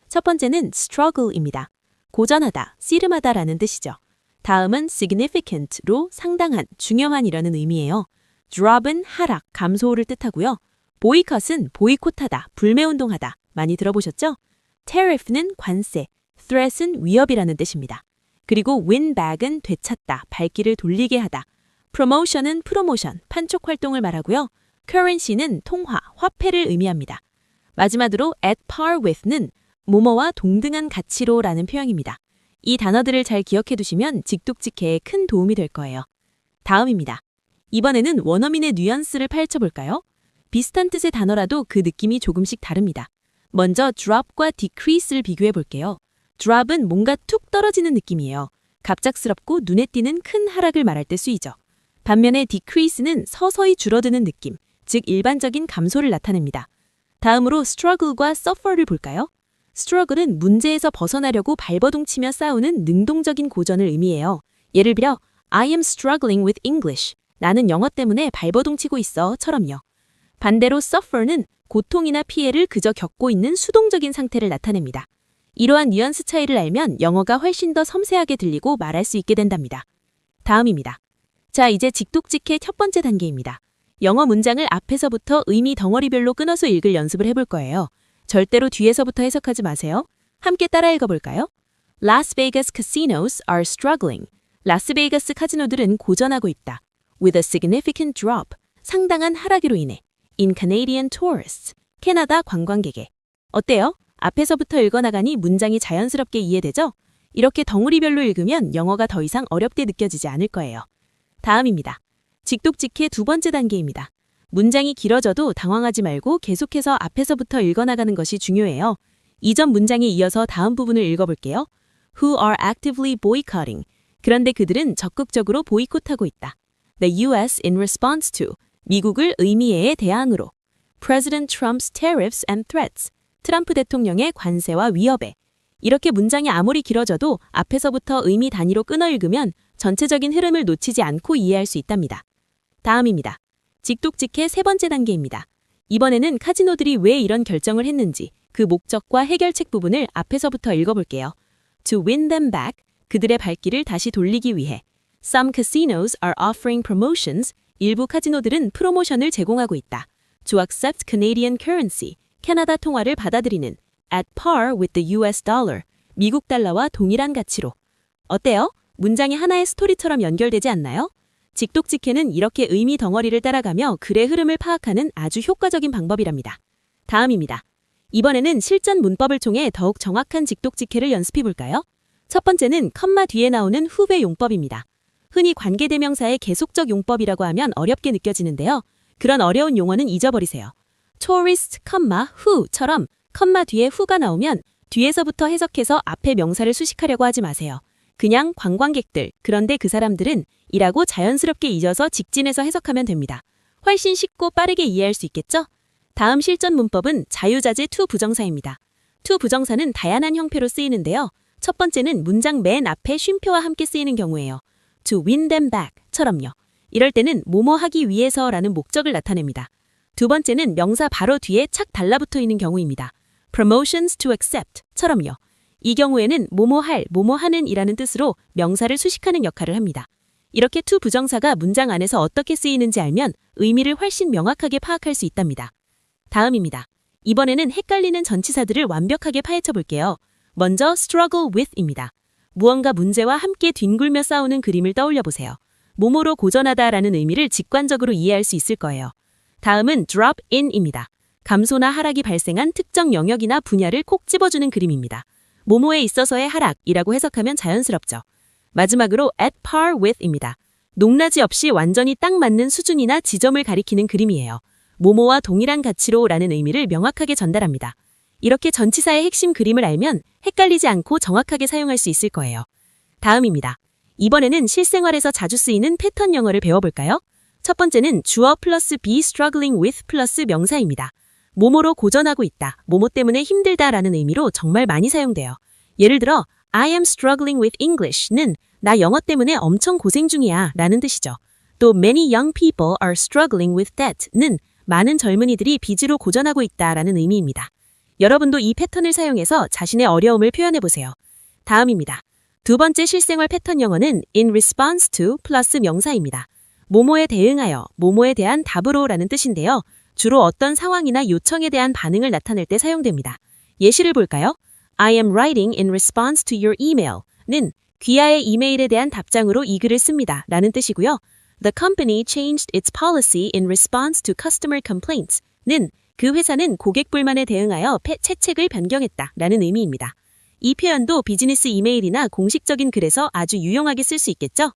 첫 번째는 struggle입니다. 고전하다, 씨름하다라는 뜻이죠. 다음은 significant로 상당한, 중요한이라는 의미예요. drop은 하락, 감소를 뜻하고요. boycott은 보이콧하다, 불매운동하다 많이 들어보셨죠? tariff는 관세, threat은 위협이라는 뜻입니다. 그리고 win back은 되찾다, 발길을 돌리게 하다. promotion은 프로모션, 판촉 활동을 말하고요. currency는 통화, 화폐를 의미합니다. 마지막으로 at par with는 뭐뭐와 동등한 가치로라는 표현입니다. 이 단어들을 잘 기억해 두시면 직독직해에 큰 도움이 될 거예요. 다음입니다. 이번에는 원어민의 뉘앙스를 파헤쳐볼까요? 비슷한 뜻의 단어라도 그 느낌이 조금씩 다릅니다. 먼저 drop과 decrease를 비교해 볼게요. drop은 뭔가 툭 떨어지는 느낌이에요. 갑작스럽고 눈에 띄는 큰 하락을 말할 때 쓰이죠. 반면에 decrease는 서서히 줄어드는 느낌, 즉 일반적인 감소를 나타냅니다. 다음으로 struggle과 suffer를 볼까요? struggle은 문제에서 벗어나려고 발버둥치며 싸우는 능동적인 고전을 의미해요. 예를 들어 I am struggling with English. 나는 영어 때문에 발버둥치고 있어. 처럼요. 반대로 suffer는 고통이나 피해를 그저 겪고 있는 수동적인 상태를 나타냅니다. 이러한 뉘앙스 차이를 알면 영어가 훨씬 더 섬세하게 들리고 말할 수 있게 된답니다. 다음입니다. 자, 이제 직독직해 첫 번째 단계입니다. 영어 문장을 앞에서부터 의미 덩어리별로 끊어서 읽을 연습을 해볼 거예요. 절대로 뒤에서부터 해석하지 마세요. 함께 따라 읽어볼까요? Las Vegas casinos are struggling. 라스베이거스 카지노들은 고전하고 있다. With a significant drop. 상당한 하락으로 인해. In Canadian tourists. 캐나다 관광객에. 어때요? 앞에서부터 읽어나가니 문장이 자연스럽게 이해되죠? 이렇게 덩어리별로 읽으면 영어가 더 이상 어렵게 느껴지지 않을 거예요. 다음입니다. 직독직해 두 번째 단계입니다. 문장이 길어져도 당황하지 말고 계속해서 앞에서부터 읽어나가는 것이 중요해요. 이전 문장에 이어서 다음 부분을 읽어볼게요. Who are actively boycotting. 그런데 그들은 적극적으로 보이콧하고 있다. The U.S. in response to. 미국을 의미에 대항으로. President Trump's tariffs and threats. 트럼프 대통령의 관세와 위협에. 이렇게 문장이 아무리 길어져도 앞에서부터 의미 단위로 끊어 읽으면 전체적인 흐름을 놓치지 않고 이해할 수 있답니다. 다음입니다. 직독직해 세 번째 단계입니다. 이번에는 카지노들이 왜 이런 결정을 했는지 그 목적과 해결책 부분을 앞에서부터 읽어볼게요. To win them back, 그들의 발길을 다시 돌리기 위해. Some casinos are offering promotions, 일부 카지노들은 프로모션을 제공하고 있다. To accept Canadian currency, 캐나다 통화를 받아들이는. At par with the US dollar, 미국 달러와 동일한 가치로. 어때요? 문장이 하나의 스토리처럼 연결되지 않나요? 직독직해는 이렇게 의미 덩어리를 따라가며 글의 흐름을 파악하는 아주 효과적인 방법이랍니다. 다음입니다. 이번에는 실전 문법을 통해 더욱 정확한 직독직해를 연습해 볼까요? 첫 번째는 컴마 뒤에 나오는 후배 용법입니다. 흔히 관계대명사의 계속적 용법이라고 하면 어렵게 느껴지는데요. 그런 어려운 용어는 잊어버리세요. tourist, who처럼 컴마 뒤에 who가 나오면 뒤에서부터 해석해서 앞에 명사를 수식하려고 하지 마세요. 그냥 관광객들, 그런데 그 사람들은 이라고 자연스럽게 잊어서 직진해서 해석하면 됩니다. 훨씬 쉽고 빠르게 이해할 수 있겠죠? 다음 실전 문법은 자유자재 to 부정사입니다. to 부정사는 다양한 형태로 쓰이는데요. 첫 번째는 문장 맨 앞에 쉼표와 함께 쓰이는 경우에요. To win them back 처럼요. 이럴 때는 뭐뭐 하기 위해서라는 목적을 나타냅니다. 두 번째는 명사 바로 뒤에 착 달라붙어 있는 경우입니다. Promotions to accept 처럼요. 이 경우에는 뭐뭐 할, 뭐뭐 하는 이라는 뜻으로 명사를 수식하는 역할을 합니다. 이렇게 to 부정사가 문장 안에서 어떻게 쓰이는지 알면 의미를 훨씬 명확하게 파악할 수 있답니다. 다음입니다. 이번에는 헷갈리는 전치사들을 완벽하게 파헤쳐 볼게요. 먼저 struggle with입니다. 무언가 문제와 함께 뒹굴며 싸우는 그림을 떠올려 보세요. 뭐뭐로 고전하다라는 의미를 직관적으로 이해할 수 있을 거예요. 다음은 drop in입니다. 감소나 하락이 발생한 특정 영역이나 분야를 콕 집어주는 그림입니다. 뭐뭐에 있어서의 하락이라고 해석하면 자연스럽죠. 마지막으로 at par with입니다. 농라지 없이 완전히 딱 맞는 수준이나 지점을 가리키는 그림이에요. 뭐뭐와 동일한 가치로라는 의미를 명확하게 전달합니다. 이렇게 전치사의 핵심 그림을 알면 헷갈리지 않고 정확하게 사용할 수 있을 거예요. 다음입니다. 이번에는 실생활에서 자주 쓰이는 패턴 영어를 배워볼까요? 첫 번째는 주어 플러스 be struggling with 플러스 명사입니다. 뭐뭐로 고전하고 있다, 뭐뭐 때문에 힘들다라는 의미로 정말 많이 사용돼요. 예를 들어 I am struggling with English는 나 영어 때문에 엄청 고생 중이야 라는 뜻이죠. 또 many young people are struggling with debt는 많은 젊은이들이 빚으로 고전하고 있다라는 의미입니다. 여러분도 이 패턴을 사용해서 자신의 어려움을 표현해보세요. 다음입니다. 두 번째 실생활 패턴 영어는 in response to 플러스 명사입니다. 뭐뭐에 대응하여, 뭐뭐에 대한 답으로 라는 뜻인데요. 주로 어떤 상황이나 요청에 대한 반응을 나타낼 때 사용됩니다. 예시를 볼까요? I am writing in response to your email는 귀하의 이메일에 대한 답장으로 이 글을 씁니다 라는 뜻이고요. The company changed its policy in response to customer complaints는 그 회사는 고객 불만에 대응하여 채책을 변경했다 라는 의미입니다. 이 표현도 비즈니스 이메일이나 공식적인 글에서 아주 유용하게 쓸 수 있겠죠?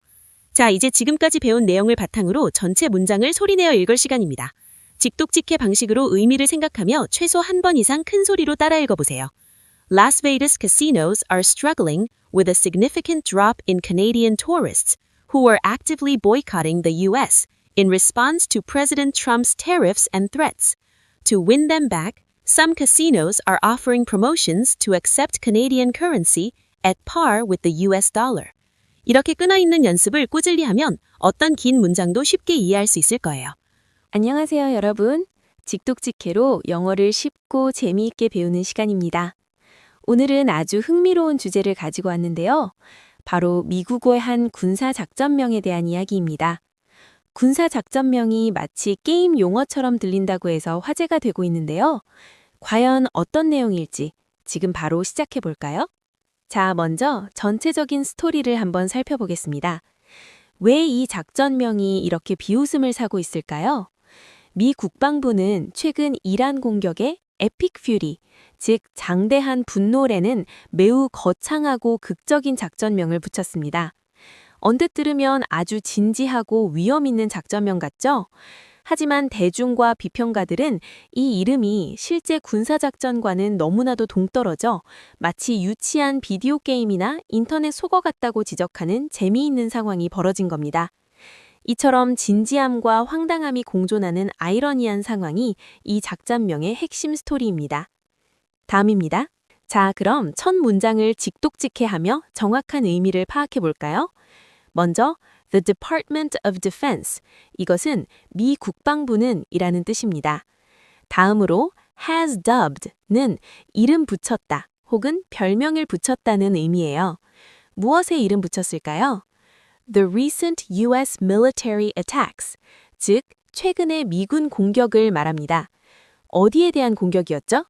자, 이제 지금까지 배운 내용을 바탕으로 전체 문장을 소리내어 읽을 시간입니다. 직독직해 방식으로 의미를 생각하며 최소 한 번 이상 큰 소리로 따라 읽어보세요. Las Vegas casinos are struggling with a significant drop in Canadian tourists who are actively boycotting the U.S. in response to President Trump's tariffs and threats. To win them back, some casinos are offering promotions to accept Canadian currency at par with the US dollar. 이렇게 끊어있는 연습을 꾸준히 하면 어떤 긴 문장도 쉽게 이해할 수 있을 거예요. 안녕하세요, 여러분. 직독직해로 영어를 쉽고 재미있게 배우는 시간입니다. 오늘은 아주 흥미로운 주제를 가지고 왔는데요. 바로 미국의 한 군사작전명에 대한 이야기입니다. 군사작전명이 마치 게임 용어처럼 들린다고 해서 화제가 되고 있는데요. 과연 어떤 내용일지 지금 바로 시작해 볼까요? 자, 먼저 전체적인 스토리를 한번 살펴보겠습니다. 왜 이 작전명이 이렇게 비웃음을 사고 있을까요? 미 국방부는 최근 이란 공격에 에픽 퓨리, 즉 장대한 분노라는 매우 거창하고 극적인 작전명을 붙였습니다. 언뜻 들으면 아주 진지하고 위험 있는 작전명 같죠? 하지만 대중과 비평가들은 이 이름이 실제 군사작전과는 너무나도 동떨어져 마치 유치한 비디오 게임이나 인터넷 속어 같다고 지적하는 재미있는 상황이 벌어진 겁니다. 이처럼 진지함과 황당함이 공존하는 아이러니한 상황이 이 작전명의 핵심 스토리입니다. 다음입니다. 자, 그럼 첫 문장을 직독직해하며 정확한 의미를 파악해 볼까요? 먼저 The Department of Defense, 이것은 미 국방부는 이라는 뜻입니다. 다음으로 has dubbed는 이름 붙였다 혹은 별명을 붙였다는 의미예요. 무엇에 이름 붙였을까요? The recent US military attacks, 즉 최근의 미군 공격을 말합니다. 어디에 대한 공격이었죠?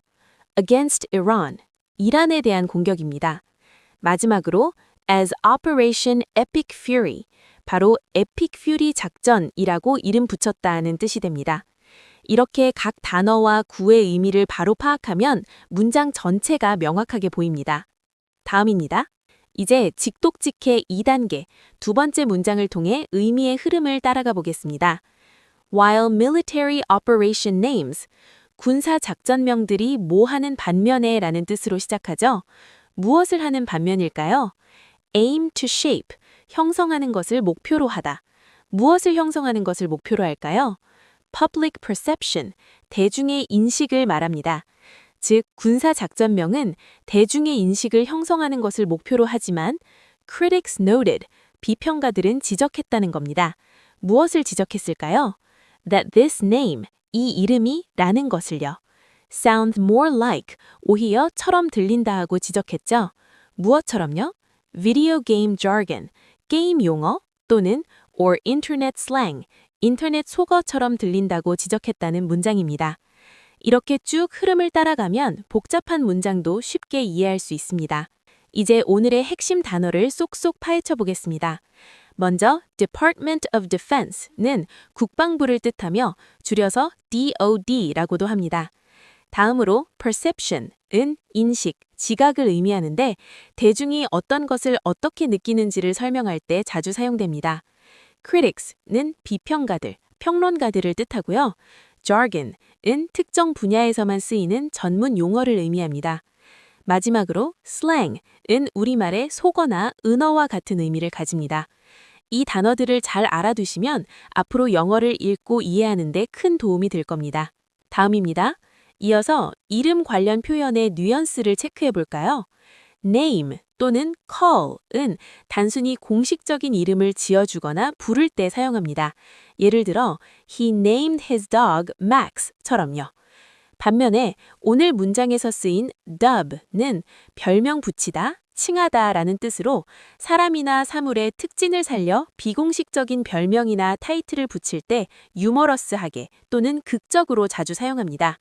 Against Iran, 이란에 대한 공격입니다. 마지막으로 as Operation Epic Fury, 바로 에픽 퓨리 작전이라고 이름 붙였다는 뜻이 됩니다. 이렇게 각 단어와 구의 의미를 바로 파악하면 문장 전체가 명확하게 보입니다. 다음입니다. 이제 직독직해 2단계, 두 번째 문장을 통해 의미의 흐름을 따라가 보겠습니다. While military operation names, 군사 작전명들이 뭐 하는 반면에 라는 뜻으로 시작하죠. 무엇을 하는 반면일까요? aim to shape, 형성하는 것을 목표로 하다. 무엇을 형성하는 것을 목표로 할까요? public perception, 대중의 인식을 말합니다. 즉, 군사작전명은 대중의 인식을 형성하는 것을 목표로 하지만 critics noted, 비평가들은 지적했다는 겁니다. 무엇을 지적했을까요? That this name, 이 이름이 라는 것을요. sound more like, 오히려 처럼 들린다 하고 지적했죠. 무엇처럼요? video game jargon, 게임 용어 또는 or internet slang, 인터넷 속어처럼 들린다고 지적했다는 문장입니다. 이렇게 쭉 흐름을 따라가면 복잡한 문장도 쉽게 이해할 수 있습니다. 이제 오늘의 핵심 단어를 쏙쏙 파헤쳐 보겠습니다. 먼저 Department of Defense는 국방부를 뜻하며 줄여서 DOD라고도 합니다. 다음으로 Perception은 인식, 지각을 의미하는데 대중이 어떤 것을 어떻게 느끼는지를 설명할 때 자주 사용됩니다. Critics는 비평가들, 평론가들을 뜻하고요. Jargon은 특정 분야에서만 쓰이는 전문 용어를 의미합니다. 마지막으로 slang은 우리말의 속어나 은어와 같은 의미를 가집니다. 이 단어들을 잘 알아두시면 앞으로 영어를 읽고 이해하는 데 큰 도움이 될 겁니다. 다음입니다. 이어서 이름 관련 표현의 뉘앙스를 체크해 볼까요? name 또는 call은 단순히 공식적인 이름을 지어주거나 부를 때 사용합니다. 예를 들어 He named his dog Max처럼요. 반면에 오늘 문장에서 쓰인 dub는 별명 붙이다, 칭하다 라는 뜻으로 사람이나 사물의 특징을 살려 비공식적인 별명이나 타이틀을 붙일 때 유머러스하게 또는 극적으로 자주 사용합니다.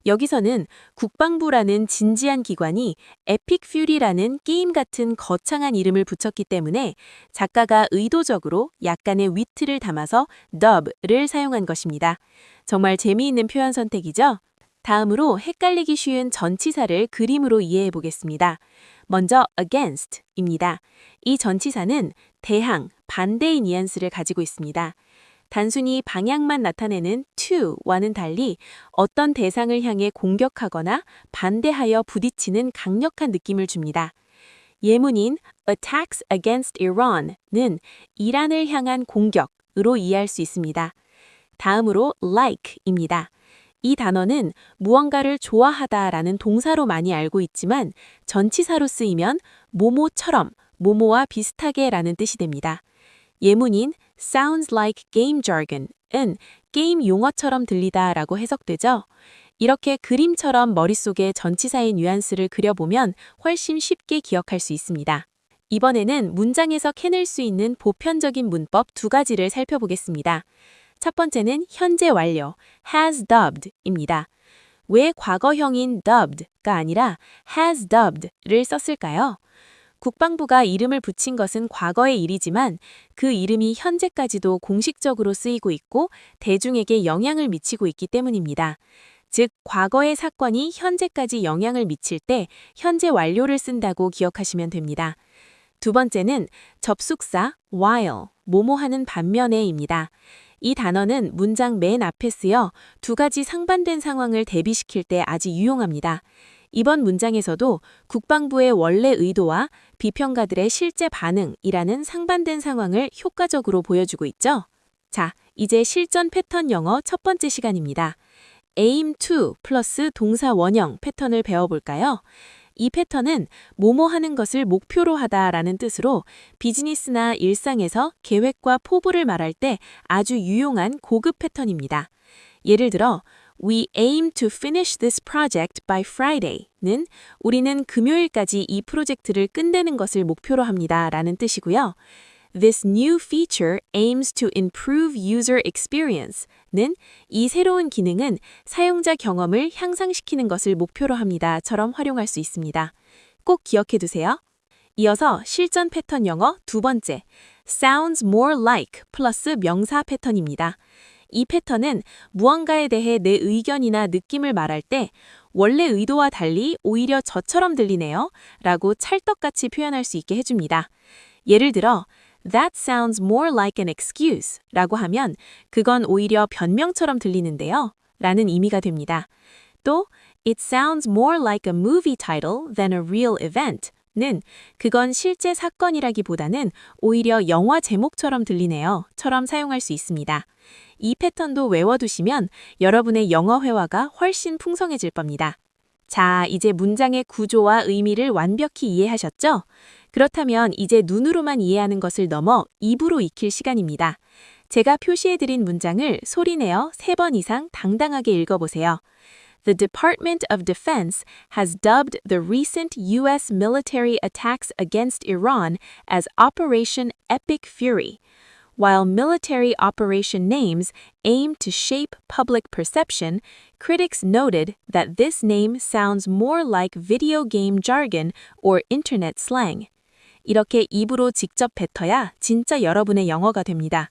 여기서는 국방부라는 진지한 기관이 에픽 퓨리라는 게임 같은 거창한 이름을 붙였기 때문에 작가가 의도적으로 약간의 위트를 담아서 dub를 사용한 것입니다. 정말 재미있는 표현 선택이죠? 다음으로 헷갈리기 쉬운 전치사를 그림으로 이해해 보겠습니다. 먼저 against입니다. 이 전치사는 대항, 반대의 뉘앙스를 가지고 있습니다. 단순히 방향만 나타내는 to와는 달리 어떤 대상을 향해 공격하거나 반대하여 부딪히는 강력한 느낌을 줍니다. 예문인 attacks against Iran은 이란을 향한 공격으로 이해할 수 있습니다. 다음으로 like입니다. 이 단어는 무언가를 좋아하다라는 동사로 많이 알고 있지만 전치사로 쓰이면 뭐뭐처럼, 뭐뭐와 비슷하게라는 뜻이 됩니다. 예문인 sounds like game jargon은 게임 용어처럼 들리다라고 해석되죠. 이렇게 그림처럼 머릿속에 전치사의 뉘앙스를 그려보면 훨씬 쉽게 기억할 수 있습니다. 이번에는 문장에서 캐낼 수 있는 보편적인 문법 두 가지를 살펴보겠습니다. 첫 번째는 현재 완료, has dubbed입니다. 왜 과거형인 dubbed가 아니라 has dubbed를 썼을까요? 국방부가 이름을 붙인 것은 과거의 일이지만 그 이름이 현재까지도 공식적으로 쓰이고 있고 대중에게 영향을 미치고 있기 때문입니다. 즉, 과거의 사건이 현재까지 영향을 미칠 때 현재 완료를 쓴다고 기억하시면 됩니다. 두 번째는 접속사 while, 뭐뭐하는 반면에입니다. 이 단어는 문장 맨 앞에 쓰여 두 가지 상반된 상황을 대비시킬 때 아주 유용합니다. 이번 문장에서도 국방부의 원래 의도와 비평가들의 실제 반응이라는 상반된 상황을 효과적으로 보여주고 있죠. 자, 이제 실전 패턴 영어 첫 번째 시간입니다. aim to 플러스 동사 원형 패턴을 배워볼까요? 이 패턴은 뭐뭐 하는 것을 목표로 하다라는 뜻으로 비즈니스나 일상에서 계획과 포부를 말할 때 아주 유용한 고급 패턴입니다. 예를 들어 We aim to finish this project by Friday는 우리는 금요일까지 이 프로젝트를 끝내는 것을 목표로 합니다 라는 뜻이고요. This new feature aims to improve user experience는 이 새로운 기능은 사용자 경험을 향상시키는 것을 목표로 합니다처럼 활용할 수 있습니다. 꼭 기억해 두세요. 이어서 실전 패턴 영어 두 번째, sounds more like 플러스 명사 패턴입니다. 이 패턴은 무언가에 대해 내 의견이나 느낌을 말할 때 원래 의도와 달리 오히려 저처럼 들리네요 라고 찰떡같이 표현할 수 있게 해줍니다. 예를 들어 That sounds more like an excuse 라고 하면 그건 오히려 변명처럼 들리는데요 라는 의미가 됩니다. 또 It sounds more like a movie title than a real event 는 그건 실제 사건이라기보다는 오히려 영화 제목처럼 들리네요 처럼 사용할 수 있습니다. 이 패턴도 외워두시면 여러분의 영어 회화가 훨씬 풍성해질 겁니다. 자, 이제 문장의 구조와 의미를 완벽히 이해하셨죠? 그렇다면 이제 눈으로만 이해하는 것을 넘어 입으로 익힐 시간입니다. 제가 표시해드린 문장을 소리내어 3번 이상 당당하게 읽어보세요. The Department of Defense has dubbed the recent U.S. military attacks against Iran as Operation Epic Fury. While military operation names aim to shape public perception, critics noted that this name sounds more like video game jargon or internet slang. 이렇게 입으로 직접 뱉어야 진짜 여러분의 영어가 됩니다.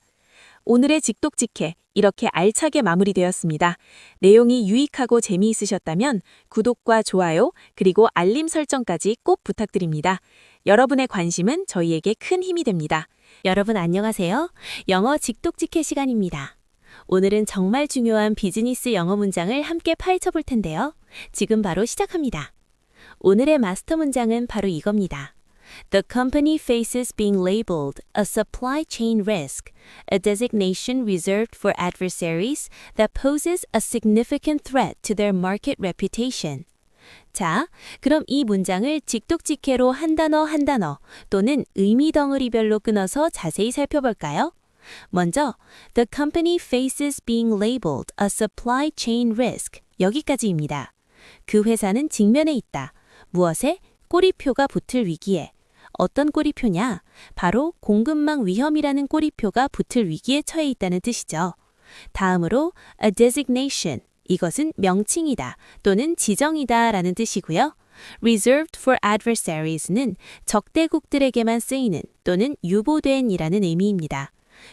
오늘의 직독직해 이렇게 알차게 마무리되었습니다. 내용이 유익하고 재미있으셨다면 구독과 좋아요 그리고 알림 설정까지 꼭 부탁드립니다. 여러분의 관심은 저희에게 큰 힘이 됩니다. 여러분 안녕하세요. 영어 직독직해 시간입니다. 오늘은 정말 중요한 비즈니스 영어 문장을 함께 파헤쳐 볼 텐데요. 지금 바로 시작합니다. 오늘의 마스터 문장은 바로 이겁니다. The company faces being labeled a supply chain risk, a designation reserved for adversaries that poses a significant threat to their market reputation. 자, 그럼 이 문장을 직독직해로 한 단어 또는 의미 덩어리별로 끊어서 자세히 살펴볼까요? 먼저, the company faces being labeled a supply chain risk. 여기까지입니다. 그 회사는 직면에 있다. 무엇에? 꼬리표가 붙을 위기에. 어떤 꼬리표냐? 바로 공급망 위험이라는 꼬리표가 붙을 위기에 처해 있다는 뜻이죠. 다음으로 a designation. 이것은 명칭이다 또는 지정이다 라는 뜻이고요. Reserved for adversaries는 적대국들에게만 쓰이는 또는 유보된 이라는 의미입니다.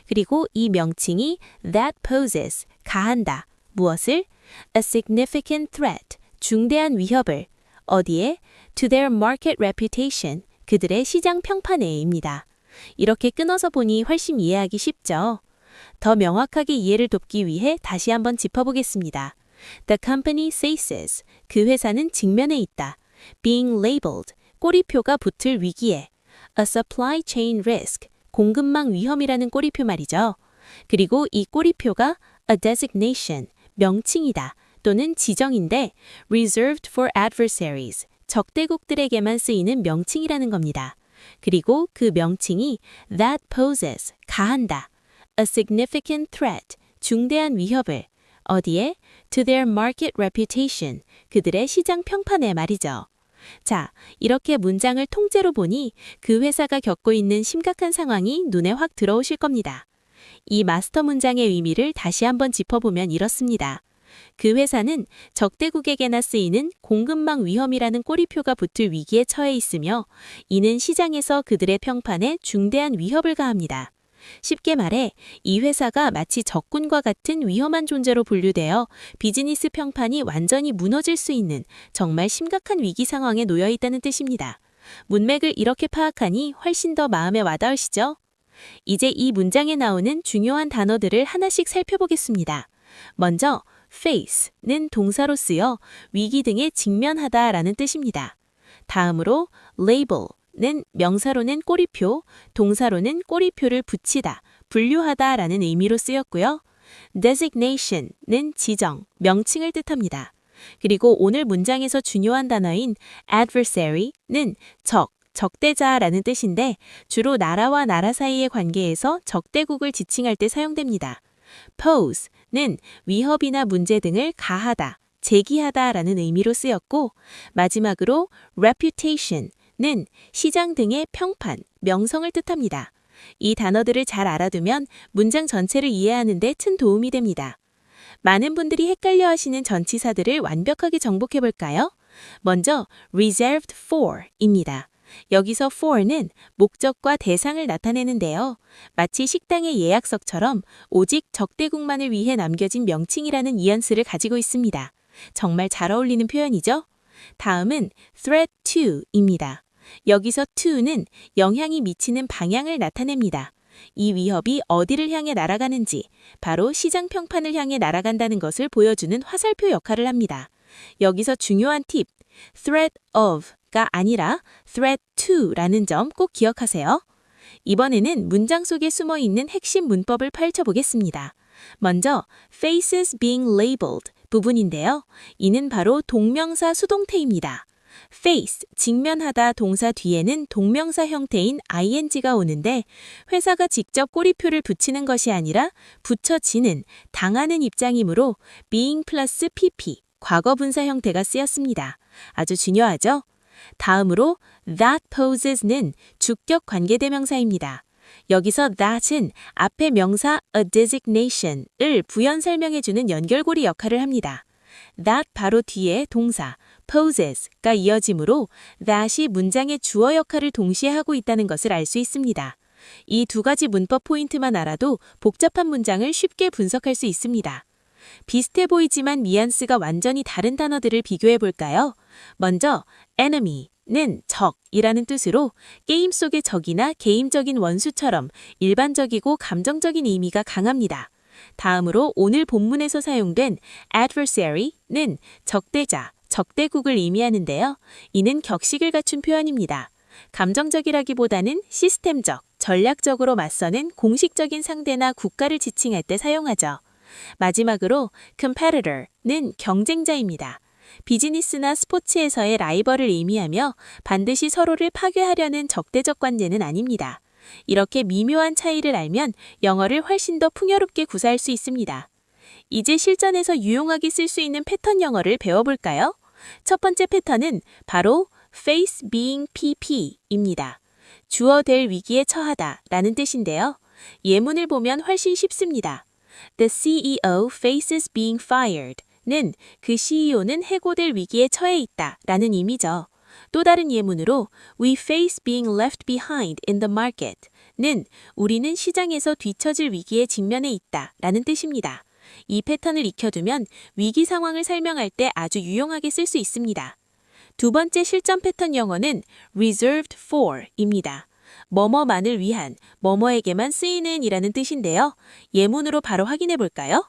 그리고 이 명칭이 that poses, 가한다. 무엇을? A significant threat, 중대한 위협을. 어디에? To their market reputation, 그들의 시장 평판에입니다. 이렇게 끊어서 보니 훨씬 이해하기 쉽죠. 더 명확하게 이해를 돕기 위해 다시 한번 짚어보겠습니다. The company faces, 그 회사는 직면에 있다. Being labeled, 꼬리표가 붙을 위기에. A supply chain risk, 공급망 위험이라는 꼬리표 말이죠. 그리고 이 꼬리표가 a designation, 명칭이다 또는 지정인데 reserved for adversaries, 적대국들에게만 쓰이는 명칭이라는 겁니다. 그리고 그 명칭이 that poses, 가한다. A significant threat, 중대한 위협을 어디에? To their market reputation, 그들의 시장 평판에 말이죠. 자, 이렇게 문장을 통째로 보니 그 회사가 겪고 있는 심각한 상황이 눈에 확 들어오실 겁니다. 이 마스터 문장의 의미를 다시 한번 짚어보면 이렇습니다. 그 회사는 적대국에게나 쓰이는 공급망 위험이라는 꼬리표가 붙을 위기에 처해 있으며 이는 시장에서 그들의 평판에 중대한 위협을 가합니다. 쉽게 말해 이 회사가 마치 적군과 같은 위험한 존재로 분류되어 비즈니스 평판이 완전히 무너질 수 있는 정말 심각한 위기 상황에 놓여 있다는 뜻입니다. 문맥을 이렇게 파악하니 훨씬 더 마음에 와닿으시죠? 이제 이 문장에 나오는 중요한 단어들을 하나씩 살펴보겠습니다. 먼저 face는 동사로 쓰여 위기 등에 직면하다라는 뜻입니다. 다음으로 label는 명사로는 꼬리표, 동사로는 꼬리표를 붙이다, 분류하다라는 의미로 쓰였고요. designation는 지정, 명칭을 뜻합니다. 그리고 오늘 문장에서 중요한 단어인 adversary는 적대자라는 뜻인데 주로 나라와 나라 사이의 관계에서 적대국을 지칭할 때 사용됩니다. pose는 위협이나 문제 등을 가하다, 제기하다라는 의미로 쓰였고 마지막으로 reputation는 시장 등의 평판, 명성을 뜻합니다. 이 단어들을 잘 알아두면 문장 전체를 이해하는 데 큰 도움이 됩니다. 많은 분들이 헷갈려 하시는 전치사들을 완벽하게 정복해 볼까요? 먼저 reserved for입니다. 여기서 for는 목적과 대상을 나타내는데요. 마치 식당의 예약석처럼 오직 적대국만을 위해 남겨진 명칭이라는 뉘앙스를 가지고 있습니다. 정말 잘 어울리는 표현이죠? 다음은 threat to입니다. 여기서 to는 영향이 미치는 방향을 나타냅니다. 이 위협이 어디를 향해 날아가는지 바로 시장 평판을 향해 날아간다는 것을 보여주는 화살표 역할을 합니다. 여기서 중요한 팁, threat of가 아니라 threat to라는 점 꼭 기억하세요. 이번에는 문장 속에 숨어 있는 핵심 문법을 펼쳐보겠습니다. 먼저 faces being labeled 부분인데요. 이는 바로 동명사 수동태입니다. face, 직면하다 동사 뒤에는 동명사 형태인 ing가 오는데 회사가 직접 꼬리표를 붙이는 것이 아니라 붙여지는, 당하는 입장이므로 being 플러스 pp, 과거분사 형태가 쓰였습니다. 아주 중요하죠? 다음으로 that poses는 주격 관계대명사입니다. 여기서 that은 앞에 명사 a designation을 부연 설명해주는 연결고리 역할을 합니다. that 바로 뒤에 동사 poses가 이어지므로 that이 문장의 주어 역할을 동시에 하고 있다는 것을 알 수 있습니다. 이 두 가지 문법 포인트만 알아도 복잡한 문장을 쉽게 분석할 수 있습니다. 비슷해 보이지만 뉘앙스가 완전히 다른 단어들을 비교해 볼까요? 먼저 enemy는 적이라는 뜻으로 게임 속의 적이나 개인적인 원수처럼 일반적이고 감정적인 의미가 강합니다. 다음으로 오늘 본문에서 사용된 adversary는 적대자, 적대국을 의미하는데요. 이는 격식을 갖춘 표현입니다. 감정적이라기보다는 시스템적, 전략적으로 맞서는 공식적인 상대나 국가를 지칭할 때 사용하죠. 마지막으로 competitor는 경쟁자입니다. 비즈니스나 스포츠에서의 라이벌을 의미하며 반드시 서로를 파괴하려는 적대적 관계는 아닙니다. 이렇게 미묘한 차이를 알면 영어를 훨씬 더 풍요롭게 구사할 수 있습니다. 이제 실전에서 유용하게 쓸 수 있는 패턴 영어를 배워볼까요? 첫 번째 패턴은 바로 face being pp입니다. 주어 될 위기에 처하다 라는 뜻인데요. 예문을 보면 훨씬 쉽습니다. The CEO faces being fired 는 그 CEO는 해고될 위기에 처해 있다 라는 의미죠. 또 다른 예문으로 We face being left behind in the market 는 우리는 시장에서 뒤처질 위기에 직면해 있다 라는 뜻입니다. 이 패턴을 익혀두면 위기 상황을 설명할 때 아주 유용하게 쓸 수 있습니다. 두 번째 실전 패턴 영어는 reserved for입니다. 뭐뭐만을 위한, 뭐뭐에게만 쓰이는 이라는 뜻인데요. 예문으로 바로 확인해 볼까요?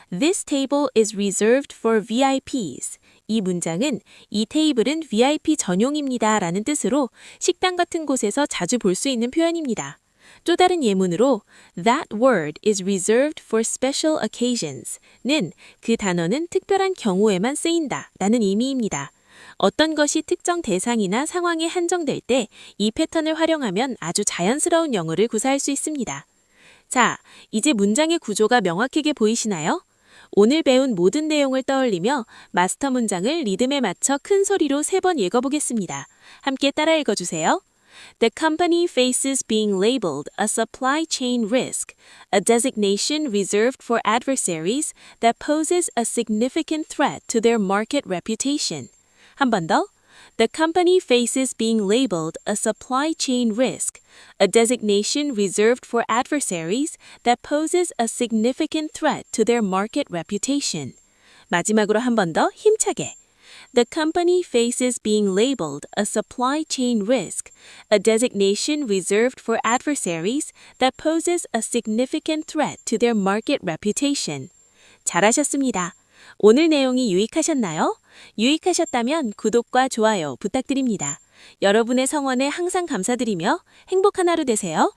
This table is reserved for VIPs. 이 문장은 이 테이블은 VIP 전용입니다 라는 뜻으로 식당 같은 곳에서 자주 볼 수 있는 표현입니다. 또 다른 예문으로 That word is reserved for special occasions 는 그 단어는 특별한 경우에만 쓰인다 라는 의미입니다. 어떤 것이 특정 대상이나 상황에 한정될 때 이 패턴을 활용하면 아주 자연스러운 영어를 구사할 수 있습니다. 자, 이제 문장의 구조가 명확하게 보이시나요? 오늘 배운 모든 내용을 떠올리며 마스터 문장을 리듬에 맞춰 큰 소리로 3번 읽어보겠습니다. 함께 따라 읽어주세요. The company faces being labeled a supply chain risk, a designation reserved for adversaries that poses a significant threat to their market reputation. 한 번 더. The company faces being labeled a supply chain risk, a designation reserved for adversaries that poses a significant threat to their market reputation. 마지막으로 한 번 더 힘차게. The company faces being labeled a supply chain risk, a designation reserved for adversaries that poses a significant threat to their market reputation. 잘하셨습니다. 오늘 내용이 유익하셨나요? 유익하셨다면 구독과 좋아요 부탁드립니다. 여러분의 성원에 항상 감사드리며 행복한 하루 되세요.